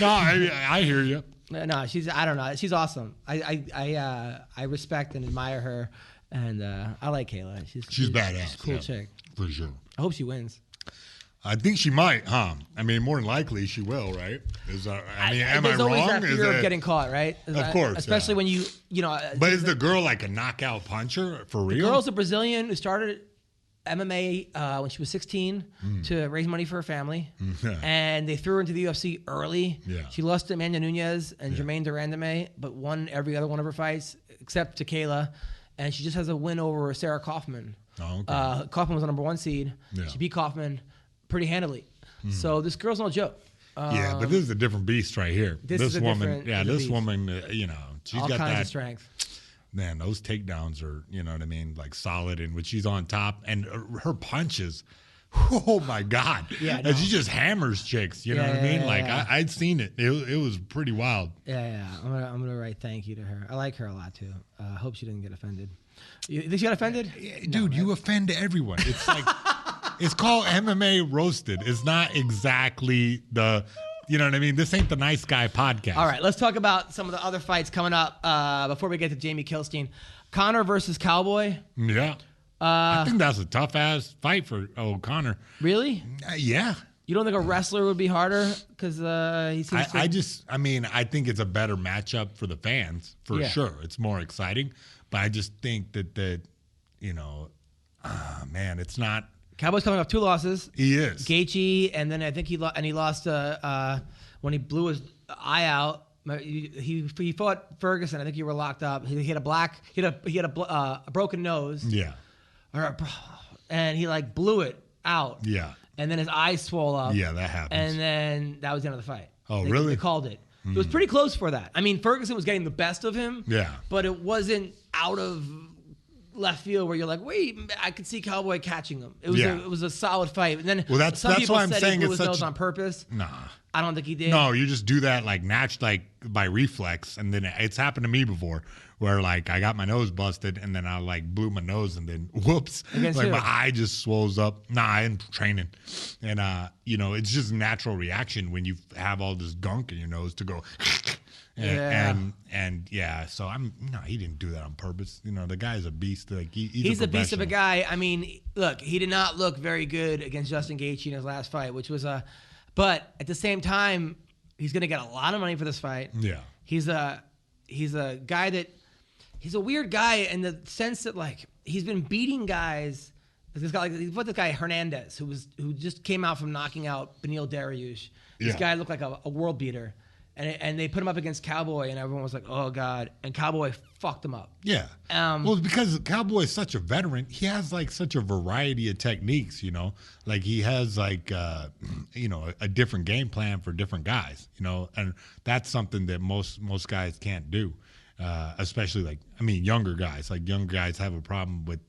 Speaker 2: No, I hear you.
Speaker 3: No, I don't know. She's awesome. I respect and admire her, and I like Kayla. She's
Speaker 2: badass.
Speaker 3: She's a cool
Speaker 2: yeah,
Speaker 3: chick.
Speaker 2: for sure.
Speaker 3: I hope she wins.
Speaker 2: I think she might, huh? I mean, more than likely she will, right? Am I
Speaker 3: There's always
Speaker 2: wrong?
Speaker 3: that fear of getting caught, right?
Speaker 2: Of course,
Speaker 3: especially
Speaker 2: yeah.
Speaker 3: when you know.
Speaker 2: But is the girl like a knockout puncher for real?
Speaker 3: The girl's a Brazilian who started MMA when she was 16 to raise money for her family, and they threw her into the UFC early.
Speaker 2: Yeah.
Speaker 3: She lost to Amanda Nunes and Jermaine Durandame, but won every other one of her fights except to Kayla, and she just has a win over Sarah Kaufman.
Speaker 2: Oh, okay.
Speaker 3: Kaufman was the number 1 seed.
Speaker 2: Yeah.
Speaker 3: She beat Kaufman pretty handily. So this girl's no joke.
Speaker 2: Yeah, but this is a different beast right here.
Speaker 3: This is a
Speaker 2: woman,
Speaker 3: different
Speaker 2: this
Speaker 3: beast.
Speaker 2: woman, she's
Speaker 3: All
Speaker 2: got
Speaker 3: kinds
Speaker 2: that.
Speaker 3: of strength.
Speaker 2: Man, those takedowns are, you know what I mean, like solid. And when she's on top, and her punches, oh my God!
Speaker 3: Yeah,
Speaker 2: and
Speaker 3: no.
Speaker 2: she just hammers chicks. You know what I mean? I'd seen it. It was pretty wild.
Speaker 3: Yeah. I'm gonna write thank you to her. I like her a lot too. Hope she didn't get offended. You think she got offended?
Speaker 2: Dude, you offend everyone. It's like, it's called MMA Roasted. It's not exactly the, you know what I mean? This ain't the nice guy podcast.
Speaker 3: All right, let's talk about some of the other fights coming up before we get to Jamie Kilstein. Conor versus Cowboy.
Speaker 2: Yeah. I think that's a tough-ass fight for Conor.
Speaker 3: Really?
Speaker 2: Yeah.
Speaker 3: You don't think a wrestler would be harder? Because he seems
Speaker 2: I think it's a better matchup for the fans, for sure. It's more exciting. But I just think that man, it's not.
Speaker 3: Cowboy's coming off 2 losses.
Speaker 2: He is.
Speaker 3: Gaethje, and then I think he lost when he blew his eye out. He fought Ferguson. I think you were locked up. He had a broken nose.
Speaker 2: Yeah.
Speaker 3: And he like blew it out.
Speaker 2: Yeah.
Speaker 3: And then his eyes swole up.
Speaker 2: Yeah, that happens.
Speaker 3: And then that was the end of the fight.
Speaker 2: Oh, really?
Speaker 3: They called it. It was pretty close for that. I mean, Ferguson was getting the best of him.
Speaker 2: Yeah.
Speaker 3: But it wasn't out of left field where you're like, wait, I could see Cowboy catching him. It was a solid fight. And then
Speaker 2: that's
Speaker 3: people
Speaker 2: why I'm
Speaker 3: said
Speaker 2: saying
Speaker 3: he blew
Speaker 2: it's
Speaker 3: his
Speaker 2: such
Speaker 3: nose on purpose.
Speaker 2: Nah.
Speaker 3: I don't think he did.
Speaker 2: No, you just do that like by reflex, and then it's happened to me before, where like I got my nose busted, and then I like blew my nose, and then whoops,
Speaker 3: Against
Speaker 2: like
Speaker 3: who?
Speaker 2: my eye just swells up. Nah, I am training, and it's just a natural reaction when you have all this gunk in your nose to go. And so he didn't do that on purpose. The guy's a beast. Like he's
Speaker 3: a beast of a guy. I mean, look, he did not look very good against Justin Gaethje in his last fight, which was but at the same time, he's going to get a lot of money for this fight.
Speaker 2: Yeah.
Speaker 3: He's a guy he's a weird guy in the sense that like he's been beating guys. This guy Hernandez, who just came out from knocking out Beneil Dariush. This guy looked like a world beater. And they put him up against Cowboy, and everyone was like, "Oh God!" And Cowboy fucked him up.
Speaker 2: Yeah. Well, because Cowboy is such a veteran, he has like such a variety of techniques. Like he has like a different game plan for different guys. And that's something that most guys can't do, especially younger guys. Like younger guys have a problem with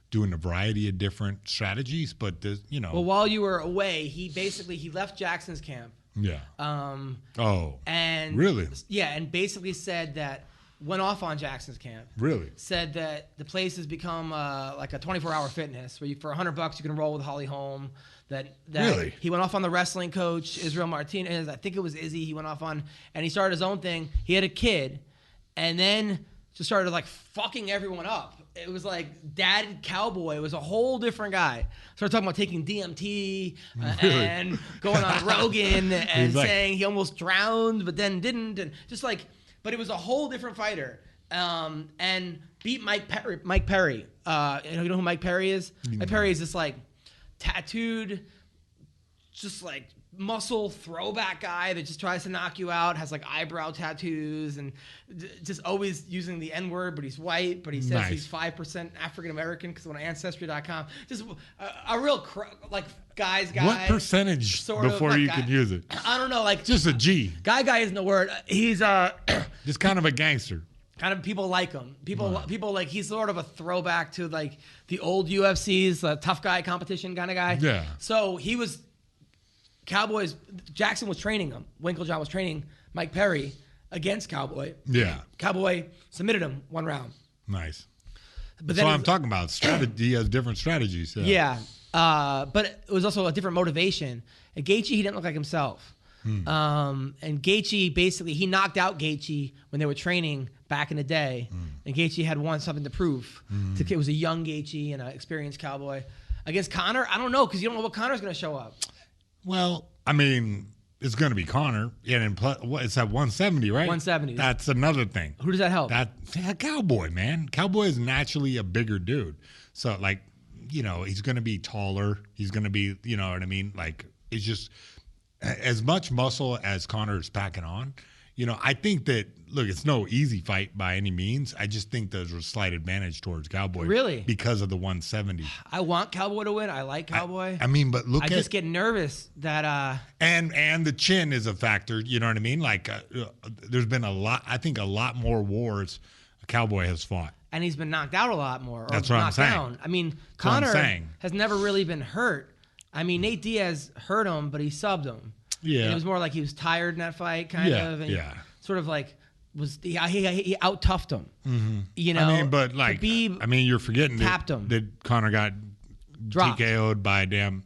Speaker 2: doing a variety of different strategies. But
Speaker 3: Well, while you were away, he left Jackson's camp.
Speaker 2: Yeah.
Speaker 3: And
Speaker 2: really?
Speaker 3: Yeah, and basically said that went off on Jackson's camp.
Speaker 2: Really?
Speaker 3: Said that the place has become like a 24-hour fitness where for $100 you can roll with Holly Holm. That
Speaker 2: really?
Speaker 3: He went off on the wrestling coach Israel Martinez. I think it was Izzy. He went off on, and he started his own thing. He had a kid, and then just started like fucking everyone up. It was like Dad Cowboy was a whole different guy. Started talking about taking DMT and going on Rogan and saying he almost drowned but then didn't, and just like, but it was a whole different fighter. And beat Mike Perry. You know who Mike Perry is? Mike Perry is this like tattooed, just like muscle throwback guy that just tries to knock you out, has like eyebrow tattoos, and just always using the N-word, but he's white, but he says he's 5% African-American because on Ancestry.com. Just a real guy.
Speaker 2: What percentage before you could use it?
Speaker 3: I don't know, like
Speaker 2: just a G.
Speaker 3: Guy isn't a word. He's
Speaker 2: just kind of a gangster.
Speaker 3: Kind of people like him. People like he's sort of a throwback to like the old UFC's tough guy competition kind of guy.
Speaker 2: Yeah.
Speaker 3: So he was Jackson was training him. Winklejohn was training Mike Perry against Cowboy.
Speaker 2: Yeah.
Speaker 3: Cowboy submitted him 1 round.
Speaker 2: Nice.
Speaker 3: But
Speaker 2: that's what I'm talking about. He has different strategies.
Speaker 3: Yeah. But it was also a different motivation. At Gaethje, he didn't look like himself. And Gaethje, basically, he knocked out Gaethje when they were training back in the day. And Gaethje had something to prove. It was a young Gaethje and an experienced Cowboy. Against Conor, I don't know, because you don't know what Conor's going to show up.
Speaker 2: Well, I mean, it's going to be Conor. And it's at 170, right?
Speaker 3: 170.
Speaker 2: That's another thing.
Speaker 3: Who does that help?
Speaker 2: Cowboy, man. Cowboy is naturally a bigger dude. So, like, he's going to be taller. He's going to be, you know what I mean? Like, it's just as much muscle as Conor is packing on. I think that, look, it's no easy fight by any means. I just think there's a slight advantage towards Cowboy.
Speaker 3: Really?
Speaker 2: Because of the 170.
Speaker 3: I want Cowboy to win. I like Cowboy.
Speaker 2: But I
Speaker 3: just get nervous that...
Speaker 2: And the chin is a factor, you know what I mean? Like, there's been a lot more wars a Cowboy has fought.
Speaker 3: And he's been knocked out a lot more.
Speaker 2: That's what I'm saying.
Speaker 3: Down. I mean, Conor has never really been hurt. I mean, Nate Diaz hurt him, but he subbed him.
Speaker 2: Yeah.
Speaker 3: And it was more like he was tired in that fight, kind of. And sort of like he out toughed him. Mm-hmm. You know,
Speaker 2: I mean, but like, you're forgetting that Conor got
Speaker 3: dropped.
Speaker 2: TKO'd by damn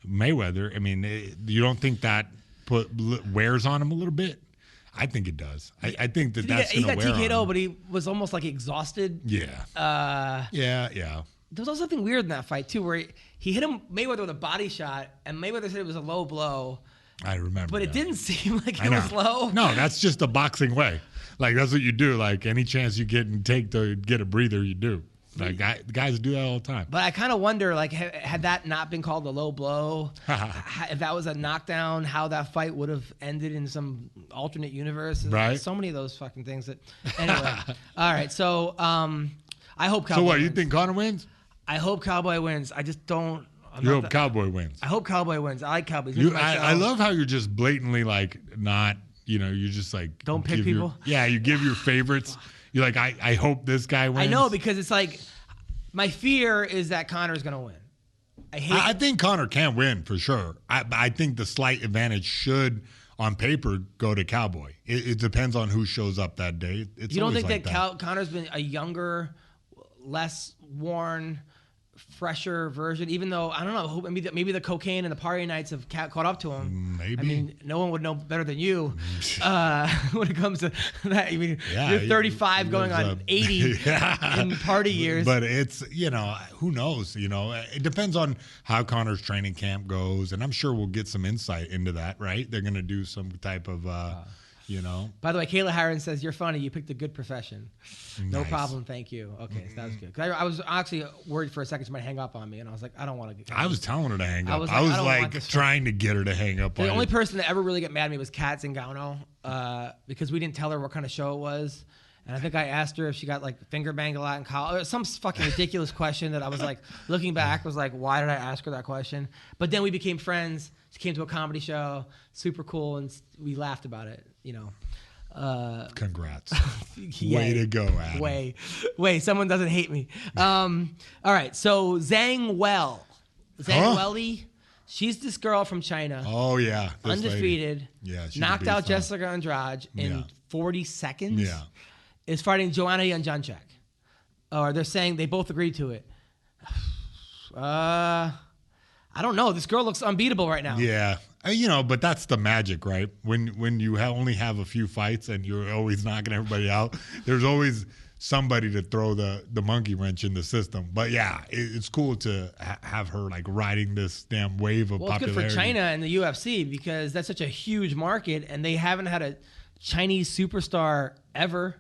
Speaker 2: Mayweather. I mean, you don't think that wears on him a little bit? I think it does. I think that's going to wear on him.
Speaker 3: He got TKO'd, but he was almost like exhausted.
Speaker 2: Yeah. Yeah.
Speaker 3: There was also something weird in that fight too, where he hit Mayweather with a body shot, and Mayweather said it was a low blow.
Speaker 2: I remember,
Speaker 3: but it didn't seem like it was low.
Speaker 2: No, that's just a boxing way. Like, that's what you do. Like, any chance you get and take to get a breather, you do. Like, guys do that all the time.
Speaker 3: But I kind of wonder, like, had that not been called a low blow, if that was a knockdown, how that fight would have ended in some alternate universe.
Speaker 2: Right.
Speaker 3: So many of those fucking things. Anyway. All right. So I hope Cowboy
Speaker 2: So what,
Speaker 3: wins.
Speaker 2: you think Conor wins?
Speaker 3: I hope Cowboy wins. I just don't.
Speaker 2: You hope Cowboy wins.
Speaker 3: I hope Cowboy wins. I like Cowboys.
Speaker 2: I love how you're just blatantly, like, not, you're just like.
Speaker 3: Don't pick people?
Speaker 2: You give your favorites. You're like, I hope this guy wins.
Speaker 3: I know, because it's like, my fear is that Conor's going to win.
Speaker 2: I think Conor can win for sure. I think the slight advantage should, on paper, go to Cowboy. It depends on who shows up that day. You
Speaker 3: don't think that Conor's been a younger, less worn, fresher version, even though, I don't know, maybe the cocaine and the party nights have caught up to him.
Speaker 2: Maybe.
Speaker 3: I mean, no one would know better than you when it comes to that. I mean, you're 35 going on 80 in party years.
Speaker 2: But it's, who knows? It depends on how Conor's training camp goes, and I'm sure we'll get some insight into that, right? They're going to do some type of, By
Speaker 3: the way, Kayla Harron says, you're funny. You picked a good profession. No
Speaker 2: Nice.
Speaker 3: problem. Thank you. Okay, so that was good. 'Cause I was actually worried for a second she might hang up on me, and I was like, I don't want to.
Speaker 2: I was telling her to hang up.
Speaker 3: I was
Speaker 2: like trying to get her to hang up on
Speaker 3: The
Speaker 2: you.
Speaker 3: only person that ever really got mad at me was Kat Zingano, because we didn't tell her what kind of show it was. And I think I asked her if she got, like, finger banged a lot in college. Some fucking ridiculous question that I was like, looking back, was like, why did I ask her that question? But then we became friends. She came to a comedy show, super cool, and we laughed about it,
Speaker 2: Congrats. Way to go, Adam.
Speaker 3: Way. Someone doesn't hate me. All right, so Zhang Weili, she's this girl from China.
Speaker 2: Oh, yeah.
Speaker 3: Undefeated.
Speaker 2: Lady. Yeah,
Speaker 3: knocked out Jessica Andrade in 40 seconds.
Speaker 2: Yeah.
Speaker 3: Is fighting Joanna Jędrzejczyk. Or they're saying they both agreed to it. I don't know. This girl looks unbeatable right now.
Speaker 2: Yeah. But that's the magic, right? When you only have a few fights and you're always knocking everybody out, there's always somebody to throw the monkey wrench in the system. But yeah, it's cool to have her like riding this damn wave of popularity.
Speaker 3: It's good for China and the UFC because that's such a huge market, and they haven't had a Chinese superstar ever.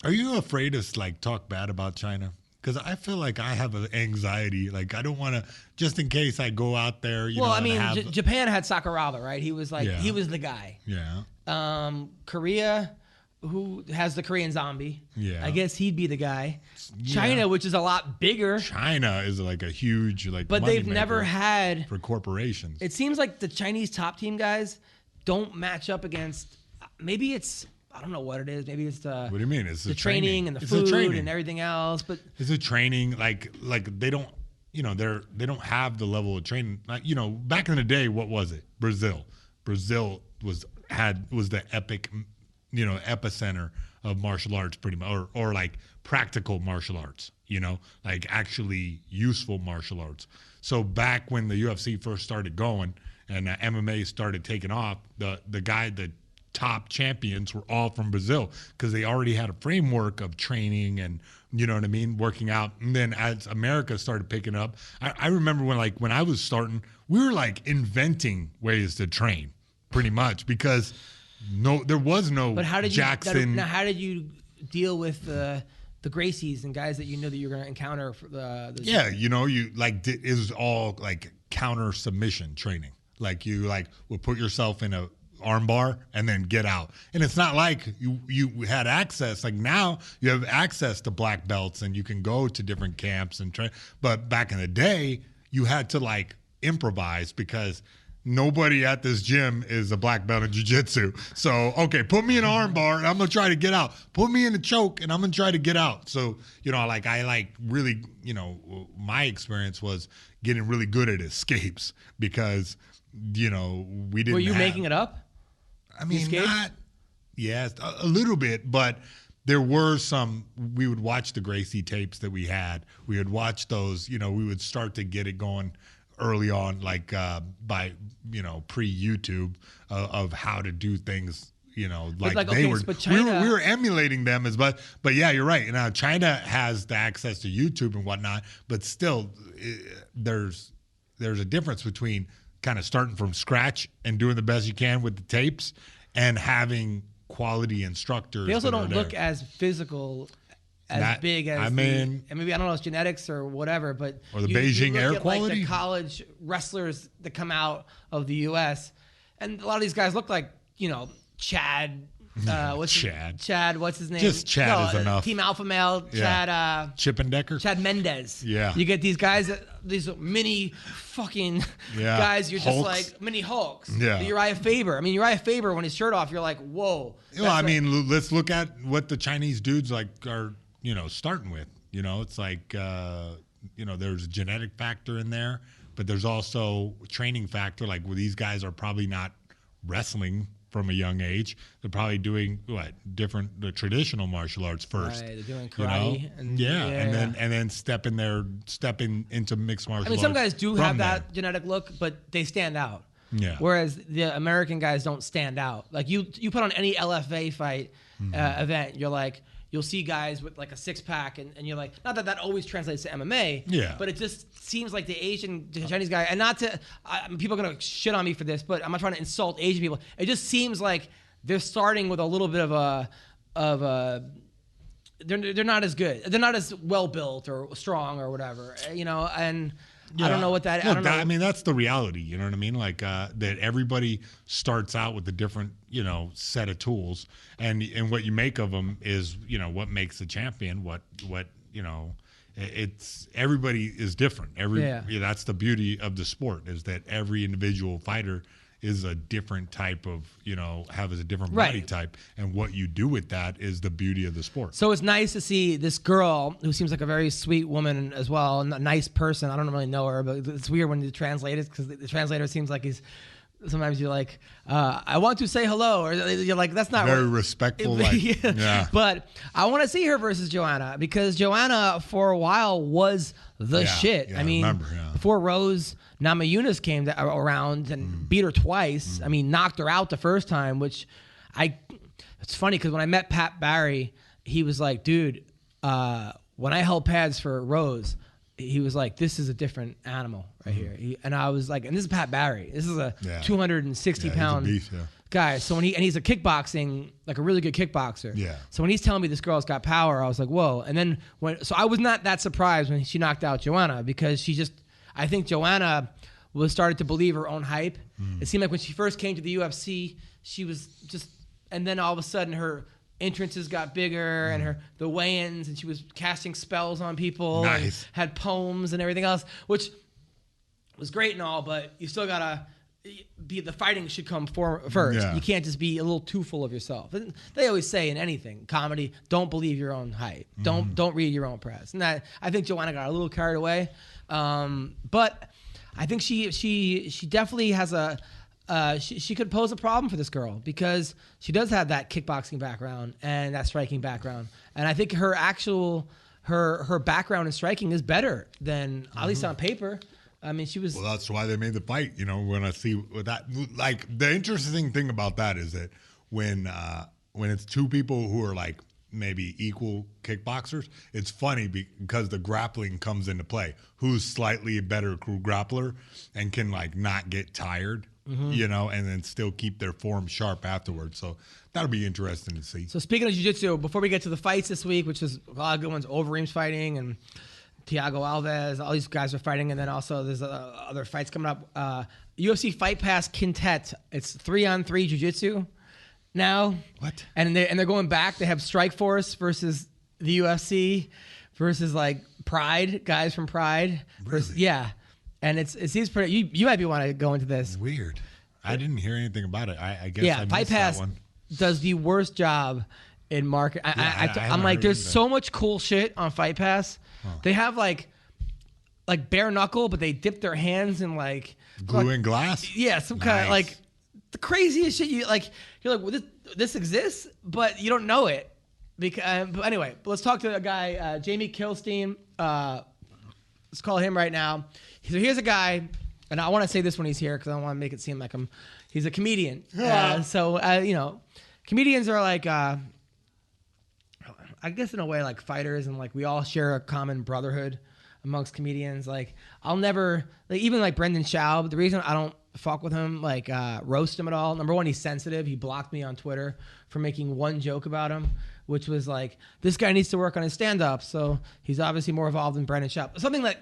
Speaker 2: Are you afraid to like talk bad about China? Because I feel like I have an anxiety. Like, I don't want to, just in case I go out there,
Speaker 3: Japan had Sakuraba, right? He was like, he was the guy.
Speaker 2: Yeah.
Speaker 3: Korea, who has the Korean zombie.
Speaker 2: Yeah.
Speaker 3: I guess he'd be the guy. Yeah. China, which is a lot bigger.
Speaker 2: China is like a huge, like,
Speaker 3: but they've never had.
Speaker 2: For corporations.
Speaker 3: It seems like the Chinese top team guys don't match up against, maybe it's, I don't know what it is. Maybe it's the. What
Speaker 2: do you mean? It's
Speaker 3: the training and the food and everything else. But
Speaker 2: it's a training like they don't, they don't have the level of training. Like, back in the day, what was it? Brazil was the epic, epicenter of martial arts, pretty much, or like practical martial arts. Like actually useful martial arts. So back when the UFC first started going and MMA started taking off, the top champions were all from Brazil because they already had a framework of training and working out. And then as America started picking up, I remember when I was starting, we were like inventing ways to train pretty much because there was no
Speaker 3: but how did
Speaker 2: Jackson.
Speaker 3: Now how did you deal with the Gracies and guys that you knew that you were going to encounter for
Speaker 2: it was all like counter submission training. Like you would put yourself in a armbar and then get out. And it's not like you had access. Like now you have access to black belts and you can go to different camps and train. But back in the day, you had to like improvise because nobody at this gym is a black belt in jiu-jitsu. So, okay, put me in an armbar and I'm going to try to get out. Put me in a choke and I'm going to try to get out. So, my experience was getting really good at escapes because, we didn't
Speaker 3: Were you making it up?
Speaker 2: I mean, Yes, a little bit, but there were some. We would watch the Gracie tapes that we had. We would watch those. We would start to get it going early on, like by pre-YouTube of how to do things. Like they were.
Speaker 3: But China,
Speaker 2: we were emulating them but yeah, you're right. Now China has the access to YouTube and whatnot, but still, there's a difference between kind of starting from scratch and doing the best you can with the tapes and having quality instructors.
Speaker 3: They also don't look as physical, as big as and maybe I don't know, it's genetics or whatever, but
Speaker 2: or the Beijing air quality.
Speaker 3: Like the college wrestlers that come out of the U.S. and a lot of these guys look like Chad. Chad, what's his name?
Speaker 2: Just Chad is enough.
Speaker 3: Team Alpha Male, Chad.
Speaker 2: Chippendecker?
Speaker 3: Chad Mendez.
Speaker 2: Yeah.
Speaker 3: You get these guys, these mini fucking guys, you're
Speaker 2: Hulks.
Speaker 3: just like mini Hulks.
Speaker 2: Yeah.
Speaker 3: Uriah Faber. I mean, Uriah Faber, when his shirt off, you're like, whoa.
Speaker 2: Well, I mean, let's look at what the Chinese dudes are, starting with. It's like, there's a genetic factor in there, but there's also a training factor. Like, these guys are probably not wrestling from a young age. They're probably doing the traditional martial arts first.
Speaker 3: Right, they're doing karate. And
Speaker 2: then stepping into mixed martial arts.
Speaker 3: I mean, some guys do have that genetic look, but they stand out.
Speaker 2: Yeah.
Speaker 3: Whereas the American guys don't stand out. Like you put on any LFA fight event, you'll see guys with like a six-pack, and you're like, not that always translates to MMA, but it just seems like the Chinese guy, and not to, people are going to shit on me for this, but I'm not trying to insult Asian people. It just seems like they're starting with a little bit they're not as good. They're not as well-built or strong or whatever, and I don't know what that,
Speaker 2: Look, I mean, that's the reality, you know what I mean? Like, that everybody starts out with a different, set of tools, and what you make of them is, what makes a champion, it's everybody is different. That's the beauty of the sport, is that every individual fighter is a different type of, has a different body type, and what you do with that is the beauty of the sport.
Speaker 3: So it's nice to see this girl who seems like a very sweet woman as well, and a nice person. I don't really know her, but it's weird when you translate it, because the translator seems like sometimes you're like, I want to say hello, or you're like, that's not
Speaker 2: very respectful.
Speaker 3: But I want to see her versus Joanna, because Joanna for a while was the shit.
Speaker 2: Yeah,
Speaker 3: I mean, before Rose Namajunas came around and beat her twice. I mean, knocked her out the first time, which it's funny because when I met Pat Barry, he was like, dude, when I held pads for Rose, he was like, this is a different animal right here. And I was like, and this is Pat Barry. This is a 260-pound guy. So he's a kickboxing, like a really good kickboxer.
Speaker 2: Yeah.
Speaker 3: So when he's telling me this girl's got power, I was like, whoa. And then so I was not that surprised when she knocked out Joanna, because I think Joanna started to believe her own hype. It seemed like when she first came to the UFC, she was just, and then all of a sudden her entrances got bigger and the weigh-ins, and she was casting spells on people.
Speaker 2: Nice.
Speaker 3: And had poems and everything else, which was great and all, but you still gotta the fighting should come first.
Speaker 2: Yeah.
Speaker 3: You can't just be a little too full of yourself. And they always say in anything, comedy, don't believe your own hype. Don't read your own press. And I think Joanna got a little carried away, but I think she definitely has she could pose a problem for this girl, because she does have that kickboxing background and that striking background, and I think her background in striking is better than, at least on paper. I mean, she was.
Speaker 2: Well, that's why they made the fight. When I see with that, like, the interesting thing about that is that when it's two people who are like maybe equal kickboxers, it's funny because the grappling comes into play. Who's slightly a better grappler and can like not get tired, and then still keep their form sharp afterwards. So that'll be interesting to see.
Speaker 3: So speaking of jiu-jitsu, before we get to the fights this week, which is a lot of good ones, Overeem's fighting and Thiago Alves, all these guys are fighting, and then also there's other fights coming up. UFC Fight Pass Quintet, it's 3-on-3 jiu-jitsu now.
Speaker 2: What?
Speaker 3: And they're going back. They have Strikeforce versus the UFC versus like Pride, guys from Pride.
Speaker 2: Really?
Speaker 3: Yeah. And it seems pretty. You might want to go into this.
Speaker 2: Weird. I didn't hear anything about it. I guess I
Speaker 3: Fight
Speaker 2: missed
Speaker 3: Pass
Speaker 2: that one.
Speaker 3: does the worst job in market. I'm like, there's so much cool shit on Fight Pass. Huh. They have like bare knuckle, but they dip their hands in like
Speaker 2: glue and glass.
Speaker 3: Yeah, some kind of like the craziest shit. You're like, well, this exists, but you don't know it. But anyway, let's talk to a guy, Jamie Kilstein. Let's call him right now. So here's a guy, and I want to say this when he's here because I don't want to make it seem like he's a comedian. Comedians are like, I guess in a way like fighters, and like we all share a common brotherhood amongst comedians. Like I'll never, like even like Brendan Schaub, the reason I don't fuck with him, like roast him at all. Number one, he's sensitive. He blocked me on Twitter for making one joke about him, which was like, this guy needs to work on his stand-up. So he's obviously more evolved than Brendan Schaub. Something like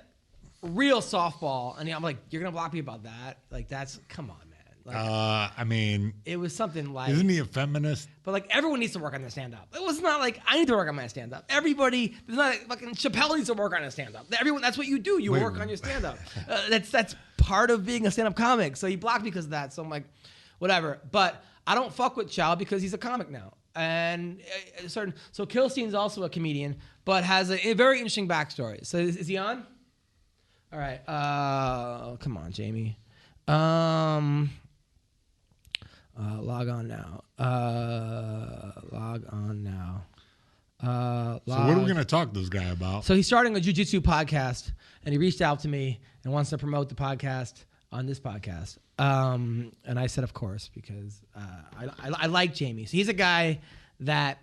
Speaker 3: real softball. And I'm like, you're going to block me about that? Like come on, man. Like,
Speaker 2: I mean,
Speaker 3: it was something like,
Speaker 2: isn't he a feminist?
Speaker 3: But like everyone needs to work on their stand-up. It was not like I need to work on my stand-up. Everybody, there's not like, fucking Chappelle needs to work on his stand-up. Everyone, that's what you do. You work on your stand-up. That's part of being a stand-up comic. So he blocked me because of that. So I'm like, whatever. But I don't fuck with Chow because he's a comic now. And so Kilstein's also a comedian, but has a very interesting backstory. So is he on? All right. Come on, Jamie. Log on now.
Speaker 2: So what are we going to talk to this guy about?
Speaker 3: So he's starting a jiu-jitsu podcast, and he reached out to me and wants to promote the podcast on this podcast. And I said, of course, because I like Jamie. So he's a guy that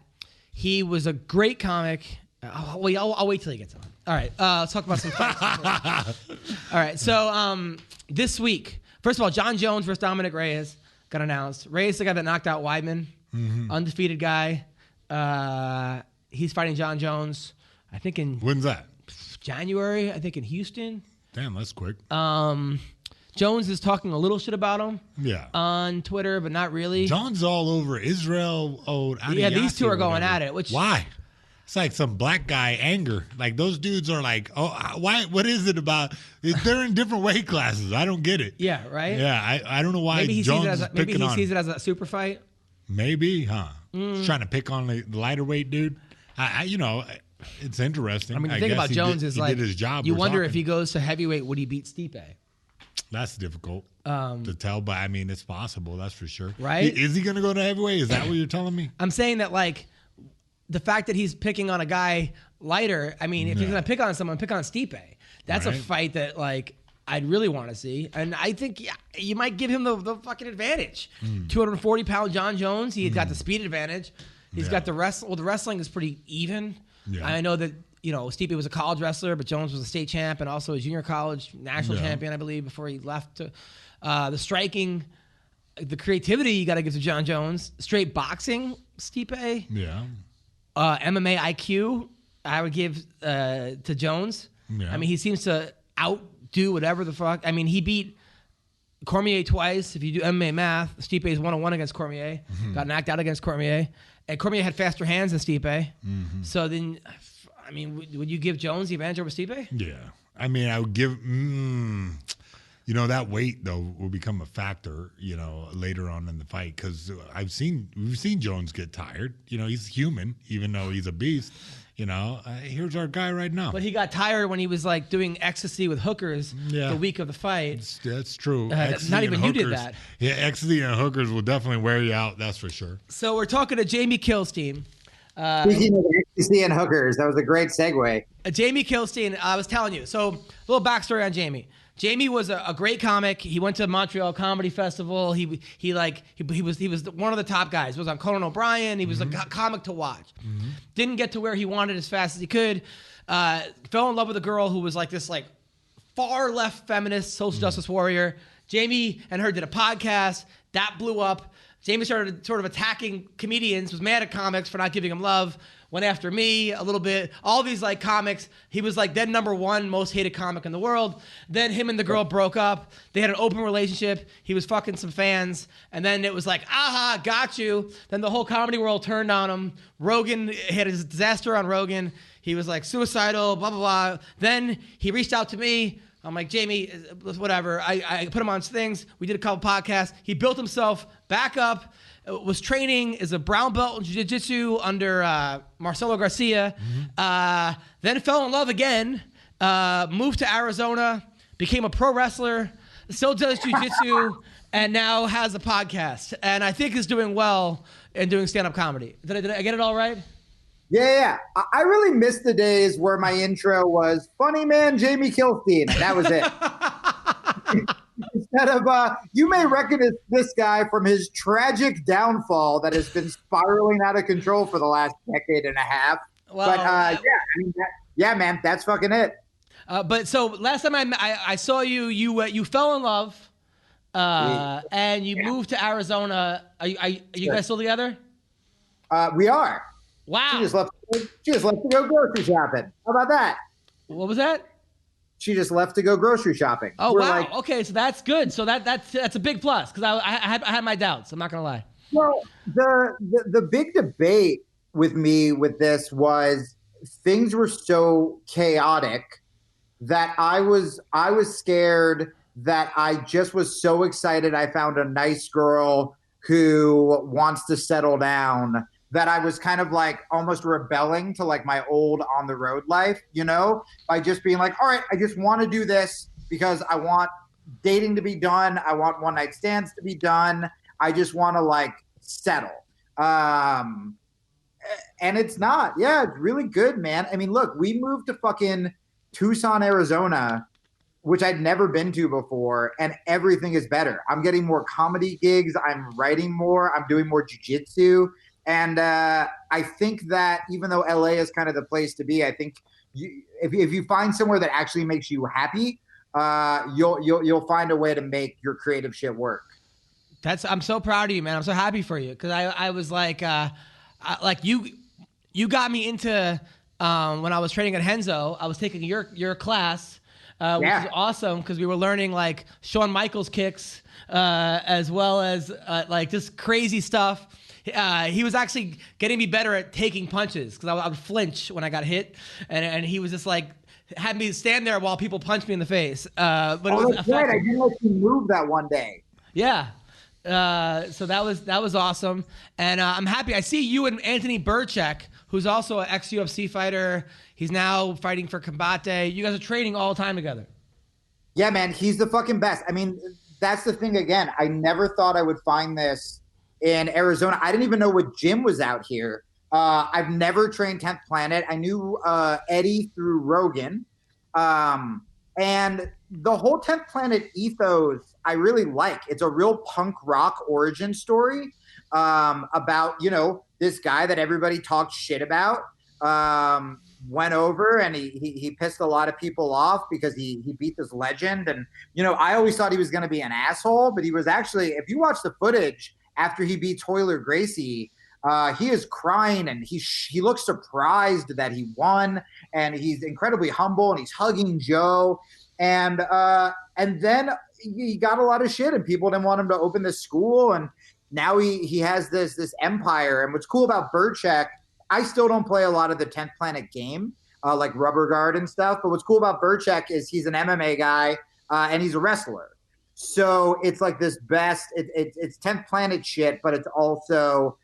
Speaker 3: he was a great comic. I'll wait till he gets on. All right. Let's talk about some fights. All right. So this week, first of all, John Jones versus Dominic Reyes got announced. Reyes, the guy that knocked out Weidman, undefeated guy. He's fighting John Jones, I think
Speaker 2: when's that?
Speaker 3: January, I think in Houston.
Speaker 2: Damn, that's quick.
Speaker 3: Jones is talking a little shit about him on Twitter, but not really.
Speaker 2: John's all over Israel.
Speaker 3: These two are going at it.
Speaker 2: Why? It's like some black guy anger. Like those dudes are like, why? What is it about? They're in different weight classes. I don't get it.
Speaker 3: Yeah, right.
Speaker 2: Yeah, I don't know why Jones is picking on.
Speaker 3: Maybe he sees it as a super fight.
Speaker 2: Maybe, huh? He's trying to pick on the lighter weight dude. It's interesting.
Speaker 3: I mean, the thing about Jones is like,
Speaker 2: did his job.
Speaker 3: You wonder if he goes to heavyweight, would he beat Stipe?
Speaker 2: That's difficult to tell, but I mean, it's possible. That's for sure.
Speaker 3: Right?
Speaker 2: Is he going to go to heavyweight? Is that what you're telling me?
Speaker 3: I'm saying that, like, the fact that he's picking on a guy lighter, I mean, if he's going to pick on someone, pick on Stipe. That's a fight that, like, I'd really want to see. And I think you might give him the fucking advantage. 240-pound John Jones, he's got the speed advantage. He's got the wrestling. Well, the wrestling is pretty even. Yeah. I know that, Stipe was a college wrestler, but Jones was a state champ and also a junior college national champion, I believe, before he left. The striking, the creativity you got to give to John Jones. Straight boxing, Stipe.
Speaker 2: Yeah.
Speaker 3: MMA IQ, I would give to Jones. Yeah. I mean, he seems to outdo whatever the fuck. I mean, he beat Cormier twice. If you do MMA math, Stipe is 1-1 against Cormier. Got knocked out against Cormier. And Cormier had faster hands than Stipe. So then, I mean, would you give Jones the advantage over Stipe?
Speaker 2: Yeah. I mean, I would give... that weight, though, will become a factor, later on in the fight. Because we've seen Jones get tired. He's human, even though he's a beast. Here's our guy right now.
Speaker 3: But he got tired when he was like doing ecstasy with hookers the week of the fight.
Speaker 2: That's true.
Speaker 3: Not even you did that.
Speaker 2: Yeah, ecstasy and hookers will definitely wear you out. That's for sure.
Speaker 3: So we're talking to Jamie Kilstein.
Speaker 5: Speaking of ecstasy and hookers, that was a great segue.
Speaker 3: Jamie Kilstein, I was telling you. So a little backstory on Jamie. Jamie was a great comic. He went to Montreal Comedy Festival. He was one of the top guys. He was on Conan O'Brien. He was a comic to watch. Didn't get to where he wanted as fast as he could. Fell in love with a girl who was like this like far left feminist social justice warrior. Jamie and her did a podcast that blew up. Jamie started sort of attacking comedians. Was mad at comics for not giving him love. Went after me a little bit. All these like comics. He was like then #1 most hated comic in the world. Then him and the girl broke up. They had an open relationship. He was fucking some fans. And then it was like, aha, got you. Then the whole comedy world turned on him. Rogan had his disaster on Rogan. He was like suicidal, blah, blah, blah. Then he reached out to me. I'm like, Jamie, whatever. I put him on things. We did a couple podcasts. He built himself back up. Was training as a brown belt in jiu-jitsu under Marcelo Garcia. Then fell in love again. Moved to Arizona. Became a pro wrestler. still does jiu-jitsu, and now has a podcast, and I think is doing well in doing stand-up comedy. Did I get it all right?
Speaker 5: Yeah. I really missed the days where my intro was funny man Jamie Kilstein, and that was it. Instead of, you may recognize this guy from his tragic downfall that has been spiraling out of control for the last decade and a half. Well, but man, that's fucking it.
Speaker 3: But so last time I saw you, you fell in love, and you moved to Arizona. Are you guys still together?
Speaker 5: We are.
Speaker 3: Wow.
Speaker 5: She just left to go grocery shopping. How about that?
Speaker 3: What was that?
Speaker 5: She just left to go grocery shopping.
Speaker 3: Oh, wow. Okay, so that's good. So that's a big plus, because I had my doubts. I'm not gonna lie.
Speaker 5: Well, the big debate with me with this was things were so chaotic that I was scared that I just was so excited I found a nice girl who wants to settle down that I was kind of like almost rebelling to like my old on the road life, by just being like, all right, I just want to do this because I want dating to be done. I want one night stands to be done. I just want to like settle. And it's not. Yeah, it's really good, man. I mean, look, we moved to fucking Tucson, Arizona, which I'd never been to before, and everything is better. I'm getting more comedy gigs. I'm writing more. I'm doing more jiu-jitsu. And I think that even though LA is kind of the place to be, I think if you find somewhere that actually makes you happy, you'll find a way to make your creative shit work.
Speaker 3: I'm so proud of you, man. I'm so happy for you, because I was like you got me into when I was training at Henzo. I was taking your class, which is awesome, because we were learning like Shawn Michaels kicks, as well as like just crazy stuff. He was actually getting me better at taking punches, because I would flinch when I got hit, and he was just like had me stand there while people punched me in the face. But it was
Speaker 5: that's right. I didn't let you move that one day.
Speaker 3: Yeah. So that was awesome, and I'm happy. I see you and Anthony Burchak, who's also an ex-UFC fighter. He's now fighting for Combate. You guys are training all the time together.
Speaker 5: Yeah, man, he's the fucking best. I mean, that's the thing. Again, I never thought I would find this in Arizona. I didn't even know what gym was out here. I've never trained 10th Planet. I knew Eddie through Rogan. And the whole 10th Planet ethos I really like. It's a real punk rock origin story about, this guy that everybody talked shit about. Went over and he pissed a lot of people off because he beat this legend. And, I always thought he was going to be an asshole, but he was actually, if you watch the footage after he beats Royler Gracie, he is crying and he looks surprised that he won, and he's incredibly humble and he's hugging Joe. And then he got a lot of shit and people didn't want him to open this school. And now he has this empire. And what's cool about Burchak, I still don't play a lot of the 10th Planet game, like Rubber Guard and stuff. But what's cool about Burchak is he's an MMA guy and he's a wrestler. So it's like this it's 10th Planet shit, but it's also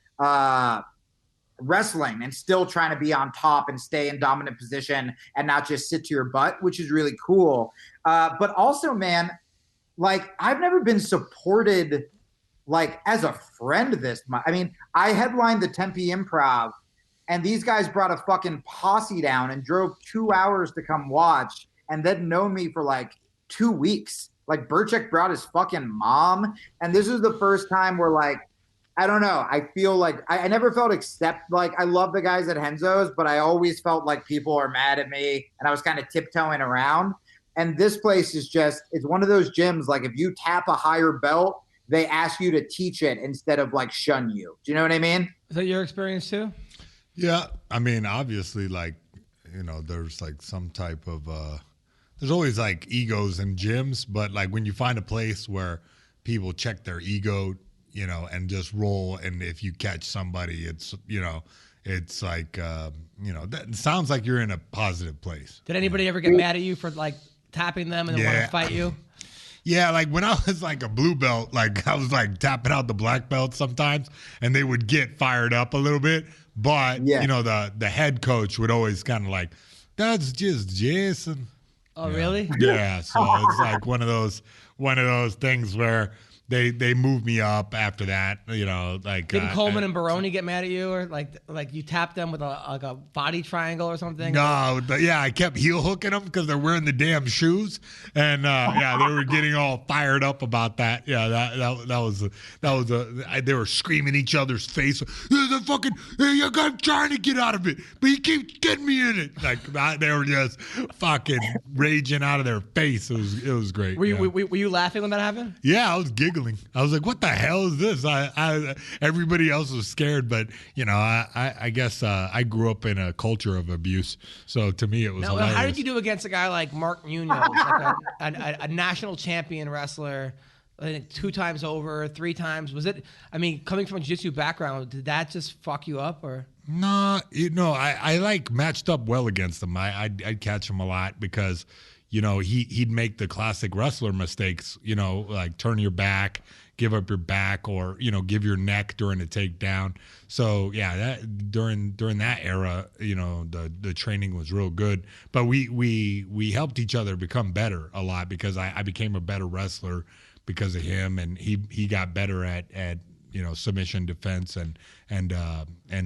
Speaker 5: wrestling and still trying to be on top and stay in dominant position and not just sit to your butt, which is really cool. But also, man, like I've never been supported like as a friend this much. I mean, I headlined the Tempe Improv, and these guys brought a fucking posse down and drove 2 hours to come watch, and they'd known me for like 2 weeks. Like Burchak brought his fucking mom, and this is the first time where like, I don't know, I feel like I never felt like I love the guys at Henzo's, but I always felt like people are mad at me and I was kind of tiptoeing around. And this place is it's one of those gyms, like if you tap a higher belt, they ask you to teach it instead of like shun you. Do you know what I mean?
Speaker 3: Is that your experience too?
Speaker 2: Yeah. I mean, obviously, like, there's like some type of, there's always like egos in gyms, but like when you find a place where people check their ego, and just roll, and if you catch somebody, it's, it's like, that sounds like you're in a positive place.
Speaker 3: Did anybody ever get mad at you for like tapping them and then want to fight you?
Speaker 2: Yeah, like when I was like a blue belt, like I was like tapping out the black belt sometimes, and they would get fired up a little bit. But, the head coach would always kind of like, that's just Jason.
Speaker 3: Oh, really?
Speaker 2: Yeah. So it's like one of those things where they move me up after that, like.
Speaker 3: Didn't Coleman and Baroni get mad at you, or like you tapped them with a body triangle or something?
Speaker 2: No, but yeah, I kept heel hooking them because they're wearing the damn shoes, and they were getting all fired up about that. Yeah, they were screaming each other's face. I'm trying to get out of it, but he keeps getting me in it. Like they were just fucking raging out of their face. It was great.
Speaker 3: Were you laughing when that happened?
Speaker 2: Yeah, I was giggling. I was like, "What the hell is this?" Everybody else was scared, but I guess I grew up in a culture of abuse, so to me it was hilarious.
Speaker 3: How did you do against a guy like Mark Munoz, like a national champion wrestler, 2 times over, 3 times? Was it? I mean, coming from a jiu-jitsu background, did that just fuck you up, or?
Speaker 2: No, I like matched up well against him. I'd catch him a lot because. He'd make the classic wrestler mistakes, like turn your back, give up your back, or, give your neck during a takedown. So, yeah, that during that era, the training was real good. But we helped each other become better a lot because I became a better wrestler because of him, and he got better at submission defense and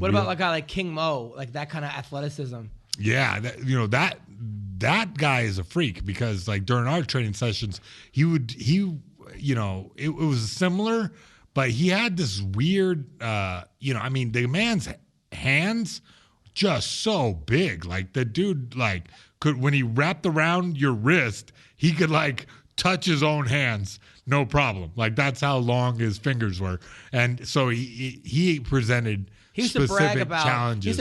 Speaker 3: what about a guy like King Mo, like that kind of athleticism?
Speaker 2: Yeah, that guy is a freak because like during our training sessions, it was similar, but he had this weird, the man's hands just so big. Like the dude, when he wrapped around your wrist, he could touch his own hands, no problem. Like that's how long his fingers were, and so he presented. He used to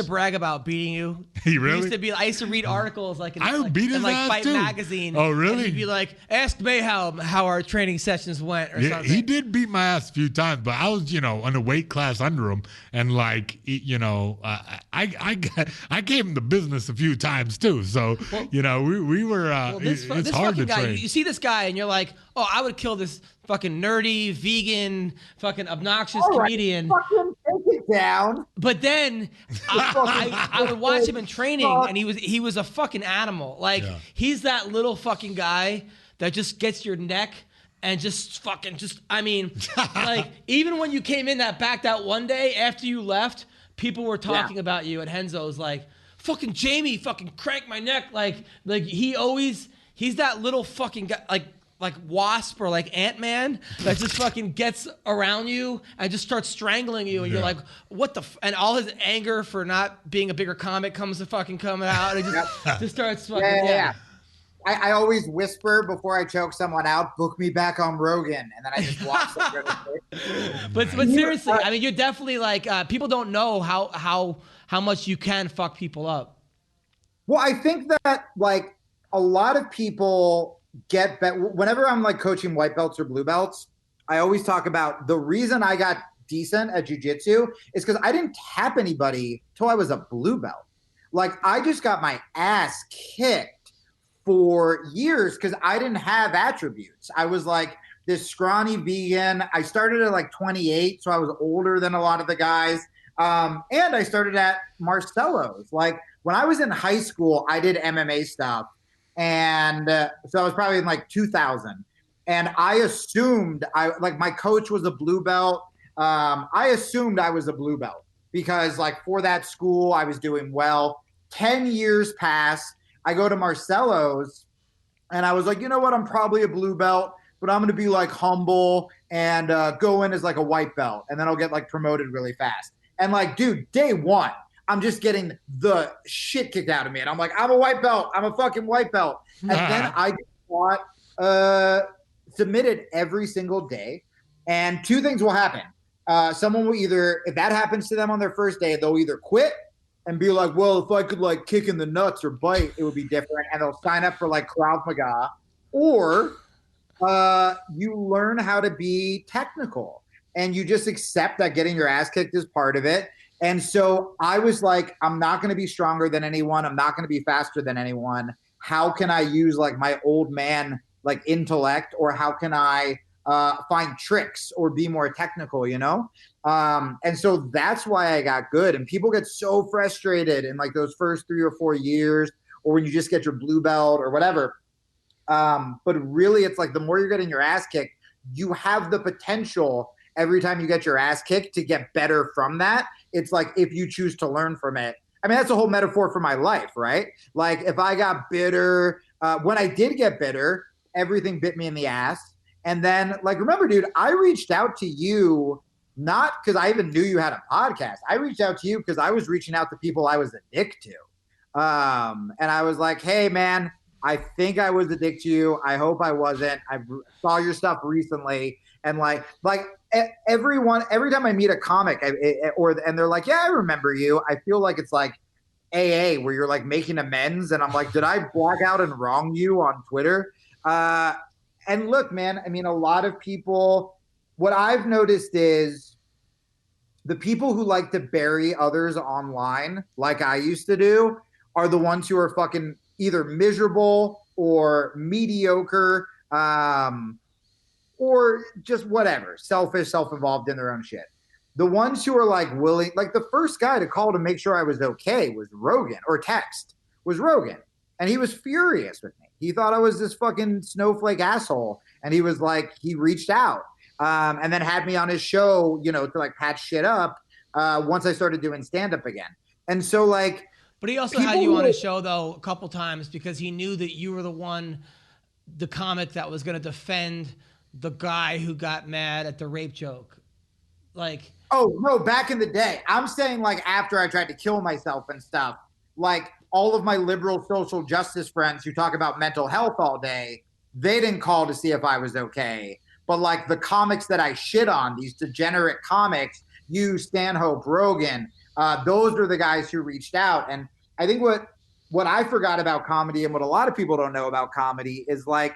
Speaker 2: brag
Speaker 3: about beating you.
Speaker 2: He really?
Speaker 3: I used to read articles in
Speaker 2: Fight
Speaker 3: too. Magazine.
Speaker 2: Oh, really?
Speaker 3: And he'd be like, "Ask Mayhem how our training sessions went," or something.
Speaker 2: He did beat my ass a few times, but I was, on a weight class under him, and I gave him the business a few times too. So we were. It's hard to train.
Speaker 3: You see this guy, and you're like, "Oh, I would kill this fucking nerdy, vegan, fucking obnoxious comedian."
Speaker 5: Fucking take it down.
Speaker 3: But then I would watch him in training, and he was a fucking animal. He's that little fucking guy that just gets your neck and even when you came in that backed out one day after you left, people were talking about you at Henzo's like, fucking Jamie fucking cranked my neck. He's that little fucking guy, like Wasp or like Ant-Man that just fucking gets around you and just starts strangling you, and you're like, what the and all his anger for not being a bigger comic comes out, and just starts fucking
Speaker 5: I always whisper before I choke someone out, book me back on Rogan, and then I just walk
Speaker 3: But seriously, I mean, you're definitely people don't know how much you can fuck people up.
Speaker 5: Well, I think that a lot of people get better. Whenever I'm coaching white belts or blue belts, I always talk about the reason I got decent at jiu-jitsu is because I didn't tap anybody till I was a blue belt. I just got my ass kicked for years because I didn't have attributes. I was this scrawny vegan. I started at 28, so I was older than a lot of the guys. And I started at Marcelo's. When I was in high school, I did MMA stuff. And so I was probably in 2000, and I assumed my coach was a blue belt. I assumed I was a blue belt because for that school I was doing well. 10 years pass. I go to Marcelo's, and I was like, you know what? I'm probably a blue belt, but I'm going to be humble and go in as a white belt, and then I'll get promoted really fast. And dude, day one, I'm just getting the shit kicked out of me. And I'm like, I'm a white belt. I'm a fucking white belt. And then I got submitted every single day. And 2 things will happen. Someone will either, if that happens to them on their first day, they'll either quit and be like, well, if I could kick in the nuts or bite, it would be different. And they'll sign up for Krav Maga. Or you learn how to be technical. And you just accept that getting your ass kicked is part of it. And so I was like, I'm not going to be stronger than anyone. I'm not going to be faster than anyone. How can I use my old man intellect, or how can I find tricks or be more technical, And so that's why I got good. And people get so frustrated in those first 3 or 4 years, or when you just get your blue belt or whatever. But really, it's like the more you're getting your ass kicked, you have the potential every time you get your ass kicked to get better from that. It's like if you choose to learn from it. I mean, that's a whole metaphor for my life, right? Like if I got bitter, when I did get bitter, everything bit me in the ass. And then, like, remember, dude, I reached out to you not because I even knew you had a podcast. I reached out to you because I was reaching out to people I was addicted to. And I was like, hey, man, I think I was addicted to you. I hope I wasn't. I saw your stuff recently. And like every time I meet a comic and they're like, yeah, I remember you. I feel like it's like AA where you're like making amends. And I'm like, did I black out and wrong you on Twitter? And look, man, I mean, a lot of people, what I've noticed is the people who like to bury others online, like I used to do, are the ones who are fucking either miserable or mediocre, or just whatever, selfish, self-involved in their own shit. The ones who are like willing, like the first guy to call to make sure I was okay was Rogan, or text was Rogan. And he was furious with me. He thought I was this fucking snowflake asshole. And he was like, he reached out and then had me on his show, you know, to like patch shit up once I started doing stand-up again. And so like,
Speaker 3: but he also had you on his show though a couple times because he knew that you were the comic that was going to defend the guy who got mad at the rape joke. Like,
Speaker 5: oh no, back in the day. I'm saying like after I tried to kill myself and stuff, like all of my liberal social justice friends who talk about mental health all day, they didn't call to see if I was okay. But like the comics that I shit on, these degenerate comics, you, Stanhope, Rogan, those are the guys who reached out. And I think what I forgot about comedy and what a lot of people don't know about comedy is like,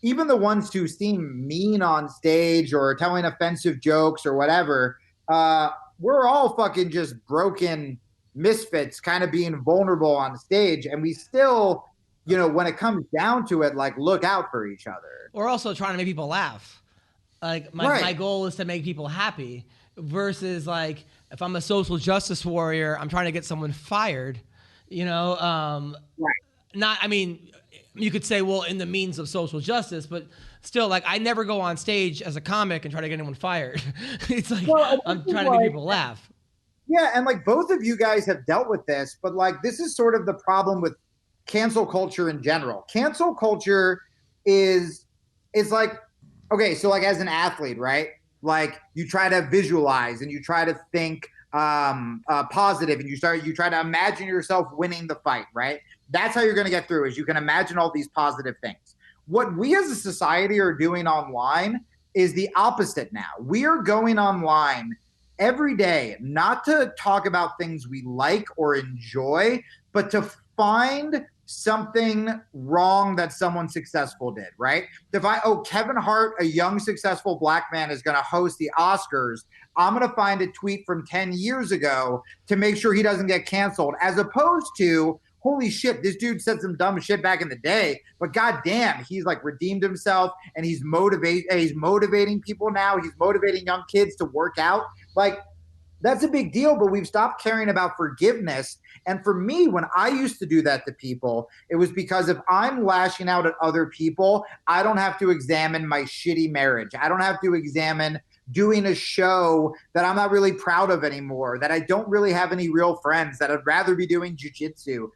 Speaker 5: even the ones who seem mean on stage or telling offensive jokes or whatever, we're all fucking just broken misfits kind of being vulnerable on stage. And we still, you know, when it comes down to it, like look out for each other.
Speaker 3: We're also trying to make people laugh. Like my goal is to make people happy versus like, if I'm a social justice warrior, I'm trying to get someone fired, you know? Not, I mean, you could say, well, in the means of social justice, but still, like, I never go on stage as a comic and try to get anyone fired. It's like, well, I'm trying to make people laugh.
Speaker 5: Yeah, and like both of you guys have dealt with this, but like this is sort of the problem with cancel culture in general. Cancel culture is like, okay, so like as an athlete, right? Like you try to visualize and you try to think positive and you try to imagine yourself winning the fight, right? That's how you're going to get through is you can imagine all these positive things. What we as a society are doing online is the opposite now. We are going online every day, not to talk about things we like or enjoy, but to find something wrong that someone successful did, right? Kevin Hart, a young, successful black man, is going to host the Oscars. I'm going to find a tweet from 10 years ago to make sure he doesn't get canceled, as opposed to, holy shit, this dude said some dumb shit back in the day, but goddamn, he's like redeemed himself and he's motivating people now. He's motivating young kids to work out. Like, that's a big deal, but we've stopped caring about forgiveness. And for me, when I used to do that to people, it was because if I'm lashing out at other people, I don't have to examine my shitty marriage. I don't have to examine doing a show that I'm not really proud of anymore, that I don't really have any real friends, that I'd rather be doing jujitsu,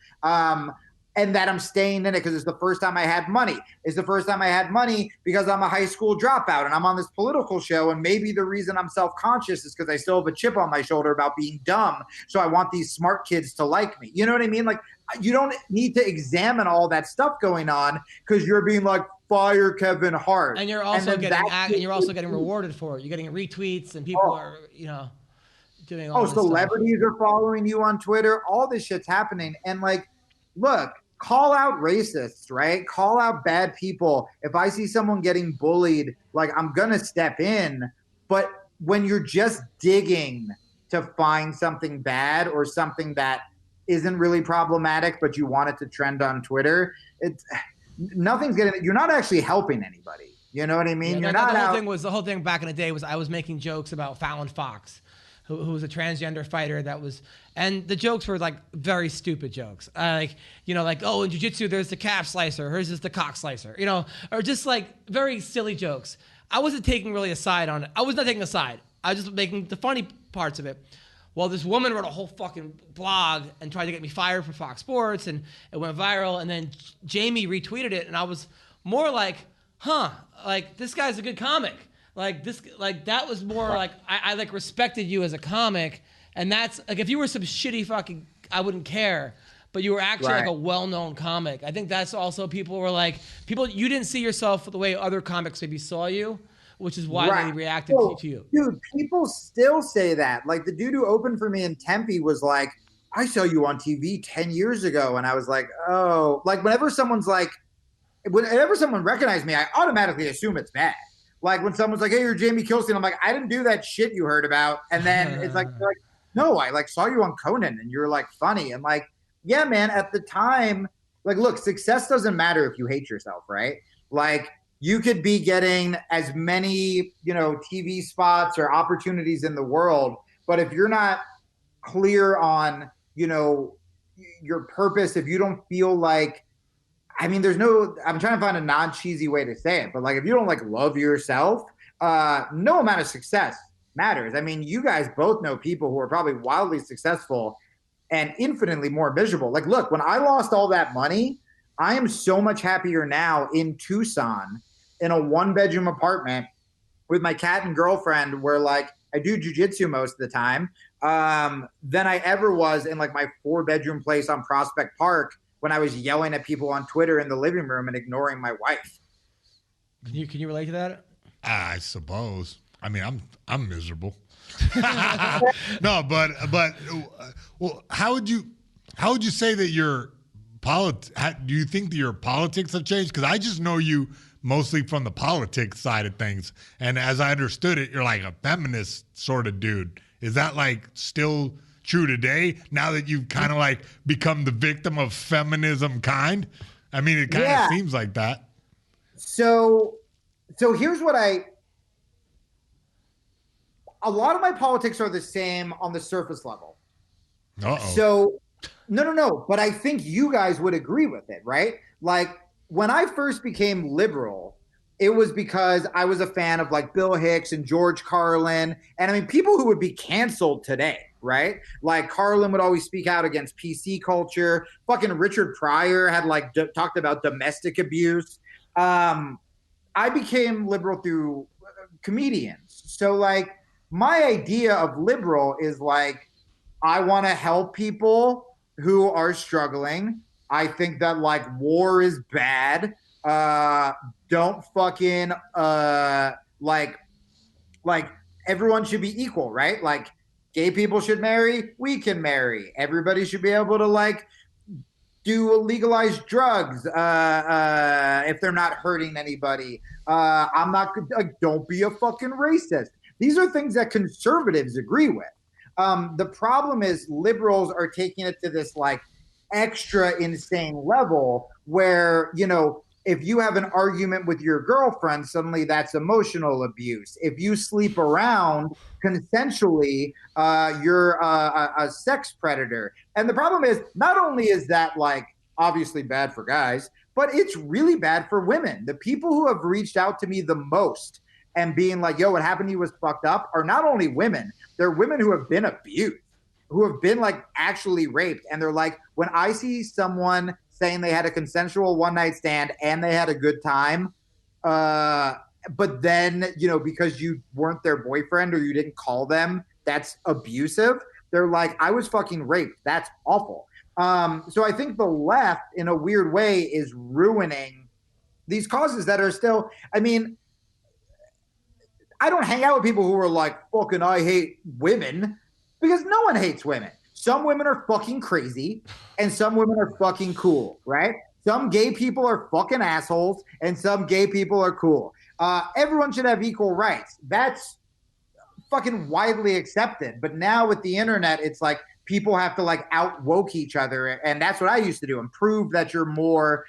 Speaker 5: and that I'm staying in it because it's the first time I had money. It's the first time I had money because I'm a high school dropout and I'm on this political show, and maybe the reason I'm self-conscious is because I still have a chip on my shoulder about being dumb, so I want these smart kids to like me. You know what I mean? Like, you don't need to examine all that stuff going on because you're being like, fire Kevin Hart.
Speaker 3: And you're also getting rewarded for it. You're getting retweets and people are, you know, doing all this
Speaker 5: celebrities
Speaker 3: stuff.
Speaker 5: are following you on Twitter. All this shit's happening. And like, look, call out racists, right? Call out bad people. If I see someone getting bullied, like I'm going to step in. But when you're just digging to find something bad or something that isn't really problematic, but you want it to trend on Twitter, you're not actually helping anybody. You know what I mean?
Speaker 3: Yeah, the whole thing back in the day was I was making jokes about Fallon Fox, who was a transgender fighter and the jokes were like very stupid jokes. Like, oh, in jiu-jitsu, there's the calf slicer, hers is the cock slicer, or just like very silly jokes. I wasn't taking really a side on it. I was not taking a side. I was just making the funny parts of it. Well, this woman wrote a whole fucking blog and tried to get me fired from Fox Sports, and it went viral. And then Jamie retweeted it, and I was more like, like this guy's a good comic. Like that was more like I like respected you as a comic, and that's like if you were some shitty fucking, I wouldn't care. But you were actually like a well-known comic. I think that's also you didn't see yourself the way other comics maybe saw you, which is why they reacted to you.
Speaker 5: Dude, people still say that. Like the dude who opened for me in Tempe was like, I saw you on TV 10 years ago. And I was like, oh, like whenever someone recognized me, I automatically assume it's bad. Like when someone's like, hey, you're Jamie Kilstein. I'm like, I didn't do that shit you heard about. And then it's like, no, I like saw you on Conan and you're like funny. And like, yeah, man, at the time, like, look, success doesn't matter if you hate yourself, right? Like you could be getting as many, TV spots or opportunities in the world. But if you're not clear on, your purpose, if you don't feel like, I'm trying to find a non-cheesy way to say it, but like if you don't like love yourself, no amount of success matters. I mean, you guys both know people who are probably wildly successful and infinitely more miserable. Like, look, when I lost all that money, I am so much happier now in Tucson in a 1-bedroom apartment with my cat and girlfriend where like I do jujitsu most of the time than I ever was in like my 4-bedroom place on Prospect Park when I was yelling at people on Twitter in the living room and ignoring my wife.
Speaker 3: Can you relate to that?
Speaker 2: I suppose. I mean, I'm miserable. No, but well, how would you say that do you think that your politics have changed? Because I just know you mostly from the politics side of things, and as I understood it, you're like a feminist sort of dude. Is that like still true today? Now that you've kind of like become the victim of feminism, kind? I mean, it kind of seems like that.
Speaker 5: So here's what a lot of my politics are the same on the surface level.
Speaker 2: Uh-oh.
Speaker 5: So, no. But I think you guys would agree with it, right? Like when I first became liberal, it was because I was a fan of like Bill Hicks and George Carlin. And I mean, people who would be canceled today, right? Like Carlin would always speak out against PC culture. Fucking Richard Pryor had like talked about domestic abuse. I became liberal through comedians. So like, my idea of liberal is like, I want to help people who are struggling. I think that like war is bad. Don't fucking like everyone should be equal, right? Like gay people should marry, we can marry. Everybody should be able to like do legalized drugs if they're not hurting anybody. I'm not like, don't be a fucking racist. These are things that conservatives agree with. The problem is liberals are taking it to this like extra insane level where, if you have an argument with your girlfriend, suddenly that's emotional abuse. If you sleep around consensually, you're a sex predator. And the problem is not only is that like obviously bad for guys, but it's really bad for women. The people who have reached out to me the most and being like, yo, what happened to you was fucked up, are not only women, they're women who have been abused, who have been like actually raped. And they're like, when I see someone saying they had a consensual one-night stand and they had a good time, but then, because you weren't their boyfriend or you didn't call them, that's abusive. They're like, I was fucking raped. That's awful. So I think the left, in a weird way, is ruining these causes that are still, I mean, I don't hang out with people who are like, fucking, I hate women, because no one hates women. Some women are fucking crazy and some women are fucking cool, right? Some gay people are fucking assholes and some gay people are cool. Everyone should have equal rights. That's fucking widely accepted. But now with the internet, it's like people have to like out woke each other. And that's what I used to do, and prove that you're more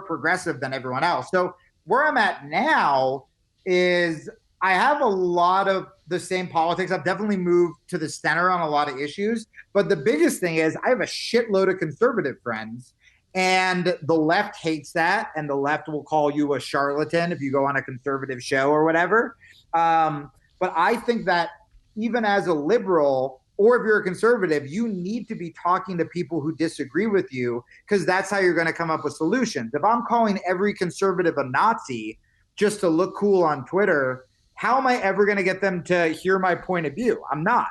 Speaker 5: progressive than everyone else. So where I'm at now is I have a lot of the same politics. I've definitely moved to the center on a lot of issues. But the biggest thing is I have a shitload of conservative friends, and the left hates that. And the left will call you a charlatan if you go on a conservative show or whatever. But I think that even as a liberal, or if you're a conservative, you need to be talking to people who disagree with you, because that's how you're going to come up with solutions. If I'm calling every conservative a Nazi just to look cool on Twitter, how am I ever going to get them to hear my point of view? I'm not.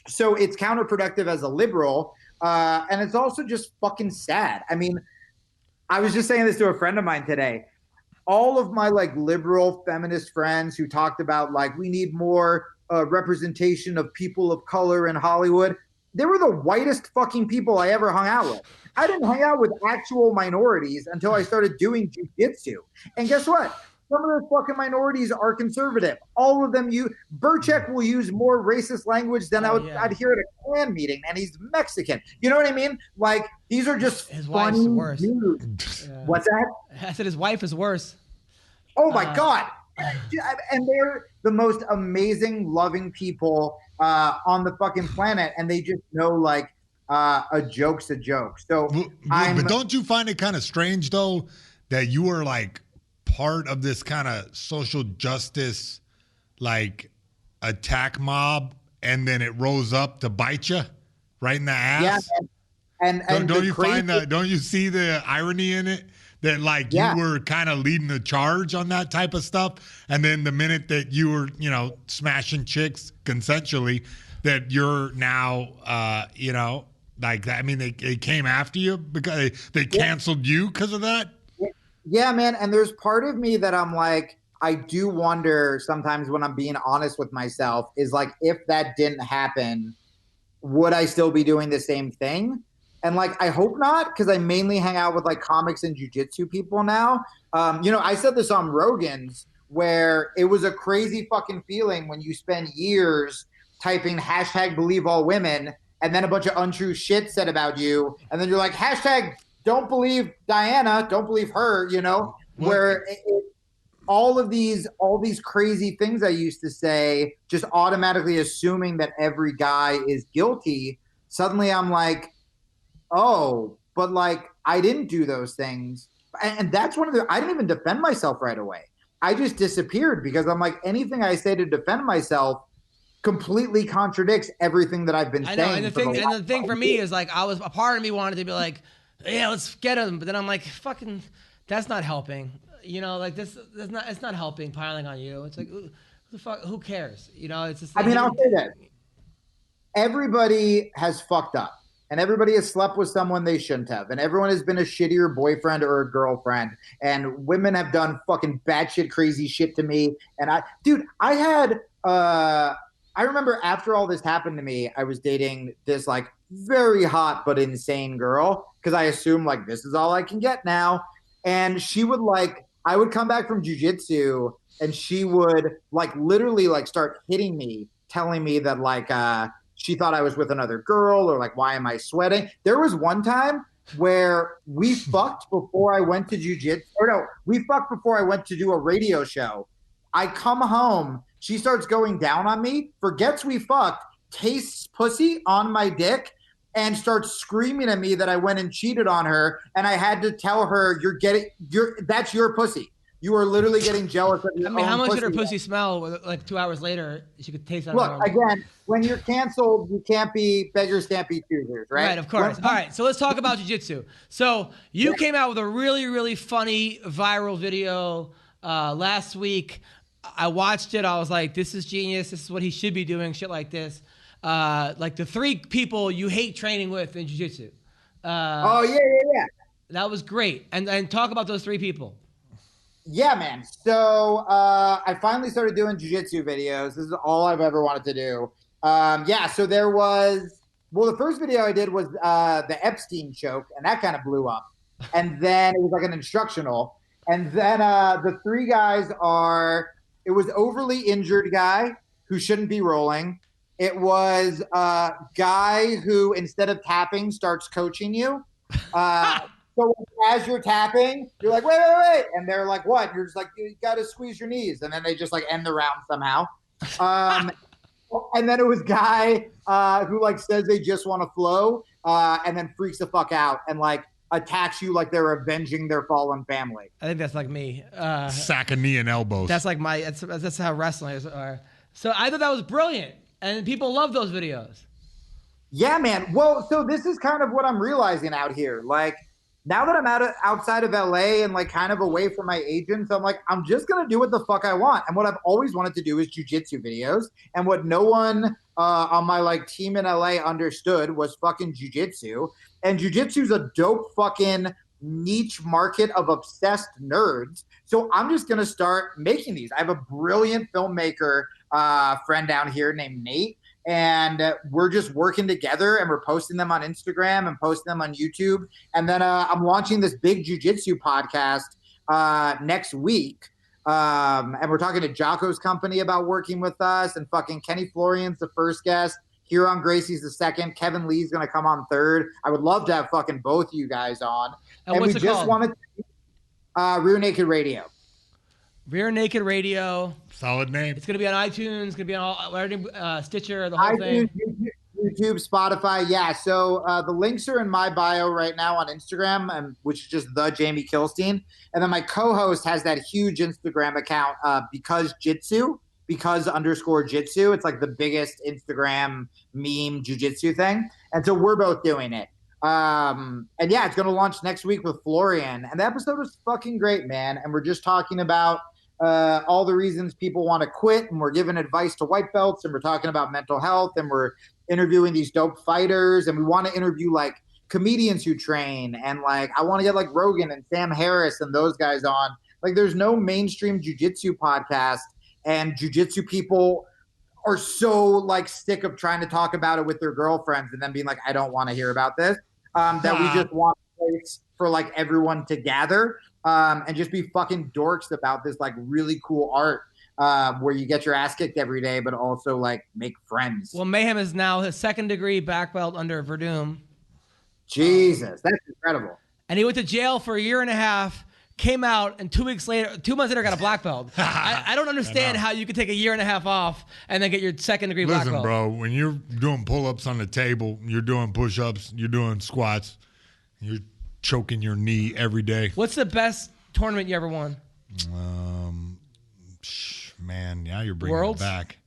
Speaker 5: So it's counterproductive as a liberal. And it's also just fucking sad. I mean, I was just saying this to a friend of mine today. All of my like liberal feminist friends who talked about like we need more representation of people of color in Hollywood, they were the whitest fucking people I ever hung out with. I didn't hang out with actual minorities until I started doing jiu-jitsu. And guess what? Some of those fucking minorities are conservative. All of them, Burchek will use more racist language than I'd hear at a Klan meeting, and he's Mexican. You know what I mean? Like, these are just
Speaker 3: his
Speaker 5: funny
Speaker 3: wife's worse.
Speaker 5: dudes. Yeah. What's that?
Speaker 3: I said his wife is worse.
Speaker 5: Oh my God. And they're the most amazing, loving people on the fucking planet, and they just know like a joke's a joke. So,
Speaker 2: but don't you find it kind of strange though that you were like part of this kind of social justice like attack mob, and then it rose up to bite you right in the ass?
Speaker 5: Yeah, and
Speaker 2: don't you find that? Don't you see the irony in it? That like you were kind of leading the charge on that type of stuff, and then the minute that you were, smashing chicks consensually, that you're now, like that. I mean, they came after you because they canceled you because of that.
Speaker 5: Yeah, man. And there's part of me that I'm like, I do wonder sometimes when I'm being honest with myself, is like, if that didn't happen, would I still be doing the same thing? And like, I hope not, because I mainly hang out with like comics and jiu-jitsu people now. I said this on Rogan's, where it was a crazy fucking feeling when you spend years typing #BelieveAllWomen, and then a bunch of untrue shit said about you. And then you're like, #don't believe Diana, don't believe her, where all these crazy things I used to say, just automatically assuming that every guy is guilty. Suddenly I'm like, oh, but like I didn't do those things. And that's I didn't even defend myself right away. I just disappeared because I'm like, anything I say to defend myself completely contradicts everything that I've been saying.
Speaker 3: I know, and the thing for me is like, a part of me wanted to be like, yeah, let's get him. But then I'm like, fucking, that's not helping. Like it's not helping piling on you. It's like, who cares? It's just.
Speaker 5: Like, I'll say that everybody has fucked up. And everybody has slept with someone they shouldn't have. And everyone has been a shittier boyfriend or a girlfriend. And women have done fucking batshit crazy shit to me. And I remember after all this happened to me, I was dating this like very hot but insane girl, because I assumed like this is all I can get now. And she would I would come back from jiu-jitsu and she would like literally like start hitting me, telling me that like, she thought I was with another girl, or like, why am I sweating? There was one time where we fucked before I went to jiu-jitsu. We fucked before I went to do a radio show. I come home. She starts going down on me, forgets we fucked, tastes pussy on my dick, and starts screaming at me that I went and cheated on her. And I had to tell her, that's your pussy. You are literally getting jealous of your own
Speaker 3: how much
Speaker 5: pussy.
Speaker 3: did her pussy smell? Like 2 hours later, she could taste that.
Speaker 5: Look, again, when you're canceled, beggars can't be choosers, right?
Speaker 3: Right, of course. All right, so let's talk about jiu-jitsu. So you came out with a really, really funny viral video last week. I watched it. I was like, this is genius. This is what he should be doing, shit like this. Like the 3 people you hate training with in jiu-jitsu.
Speaker 5: Yeah.
Speaker 3: That was great. And talk about those 3 people.
Speaker 5: Yeah, man. So I finally started doing jiu-jitsu videos. This is all I've ever wanted to do. So there was, the first video I did was the Epstein choke, and that kind of blew up. And then it was like an instructional. And then the 3 guys it was overly injured guy who shouldn't be rolling. It was a guy who, instead of tapping, starts coaching you. So as you're tapping, you're like, wait. And they're like, what? You're just like, you got to squeeze your knees. And then they just like end the round somehow. And then it was Guy who like says they just want to flow and then freaks the fuck out and like attacks you like they're avenging their fallen family.
Speaker 3: I think that's like me.
Speaker 2: Sack a knee and elbows.
Speaker 3: That's like that's how wrestlers are. So I thought that was brilliant. And people love those videos.
Speaker 5: Yeah, man. Well, so this is kind of what I'm realizing out here. Like, now that I'm outside of LA and like kind of away from my agents, I'm like, I'm just going to do what the fuck I want. And what I've always wanted to do is jujitsu videos. And what no one on my like team in LA understood was fucking jujitsu. And jujitsu is a dope fucking niche market of obsessed nerds. So I'm just going to start making these. I have a brilliant filmmaker friend down here named Nate. And we're just working together and we're posting them on Instagram and posting them on YouTube. And then I'm launching this big jiu-jitsu podcast next week. And we're talking to Jocko's company about working with us. And fucking Kenny Florian's the first guest. Huron Gracie's the second. Kevin Lee's going to come on third. I would love to have fucking both you guys on.
Speaker 3: And what's it called?
Speaker 5: Wanted to Rear Naked Radio.
Speaker 3: Rear Naked Radio.
Speaker 2: Solid name.
Speaker 3: It's going to be on iTunes. It's going to be on all, Stitcher, the whole thing.
Speaker 5: YouTube, Spotify. Yeah. So the links are in my bio right now on Instagram, which is just the Jamie Kilstein. And then my co-host has that huge Instagram account, because _jitsu. It's like the biggest Instagram meme jiu-jitsu thing. And so we're both doing it. And yeah, it's going to launch next week with Florian. And the episode was fucking great, man. And we're just talking about all the reasons people want to quit, and we're giving advice to white belts, and we're talking about mental health, and we're interviewing these dope fighters, and we want to interview like comedians who train, and like I want to get like Rogan and Sam Harris and those guys on. Like there's no mainstream jiu-jitsu podcast, and jiu-jitsu people are so like sick of trying to talk about it with their girlfriends and then being like, I don't want to hear about this, that we just want a place for like everyone to gather. And just be fucking dorks about this like really cool art where you get your ass kicked every day, but also like make friends.
Speaker 3: Well, Mayhem is now his 2nd degree black belt under Verdum.
Speaker 5: Jesus, that's incredible.
Speaker 3: And he went to jail for 1.5 years, came out, and 2 months later got a black belt. I don't understand how you could take 1.5 years off and then get your 2nd degree black belt.
Speaker 2: Listen, bro, when you're doing pull-ups on the table, you're doing push-ups, you're doing squats, you're choking your knee every day.
Speaker 3: What's the best tournament you ever won?
Speaker 2: Man, now you're bringing
Speaker 3: Worlds?
Speaker 2: it back.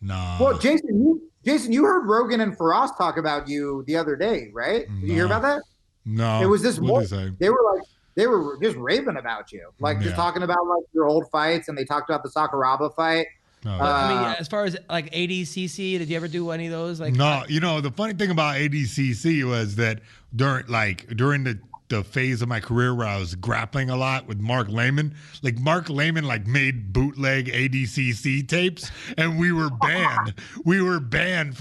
Speaker 2: No.
Speaker 5: Well, Jason, you heard Rogan and Faraz talk about you the other day, right? Did you hear about that?
Speaker 2: No.
Speaker 5: It was this
Speaker 2: What
Speaker 5: morning. They were just raving about you, like just talking about like your old fights, and they talked about the Sakuraba fight.
Speaker 3: I mean, as far as like ADCC, did you ever do any of those? Like,
Speaker 2: no, you know, the funny thing about ADCC was that during the phase of my career where I was grappling a lot with Mark Lehman, like Mark Lehman like made bootleg ADCC tapes, and we were banned. We were banned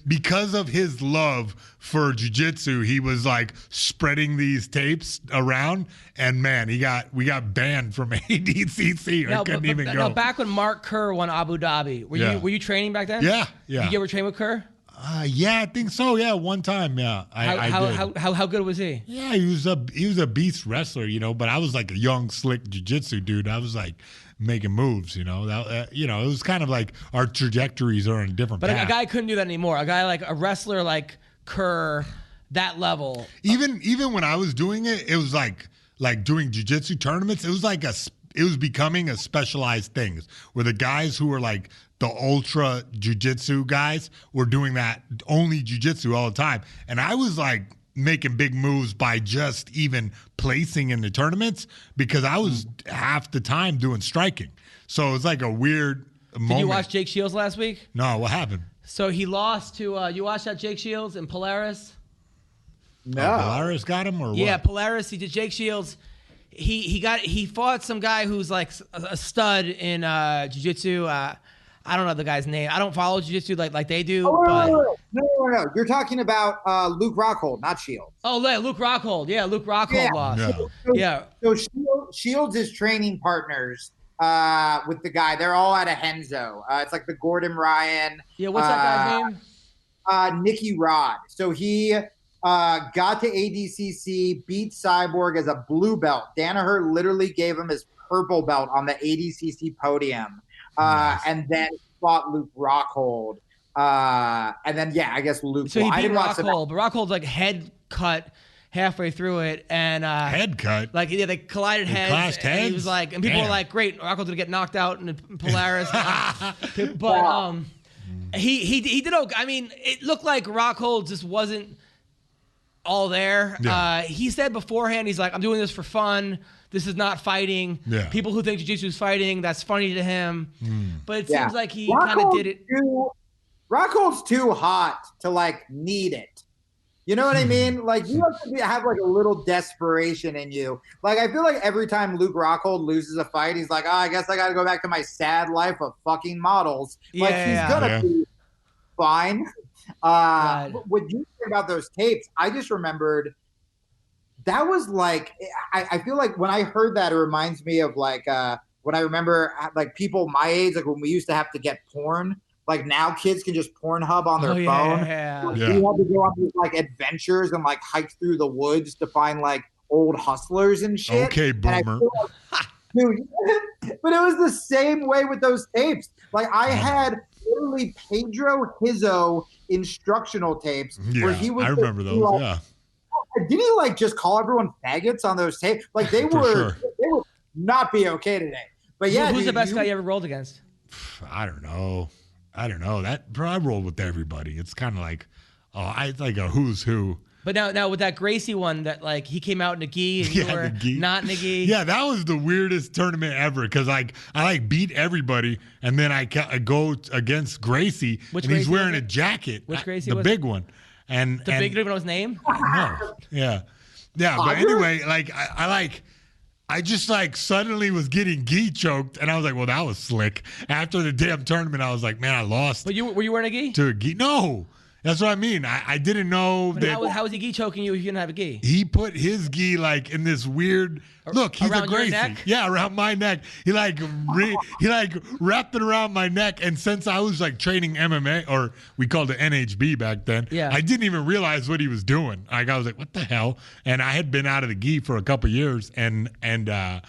Speaker 2: because of his love for jiu-jitsu. He was like spreading these tapes around, and man, we got banned from ADCC. I couldn't even go.
Speaker 3: No, back when Mark Kerr won Abu Dhabi, were you training back then?
Speaker 2: Yeah.
Speaker 3: Did you ever train with Kerr?
Speaker 2: Yeah, I think so. Yeah, one time. Yeah, I did.
Speaker 3: How good was he?
Speaker 2: Yeah, he was a beast wrestler, you know. But I was like a young, slick jiu-jitsu dude. I was like making moves, you know. It was kind of like our trajectories are in a different path.
Speaker 3: But a guy couldn't do that anymore. A guy like a wrestler like Kerr, that level.
Speaker 2: Even when I was doing it, it was like doing jiu-jitsu tournaments. It was becoming a specialized thing where the guys who were like the ultra jiu-jitsu guys were doing that only jiu-jitsu all the time. And I was like making big moves by just even placing in the tournaments because I was half the time doing striking. So it was like a weird moment.
Speaker 3: Did you watch Jake Shields last week?
Speaker 2: No, what happened?
Speaker 3: So he lost to, you watched that Jake Shields and Polaris?
Speaker 5: No.
Speaker 2: Polaris got him or what?
Speaker 3: Yeah, Polaris. He did Jake Shields. He fought some guy who's like a stud in jiu-jitsu. I don't know the guy's name. I don't follow jiu-jitsu like they do.
Speaker 5: No. You're talking about Luke Rockhold, not Shields.
Speaker 3: Oh, yeah, Luke Rockhold. Yeah, Luke Rockhold lost.
Speaker 5: So Shields is training partners with the guy. They're all out of Henzo. It's like the Gordon Ryan.
Speaker 3: Yeah, what's that guy's name?
Speaker 5: Nicky Rod. So he got to ADCC, beat Cyborg as a blue belt. Danaher literally gave him his purple belt on the ADCC podium.
Speaker 2: Nice.
Speaker 5: And then fought Luke Rockhold. And then, I guess Luke.
Speaker 3: So he beat Rockhold, but Rockhold's like head cut halfway through it, and
Speaker 2: head cut.
Speaker 3: Like they collided heads.
Speaker 2: Clashed heads.
Speaker 3: And he was like, and people were like, "Great, Rockhold's gonna get knocked out in Polaris." But he did okay. I mean, it looked like Rockhold just wasn't all there.
Speaker 2: Yeah.
Speaker 3: He said beforehand, he's like, "I'm doing this for fun. This is not fighting."
Speaker 2: Yeah.
Speaker 3: People who think jiu-jitsu is fighting, that's funny to him. But it seems like he
Speaker 5: Rockhold's
Speaker 3: kind of did it.
Speaker 5: Rockhold's too hot to like need it. You know what I mean? Like you have to have like a little desperation in you. Like I feel like every time Luke Rockhold loses a fight, he's like, I guess I got to go back to my sad life of fucking models. Like he's gonna be fine. What you think about those tapes? I just remembered that was like I feel like when I heard that, it reminds me of like when I remember like people my age, like when we used to have to get porn. Like now kids can just Pornhub on their phone. Like, we had to go on these like adventures and like hike through the woods to find like old hustlers and shit.
Speaker 2: Okay, boomer.
Speaker 5: Dude, but it was the same way with those tapes. Like I had literally Pedro Hizzo instructional tapes where he was.
Speaker 2: I remember those.
Speaker 5: Like, did he like just call everyone faggots on those tapes? Like they would not be okay today. But
Speaker 3: who's the best guy you ever rolled against?
Speaker 2: I don't know. That bro, I rolled with everybody. It's kind of like, I like a who's who.
Speaker 3: But now with that Gracie one, that like he came out in a gi and you were not in a gi.
Speaker 2: Yeah, that was the weirdest tournament ever because like I like beat everybody and then I go against Gracie and he's wearing a jacket.
Speaker 3: Which Gracie?
Speaker 2: The big one. And
Speaker 3: big, you don't know his name?
Speaker 2: No. Yeah. But anyway, like I just like suddenly was getting gi choked, and I was like, "Well, that was slick." After the damn tournament, I was like, "Man, I lost."
Speaker 3: But were you wearing a gi?
Speaker 2: To a gi? No, that's what I mean. I didn't know
Speaker 3: but
Speaker 2: that.
Speaker 3: How was he gi choking you if you didn't have a gi?
Speaker 2: He put his gi like in this weird. Look, he's
Speaker 3: around
Speaker 2: a Gracie.
Speaker 3: Your neck?
Speaker 2: Yeah, around my neck. He like wrapped it around my neck, and since I was like training MMA, or we called it NHB back then, I didn't even realize what he was doing. Like I was like, "What the hell?" And I had been out of the gi for a couple years, and I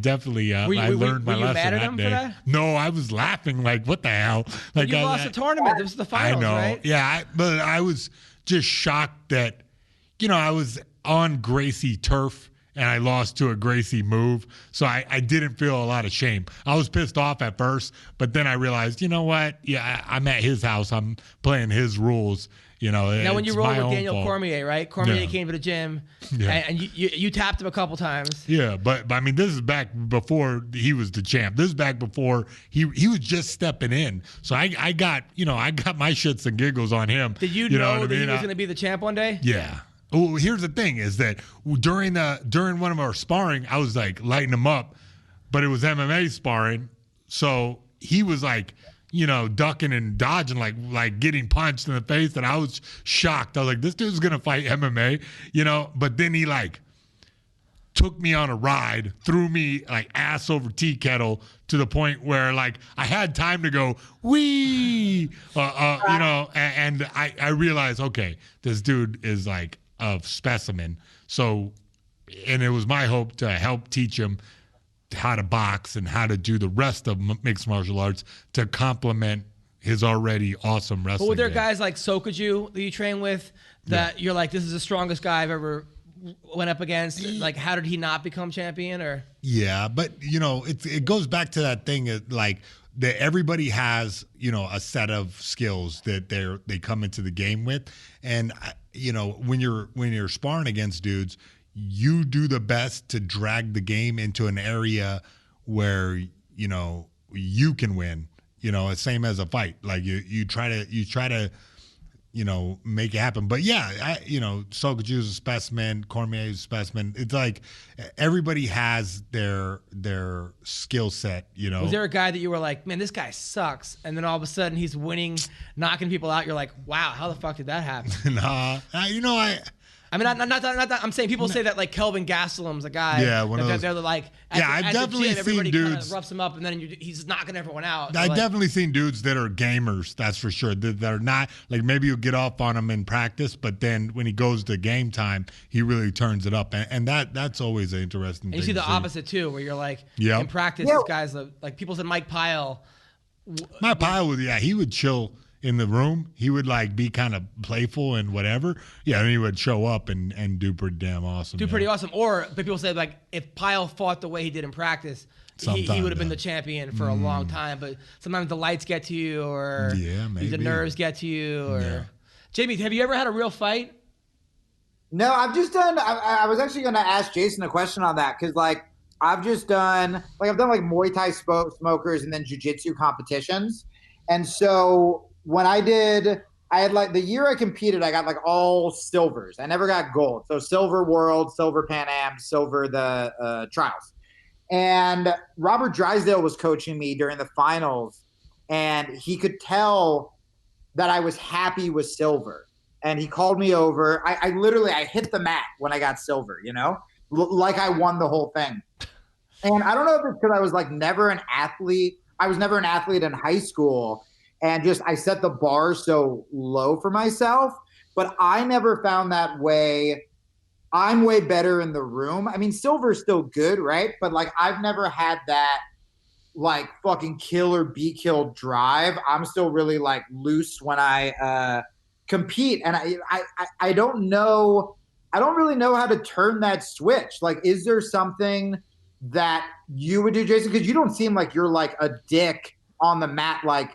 Speaker 2: definitely I learned my lesson. Were you mad at him for that? No, I was laughing like, "What the hell?" Like
Speaker 3: you lost the tournament. This was the finals,
Speaker 2: I know.
Speaker 3: Right?
Speaker 2: Yeah, but I was just shocked that I was on Gracie turf. And I lost to a Gracie move. So I didn't feel a lot of shame. I was pissed off at first, but then I realized, you know what? Yeah, I'm at his house. I'm playing his rules.
Speaker 3: Now, when you rolled with Daniel Cormier, right? Cormier came to the gym, and you tapped him a couple times.
Speaker 2: Yeah, but I mean, this is back before he was the champ. This is back before he was just stepping in. So I got my shits and giggles on him.
Speaker 3: Did you know that he was going to be the champ one day?
Speaker 2: Yeah. Well, here's the thing is that during one of our sparring, I was like lighting him up, but it was MMA sparring. So he was like, ducking and dodging, like getting punched in the face. And I was shocked. I was like, this dude's going to fight MMA, but then he like took me on a ride, threw me like ass over tea kettle to the point where like I had time to go, wee, and I realized, okay, this dude is like a specimen. So, and it was my hope to help teach him how to box and how to do the rest of mixed martial arts to complement his already awesome wrestling.
Speaker 3: But were there guys like Sokoju that you train with that you're like, this is the strongest guy I've ever went up against? Like, how did he not become champion? Or
Speaker 2: but it goes back to that thing like that everybody has a set of skills that they come into the game with, and when you're sparring against dudes, you do the best to drag the game into an area where you can win. Same as a fight. Like you try to make it happen. But Sokoju's a specimen, Cormier's a specimen. It's like everybody has their skill set,
Speaker 3: Was there a guy that you were like, man, this guy sucks, and then all of a sudden he's winning, knocking people out? You're like, wow, how the fuck did that happen?
Speaker 2: Nah,
Speaker 3: I mean, not that. I'm saying people say that like Kelvin Gastelum's a guy.
Speaker 2: Yeah, one of those.
Speaker 3: They're like,
Speaker 2: I've definitely seen
Speaker 3: everybody
Speaker 2: dudes
Speaker 3: roughs him up, and then he's knocking everyone out.
Speaker 2: I've definitely seen dudes that are gamers. That's for sure. That are not like maybe you'll get off on him in practice, but then when he goes to game time, he really turns it up, and that's always an interesting.
Speaker 3: And you see the opposite too, where you're like, in practice,
Speaker 5: Yeah.
Speaker 3: this guy's like people said Mike Pyle.
Speaker 2: Mike Pyle would, he would chill in the room. He would like be kind of playful and whatever. Yeah, and he would show up and do pretty damn awesome.
Speaker 3: Pretty awesome. But people say like if Pyle fought the way he did in practice, he would have been the champion for a long time. But sometimes the lights get to you, or
Speaker 2: maybe
Speaker 3: the nerves get to you. Or Jamie, have you ever had a real fight?
Speaker 5: No, I've just done. I was actually going to ask Jason a question on that because like I've done like Muay Thai smokers and then jiu-jitsu competitions, and so. When I had like the year I competed, I got like all silvers. I never got gold. So silver world, silver Pan Am, silver the trials. And Robert Drysdale was coaching me during the finals, and he could tell that I was happy with silver. And he called me over. I literally hit the mat when I got silver, like I won the whole thing. And I don't know if it's because I was like never an athlete. I was never an athlete in high school. And I set the bar so low for myself, but I never found that way. I'm way better in the room. I mean, silver's still good, right? But like, I've never had that like fucking kill or be killed drive. I'm still really like loose when I compete. And I don't know. I don't really know how to turn that switch. Like, is there something that you would do, Jason? Because you don't seem like you're like a dick on the mat, like,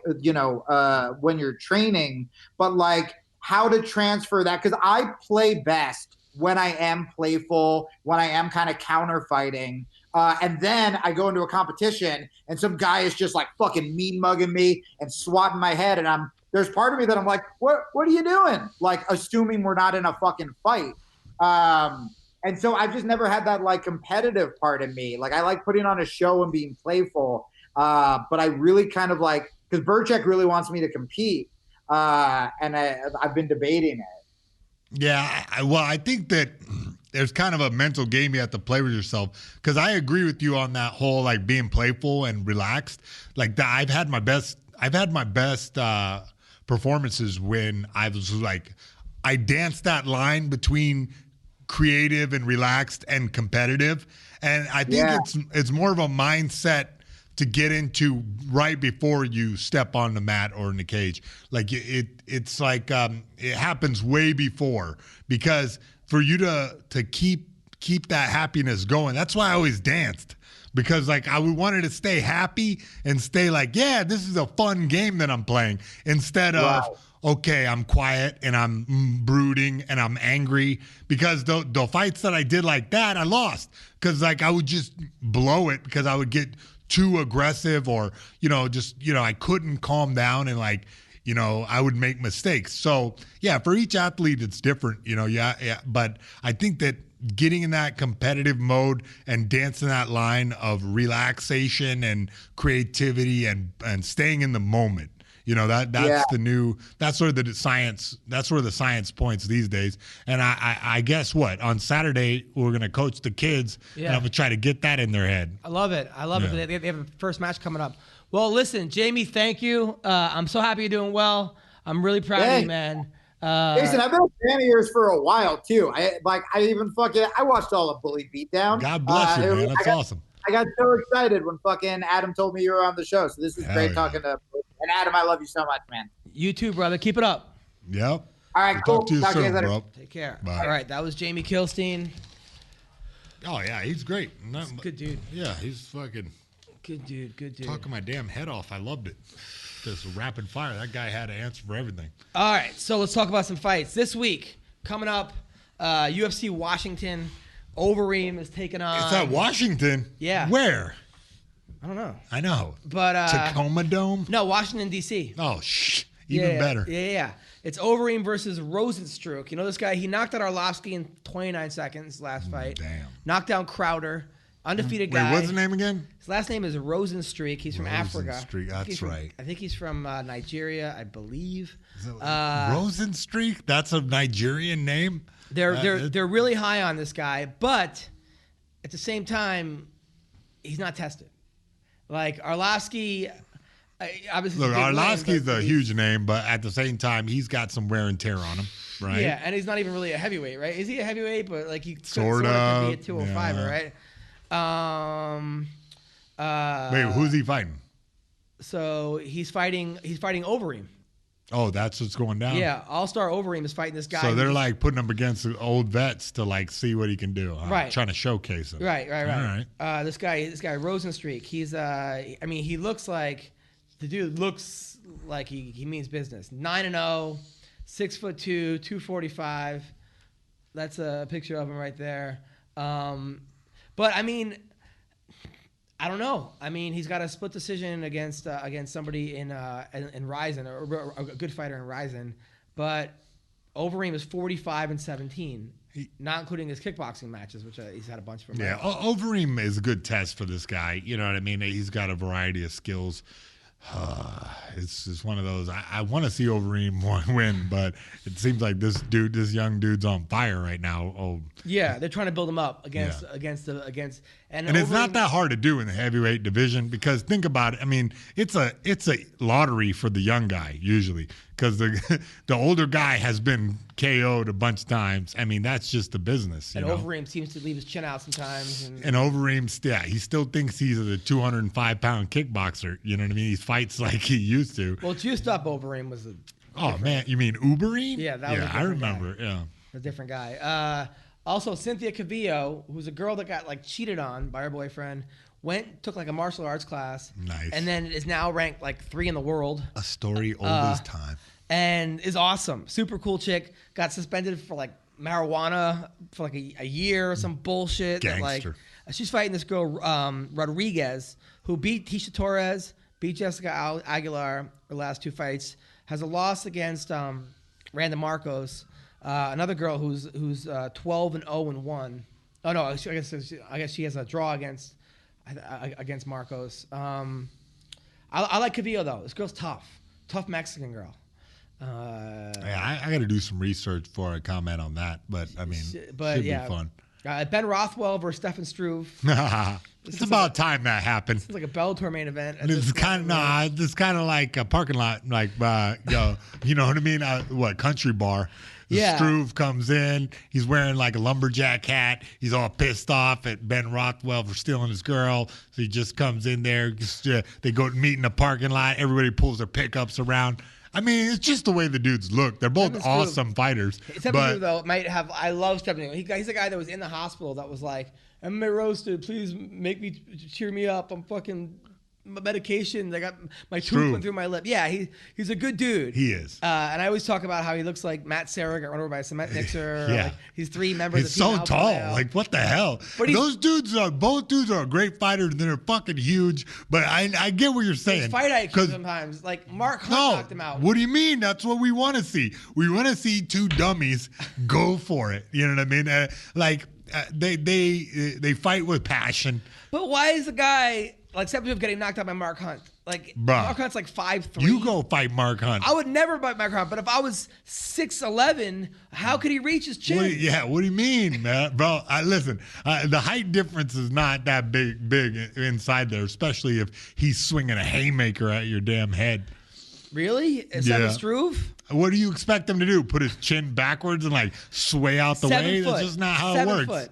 Speaker 5: when you're training, but like how to transfer that. Cause I play best when I am playful, when I am kind of counter fighting. And then I go into a competition and some guy is just like fucking mean mugging me and swatting my head. And there's part of me that I'm like, what are you doing? Like assuming we're not in a fucking fight. And so I've just never had that like competitive part of me. Like I like putting on a show and being playful. But I really kind of like, because Burchak really wants me to compete, and I've been debating it.
Speaker 2: Yeah, I think that there's kind of a mental game you have to play with yourself, because I agree with you on that whole like being playful and relaxed. Like that, I've had my best performances when I was like, I danced that line between creative and relaxed and competitive, and I think it's more of a mindset to get into right before you step on the mat or in the cage. Like it's like it happens way before, because for you to keep that happiness going, that's why I always danced, because like I wanted to stay happy and stay like, yeah, this is a fun game that I'm playing, instead of okay, I'm quiet and I'm brooding and I'm angry, because the fights that I did like that, I lost because like I would just blow it because I would get too aggressive, or I couldn't calm down, and like I would make mistakes. So yeah, for each athlete it's different, but I think that getting in that competitive mode and dancing that line of relaxation and creativity and staying in the moment, that's where the science points these days. And I guess what, on Saturday we're going to coach the kids, and I'm going to try to get that in their head.
Speaker 3: I love it. They have a first match coming up. Well, listen, Jamie, thank you. I'm so happy you're doing well. I'm really proud of you, man.
Speaker 5: Jason, I've been a fan of yours for a while too. I watched all of Bully Beatdown.
Speaker 2: God bless you, man. That's awesome.
Speaker 5: I got so excited when fucking Adam told me you were on the show. So this is great talking to. And Adam, I love you so much, man.
Speaker 3: You too, brother. Keep it up.
Speaker 2: Yep.
Speaker 5: All right, cool.
Speaker 2: Talk to you soon, bro.
Speaker 3: Take care.
Speaker 2: Bye.
Speaker 3: All right, that was Jamie Kilstein.
Speaker 2: Oh yeah, he's great.
Speaker 3: Good dude.
Speaker 2: Yeah, he's fucking
Speaker 3: good dude.
Speaker 2: Talking my damn head off. I loved it. Just rapid fire. That guy had an answer for everything.
Speaker 3: All right, so let's talk about some fights this week. Coming up, UFC Washington. Overeem is taking on.
Speaker 2: Is that Washington?
Speaker 3: Yeah.
Speaker 2: Where?
Speaker 3: I don't know.
Speaker 2: I know.
Speaker 3: But
Speaker 2: Tacoma Dome?
Speaker 3: No, Washington, D.C.
Speaker 2: Oh, even better.
Speaker 3: Yeah. It's Overeem versus Rosenstruck. You know this guy? He knocked out Arlovsky in 29 seconds last fight.
Speaker 2: Damn.
Speaker 3: Knocked down Crowder. Undefeated
Speaker 2: Wait,
Speaker 3: guy.
Speaker 2: what's his name again?
Speaker 3: His last name is Rosenstreak. He's from Africa.
Speaker 2: Rosenstreak, that's right.
Speaker 3: I think he's from Nigeria, I believe.
Speaker 2: Rosenstreak? That's a Nigerian name?
Speaker 3: They're really high on this guy, but at the same time, he's not tested. Like Arlovsky, obviously.
Speaker 2: Look, Arlovsky's a huge name, but at the same time, he's got some wear and tear on him, right?
Speaker 3: Yeah, and he's not even really a heavyweight, right? Is he a heavyweight? But like he
Speaker 2: sort
Speaker 3: of
Speaker 2: of
Speaker 3: could be a 205, right?
Speaker 2: Wait, who's he fighting?
Speaker 3: So he's fighting Overeem.
Speaker 2: Oh, that's what's going down.
Speaker 3: Yeah, All-Star Overeem is fighting this guy.
Speaker 2: So they're like putting him against the old vets to like see what he can do.
Speaker 3: Right.
Speaker 2: Trying to showcase him.
Speaker 3: Right.
Speaker 2: All right.
Speaker 3: This guy Rosenstreak. He's he looks like the dude looks like he means business. 9-0, 6'2", 245. That's a picture of him right there. But I mean, I don't know. I mean, he's got a split decision against somebody in Ryzen, or a good fighter in Ryzen. But Overeem is 45-17, not including his kickboxing matches, which he's had a bunch of them.
Speaker 2: Yeah, Overeem is a good test for this guy. You know what I mean? He's got a variety of skills. It's just one of those. I want to see Overeem win, but it seems like this young dude's on fire right now. Oh,
Speaker 3: yeah, they're trying to build him up against, and
Speaker 2: it's not that hard to do in the heavyweight division, because think about it. I mean, it's a lottery for the young guy usually, because the older guy has been KO'd a bunch of times. I mean, that's just the business.
Speaker 3: And Overeem seems to leave his chin out sometimes.
Speaker 2: And Overeem, he still thinks he's a 205-pound kickboxer. You know what I mean? He fights like he used to.
Speaker 3: Well, juiced up Overeem was
Speaker 2: man, you mean Uberine?
Speaker 3: Yeah, that was
Speaker 2: I remember.
Speaker 3: Guy.
Speaker 2: Yeah,
Speaker 3: a different guy. Also, Cynthia Cavillo, who's a girl that got like cheated on by her boyfriend, took like a martial arts class.
Speaker 2: Nice.
Speaker 3: And then is now ranked like 3 in the world.
Speaker 2: A story old as time.
Speaker 3: And is awesome. Super cool chick. Got suspended for like marijuana for like a year or some bullshit.
Speaker 2: Gangster.
Speaker 3: She's fighting this girl, Rodriguez, who beat Tisha Torres, beat Jessica Aguilar her last 2 fights. Has a loss against Randa Marcos. Another girl who's 12-0-1. Oh no, I guess she has a draw against Marcos. I like Cavillo though. This girl's tough Mexican girl.
Speaker 2: I got to do some research before I comment on that, but I mean, should be fun.
Speaker 3: Ben Rothwell versus Stefan Struve.
Speaker 2: It's about time that happened.
Speaker 3: It's like a Bellator main event.
Speaker 2: It's kind of like a parking lot, like you know what I mean? Country bar. Struve comes in. He's wearing like a lumberjack hat. He's all pissed off at Ben Rothwell for stealing his girl. So he just comes in there. They go meet in the parking lot. Everybody pulls their pickups around. I mean, it's just the way the dudes look. They're both awesome fighters.
Speaker 3: Stephen though I love Stephen. He's the guy that was in the hospital that was like, MMA Roasted, please cheer me up. I'm fucking medication. I got my tooth went through my lip. Yeah, he's a good dude.
Speaker 2: He is.
Speaker 3: And I always talk about how he looks like Matt Serra got run over by a cement mixer.
Speaker 2: Yeah.
Speaker 3: Like he's 3 members.
Speaker 2: He's so tall. Like what the hell? But both dudes are great fighters and they're fucking huge. But I get what you're saying.
Speaker 3: His fight IQ sometimes. Like Mark Hunt knocked him out.
Speaker 2: What do you mean? That's what we want to see. We want to see 2 dummies go for it. You know what I mean? They fight with passion.
Speaker 3: But why is the guy like Stephen getting knocked out by Mark Hunt? Like Mark Hunt's like 5'3".
Speaker 2: You go fight Mark Hunt.
Speaker 3: I would never fight Mark Hunt, but if I was 6'11", how could he reach his chin?
Speaker 2: What do you mean, man? Bro, listen, the height difference is not that big inside there, especially if he's swinging a haymaker at your damn head.
Speaker 3: Really? Is that a Struve?
Speaker 2: What do you expect him to do? Put his chin backwards and like sway out the way? That's just not how it works.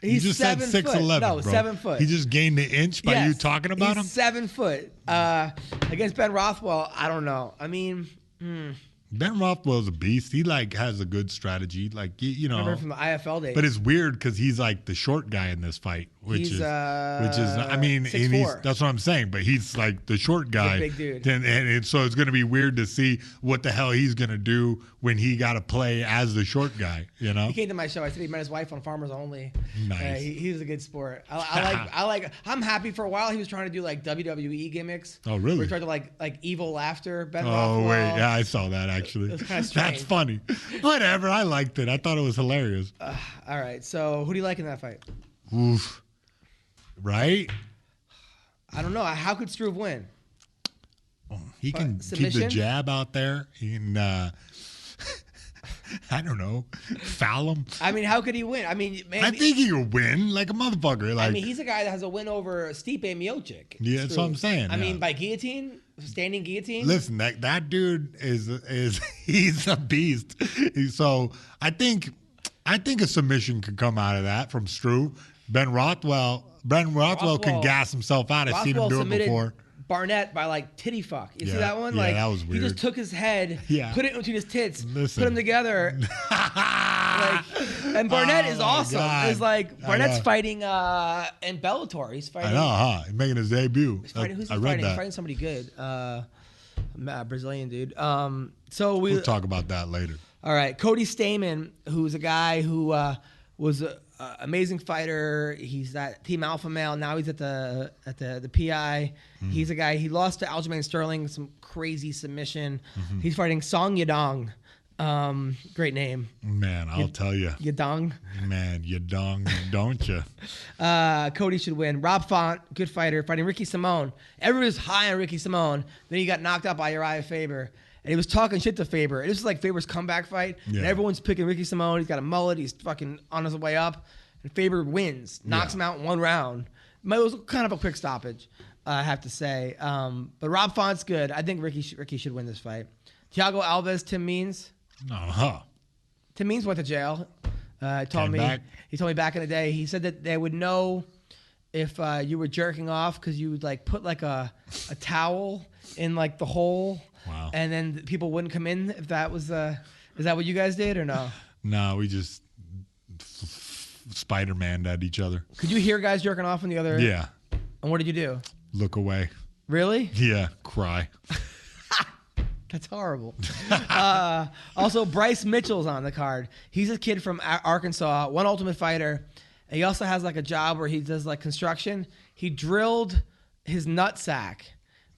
Speaker 2: You just said 6'11".
Speaker 3: No,
Speaker 2: bro.
Speaker 3: 7 foot.
Speaker 2: He just gained an inch by you talking about him?
Speaker 3: He's 7 foot. Against Ben Rothwell, I don't know. I mean,
Speaker 2: Ben Rothwell's a beast. He like has a good strategy, like you know.
Speaker 3: Remember from the IFL days.
Speaker 2: But it's weird because he's like the short guy in this fight, which is I mean,
Speaker 3: 6'4".
Speaker 2: that's what I'm saying. But he's like the short guy,
Speaker 3: big dude.
Speaker 2: And so it's going to be weird to see what the hell he's going to do when he got to play as the short guy. You know.
Speaker 3: He came to my show. I said he met his wife on Farmers Only.
Speaker 2: Nice.
Speaker 3: He was a good sport. I like. I'm happy for a while. He was trying to do like WWE gimmicks.
Speaker 2: Oh really?
Speaker 3: Where he tried to like evil laughter. Ben
Speaker 2: Oh
Speaker 3: Rothwell.
Speaker 2: wait, yeah, I saw that actually.
Speaker 3: It was kind of strange.
Speaker 2: That's funny. Whatever. I liked it. I thought it was hilarious.
Speaker 3: All right. So who do you like in that fight?
Speaker 2: Oof. right?
Speaker 3: I don't know. How could Struve win?
Speaker 2: He can keep the
Speaker 3: Submission?
Speaker 2: jab out there. He can, I don't know, foul him.
Speaker 3: I mean, how could he win? I mean, man,
Speaker 2: I think he could win like a motherfucker. Like,
Speaker 3: I mean, he's a guy that has a win over Stipe Miocic.
Speaker 2: yeah, that's what I'm saying.
Speaker 3: I
Speaker 2: yeah.
Speaker 3: mean, by guillotine, standing guillotine.
Speaker 2: Listen, that dude is he's a beast. So I think a submission could come out of that from Struve. Ben Rothwell can gas himself out. I've seen him do it before.
Speaker 3: Barnett by like titty fuck. You see
Speaker 2: Yeah,
Speaker 3: that one?
Speaker 2: yeah,
Speaker 3: Like
Speaker 2: that was
Speaker 3: He
Speaker 2: weird.
Speaker 3: just took his head,
Speaker 2: Yeah.
Speaker 3: put it between his tits,
Speaker 2: Listen.
Speaker 3: put them together. And Barnett is
Speaker 2: Oh, my
Speaker 3: awesome.
Speaker 2: God.
Speaker 3: It's like
Speaker 2: I
Speaker 3: Barnett's
Speaker 2: know.
Speaker 3: fighting in Bellator. He's fighting.
Speaker 2: I know, huh? He's making his debut.
Speaker 3: Who's he
Speaker 2: I read
Speaker 3: fighting? He's
Speaker 2: that.
Speaker 3: fighting somebody good. Brazilian dude. So
Speaker 2: We'll talk about that later.
Speaker 3: all right, Cody Stamen, who's a guy who was an amazing fighter. He's that Team Alpha Male. Now he's at the PI. He's a guy. He lost to Aljamain Sterling, some crazy submission. He's fighting Song Yadong. Great name,
Speaker 2: Man, I'll tell you.
Speaker 3: Yadong.
Speaker 2: Man, you dong, don't you?
Speaker 3: Cody should win. Rob Font, good fighter, fighting Ricky Simone. Everybody was high on Ricky Simone. Then he got knocked out by Uriah Faber. And he was talking shit to Faber. This is like Faber's comeback fight.
Speaker 2: Yeah.
Speaker 3: And everyone's picking Ricky Simone. He's got a mullet. He's fucking on his way up. And Faber wins. Knocks him out in one round. It was kind of a quick stoppage, I have to say. But Rob Font's good. I think Ricky should win this fight. Thiago Alves, Tim Means.
Speaker 2: Uh-huh.
Speaker 3: Tim Means went to jail. He told me back in the day. He said that they would know if you were jerking off because you would like put like a towel in like the hole.
Speaker 2: Wow.
Speaker 3: And then people wouldn't come in if that was is that what you guys did or no?
Speaker 2: No, we just Spider-Man'd at each other.
Speaker 3: Could you hear guys jerking off in the other?
Speaker 2: Yeah.
Speaker 3: And what did you do?
Speaker 2: Look away.
Speaker 3: Really?
Speaker 2: Yeah. Cry.
Speaker 3: That's horrible. Also, Bryce Mitchell's on the card. He's a kid from Arkansas, one Ultimate Fighter. He also has like a job where he does like construction. He drilled his nutsack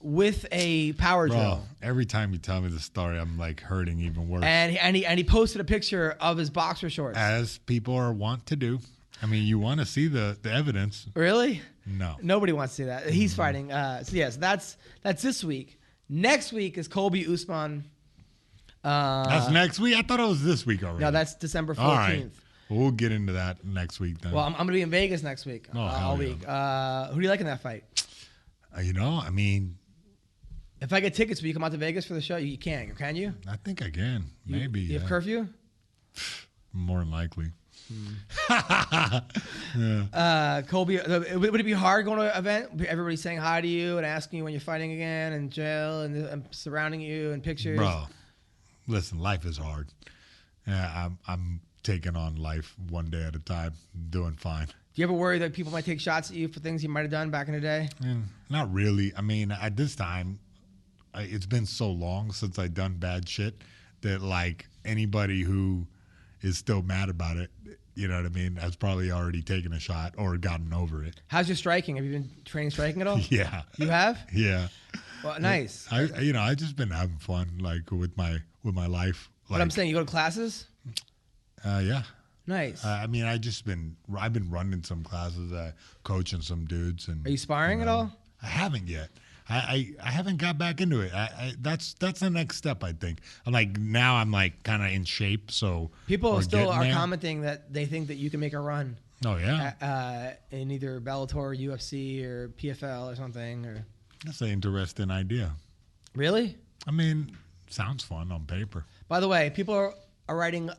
Speaker 3: with a power drill.
Speaker 2: Every time you tell me the story, I'm like hurting even worse.
Speaker 3: And he posted a picture of his boxer shorts.
Speaker 2: As people are wont to do. I mean, you want to see the evidence.
Speaker 3: Really?
Speaker 2: No.
Speaker 3: Nobody wants to see that. He's fighting. So yes, that's this week. Next week is Colby Usman.
Speaker 2: That's next week? I thought it was this week already.
Speaker 3: No, that's December 14th.
Speaker 2: All right. We'll get into that next week then.
Speaker 3: Well, I'm going to be in Vegas next week.
Speaker 2: Oh,
Speaker 3: All
Speaker 2: hell
Speaker 3: week. Who do you like in that fight?
Speaker 2: I mean,
Speaker 3: If I get tickets, will you come out to Vegas for the show? You can't, can you?
Speaker 2: I think I can. Maybe.
Speaker 3: You have curfew?
Speaker 2: More than likely.
Speaker 3: Colby, would it be hard going to an event? Everybody saying hi to you and asking you when you're fighting again, and jail and surrounding you and pictures.
Speaker 2: Bro, listen, life is hard. Yeah, I'm taking on life one day at a time. Doing fine.
Speaker 3: Do you ever worry that people might take shots at you for things you might have done back in the day?
Speaker 2: Not really. I mean, at this time, it's been so long since I've done bad shit that like anybody who is still mad about it, you know what I mean, has probably already taken a shot or gotten over it.
Speaker 3: How's your striking? Have you been training striking at all?
Speaker 2: Yeah.
Speaker 3: You have?
Speaker 2: Yeah.
Speaker 3: Well, nice.
Speaker 2: I just been having fun like with my life. Like,
Speaker 3: But I'm saying, you go to classes?
Speaker 2: Yeah.
Speaker 3: Nice.
Speaker 2: I mean, I've been running some classes, coaching some dudes, and
Speaker 3: Are you sparring at all?
Speaker 2: I haven't yet. I haven't got back into it. That's the next step, I think. I'm like kind of in shape, so
Speaker 3: People still are
Speaker 2: there.
Speaker 3: commenting that they think that you can make a run
Speaker 2: Oh yeah,
Speaker 3: in either Bellator, or UFC, or PFL or something. Or
Speaker 2: that's an interesting idea.
Speaker 3: really?
Speaker 2: I mean, sounds fun on paper.
Speaker 3: By the way, people are writing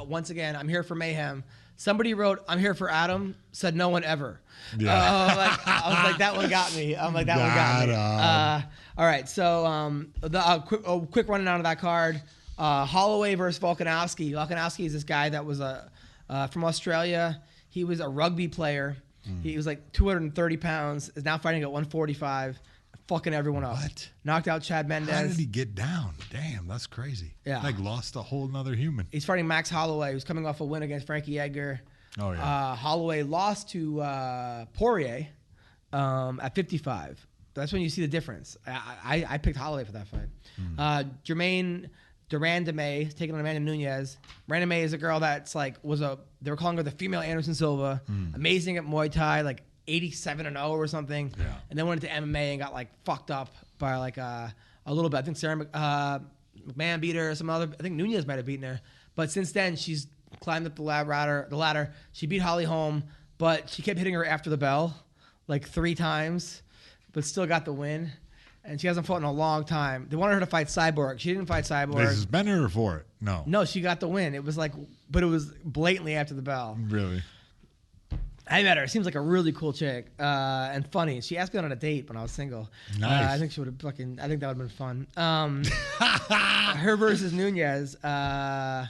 Speaker 3: once again. I'm here for Mayhem. Somebody wrote, "I'm here for Adam." Said no one ever.
Speaker 2: Yeah.
Speaker 3: I was like, that one got me. I'm like, that one got me. All right, so the quick running out of that card. Holloway versus Volkanovski. Volkanovski is this guy that was from Australia. He was a rugby player. He was like 230 pounds. Is now fighting at 145. Fucking everyone up.
Speaker 2: What?
Speaker 3: Knocked out Chad Mendez.
Speaker 2: How did he get down? Damn, that's crazy.
Speaker 3: Yeah.
Speaker 2: Like lost a whole nother human.
Speaker 3: He's fighting Max Holloway, who's coming off a win against Frankie Edgar.
Speaker 2: Oh yeah.
Speaker 3: Holloway lost to Poirier at 55. That's when you see the difference. I picked Holloway for that fight. Jermaine Durandame taking on Amanda Nunes. Durandame is a girl that's like they were calling her the female Anderson Silva. Amazing at Muay Thai, like 87-0 or something.
Speaker 2: Yeah.
Speaker 3: And then went into MMA and got like fucked up by like a little bit. I think Sarah McMahon beat her or some other. I think Nunez might have beaten her. But since then, she's climbed up the ladder. She beat Holly Holm, but she kept hitting her after the bell like 3 times, but still got the win. And she hasn't fought in a long time. They wanted her to fight Cyborg. She didn't fight Cyborg.
Speaker 2: They suspended her for it? No,
Speaker 3: she got the win. It was like, but it was blatantly after the bell.
Speaker 2: Really?
Speaker 3: I met her. Seems like a really cool chick and funny. She asked me out on a date when I was single.
Speaker 2: Nice.
Speaker 3: I think she would have fucking. I think that would have been fun. Her versus Nunez. So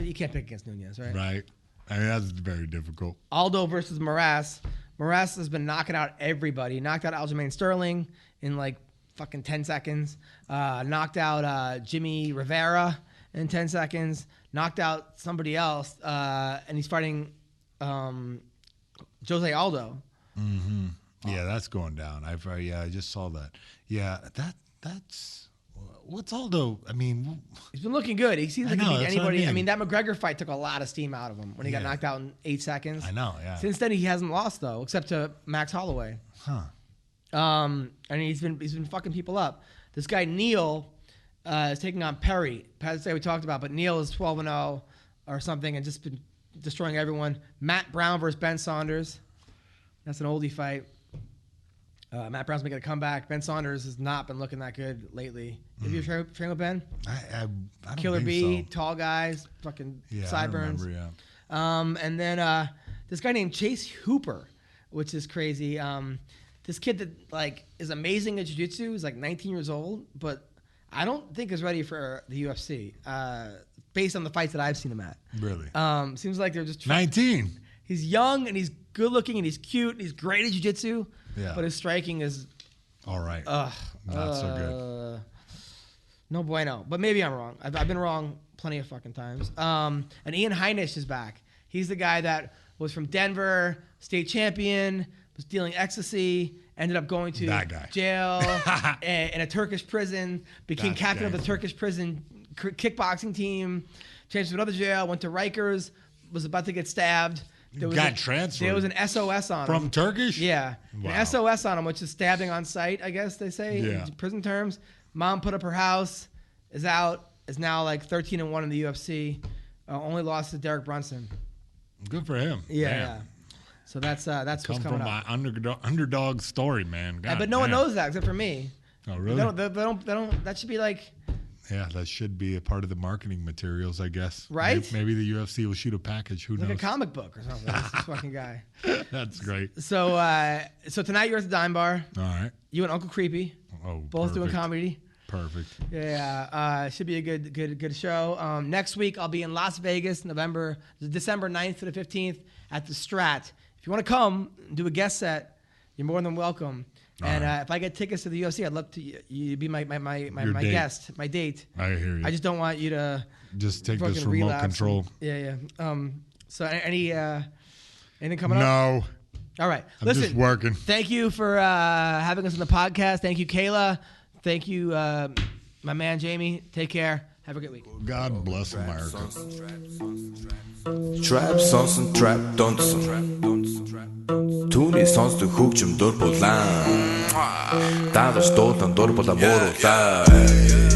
Speaker 3: you can't pick against Nunez, right?
Speaker 2: Right. I mean, that's very difficult.
Speaker 3: Aldo versus Moraes. Moraes has been knocking out everybody. Knocked out Aljamain Sterling in like fucking 10 seconds. Knocked out Jimmy Rivera in 10 seconds. Knocked out somebody else. And he's fighting Jose Aldo.
Speaker 2: Mm-hmm. Yeah, that's going down. I just saw that. Yeah, that's... What's Aldo? I mean... He's
Speaker 3: been looking good. He seems like he can beat anybody.
Speaker 2: I mean,
Speaker 3: that McGregor fight took a lot of steam out of him when he got knocked out in 8 seconds.
Speaker 2: I know, yeah.
Speaker 3: Since then, he hasn't lost, though, except to Max Holloway.
Speaker 2: Huh.
Speaker 3: And he's been fucking people up. This guy, Neal, is taking on Perry. That's we talked about, but Neal is 12-0 or something and just been destroying everyone. Matt Brown versus Ben Saunders. That's an oldie fight. Matt Brown's making a comeback. Ben Saunders has not been looking that good lately. Have you trained with Ben?
Speaker 2: I don't
Speaker 3: Killer
Speaker 2: think
Speaker 3: B,
Speaker 2: so.
Speaker 3: Tall guys, fucking
Speaker 2: I
Speaker 3: sideburns.
Speaker 2: remember, yeah.
Speaker 3: And then this guy named Chase Hooper, which is crazy. This kid that like is amazing at jiu-jitsu. He's like 19 years old, but I don't think is ready for the UFC based on the fights that I've seen him at.
Speaker 2: Really?
Speaker 3: Seems like they're just
Speaker 2: 19.
Speaker 3: He's young and he's good looking and he's cute and he's great at jiu-jitsu.
Speaker 2: Yeah.
Speaker 3: But his striking is
Speaker 2: all right. Not so good.
Speaker 3: No bueno. But maybe I'm wrong. I've been wrong plenty of fucking times. And Ian Heinisch is back. He's the guy that was from Denver, state champion, was dealing ecstasy, ended up going to jail in a Turkish prison, became captain of the Turkish prison kickboxing team, changed to another jail, went to Rikers, was about to get stabbed.
Speaker 2: Got transferred.
Speaker 3: There was an SOS on him.
Speaker 2: From Turkish?
Speaker 3: Yeah.
Speaker 2: Wow.
Speaker 3: An SOS on him, which is stabbing on sight, I guess they say, in prison terms. Mom put up her house, is out, is now like 13-1 in the UFC. Only lost to Derek Brunson.
Speaker 2: Good for him.
Speaker 3: Yeah. So that's what's coming up.
Speaker 2: Come from my underdog story, man.
Speaker 3: But no one knows that except for me.
Speaker 2: Oh, really?
Speaker 3: They don't. That should be like.
Speaker 2: Yeah, that should be a part of the marketing materials, I guess.
Speaker 3: Right?
Speaker 2: Maybe the UFC will shoot a package. Who knows?
Speaker 3: Like a comic book or something. This fucking guy.
Speaker 2: That's great.
Speaker 3: So tonight you're at the Dime Bar.
Speaker 2: All right.
Speaker 3: You and Uncle Creepy.
Speaker 2: Oh,
Speaker 3: both doing comedy.
Speaker 2: Perfect.
Speaker 3: Yeah, should be a good show. Next week I'll be in Las Vegas, December 9th to the 15th at the Strat. If you want to come and do a guest set, you're more than welcome. And if I get tickets to the UFC, I'd love to you be my guest, my date.
Speaker 2: I hear you.
Speaker 3: I just don't want you to
Speaker 2: just take this remote control.
Speaker 3: Yeah. So anything coming up?
Speaker 2: No.
Speaker 3: All right.
Speaker 2: I'm just working.
Speaker 3: Thank you for having us on the podcast. Thank you, Kayla. Thank you, my man Jamie. Take care. Have a great week.
Speaker 2: God bless America.
Speaker 1: Trap sonsen trap dansen Түүний сонсдог хөгжим дур булаан Даавар дуудан дур булаа мууруулаа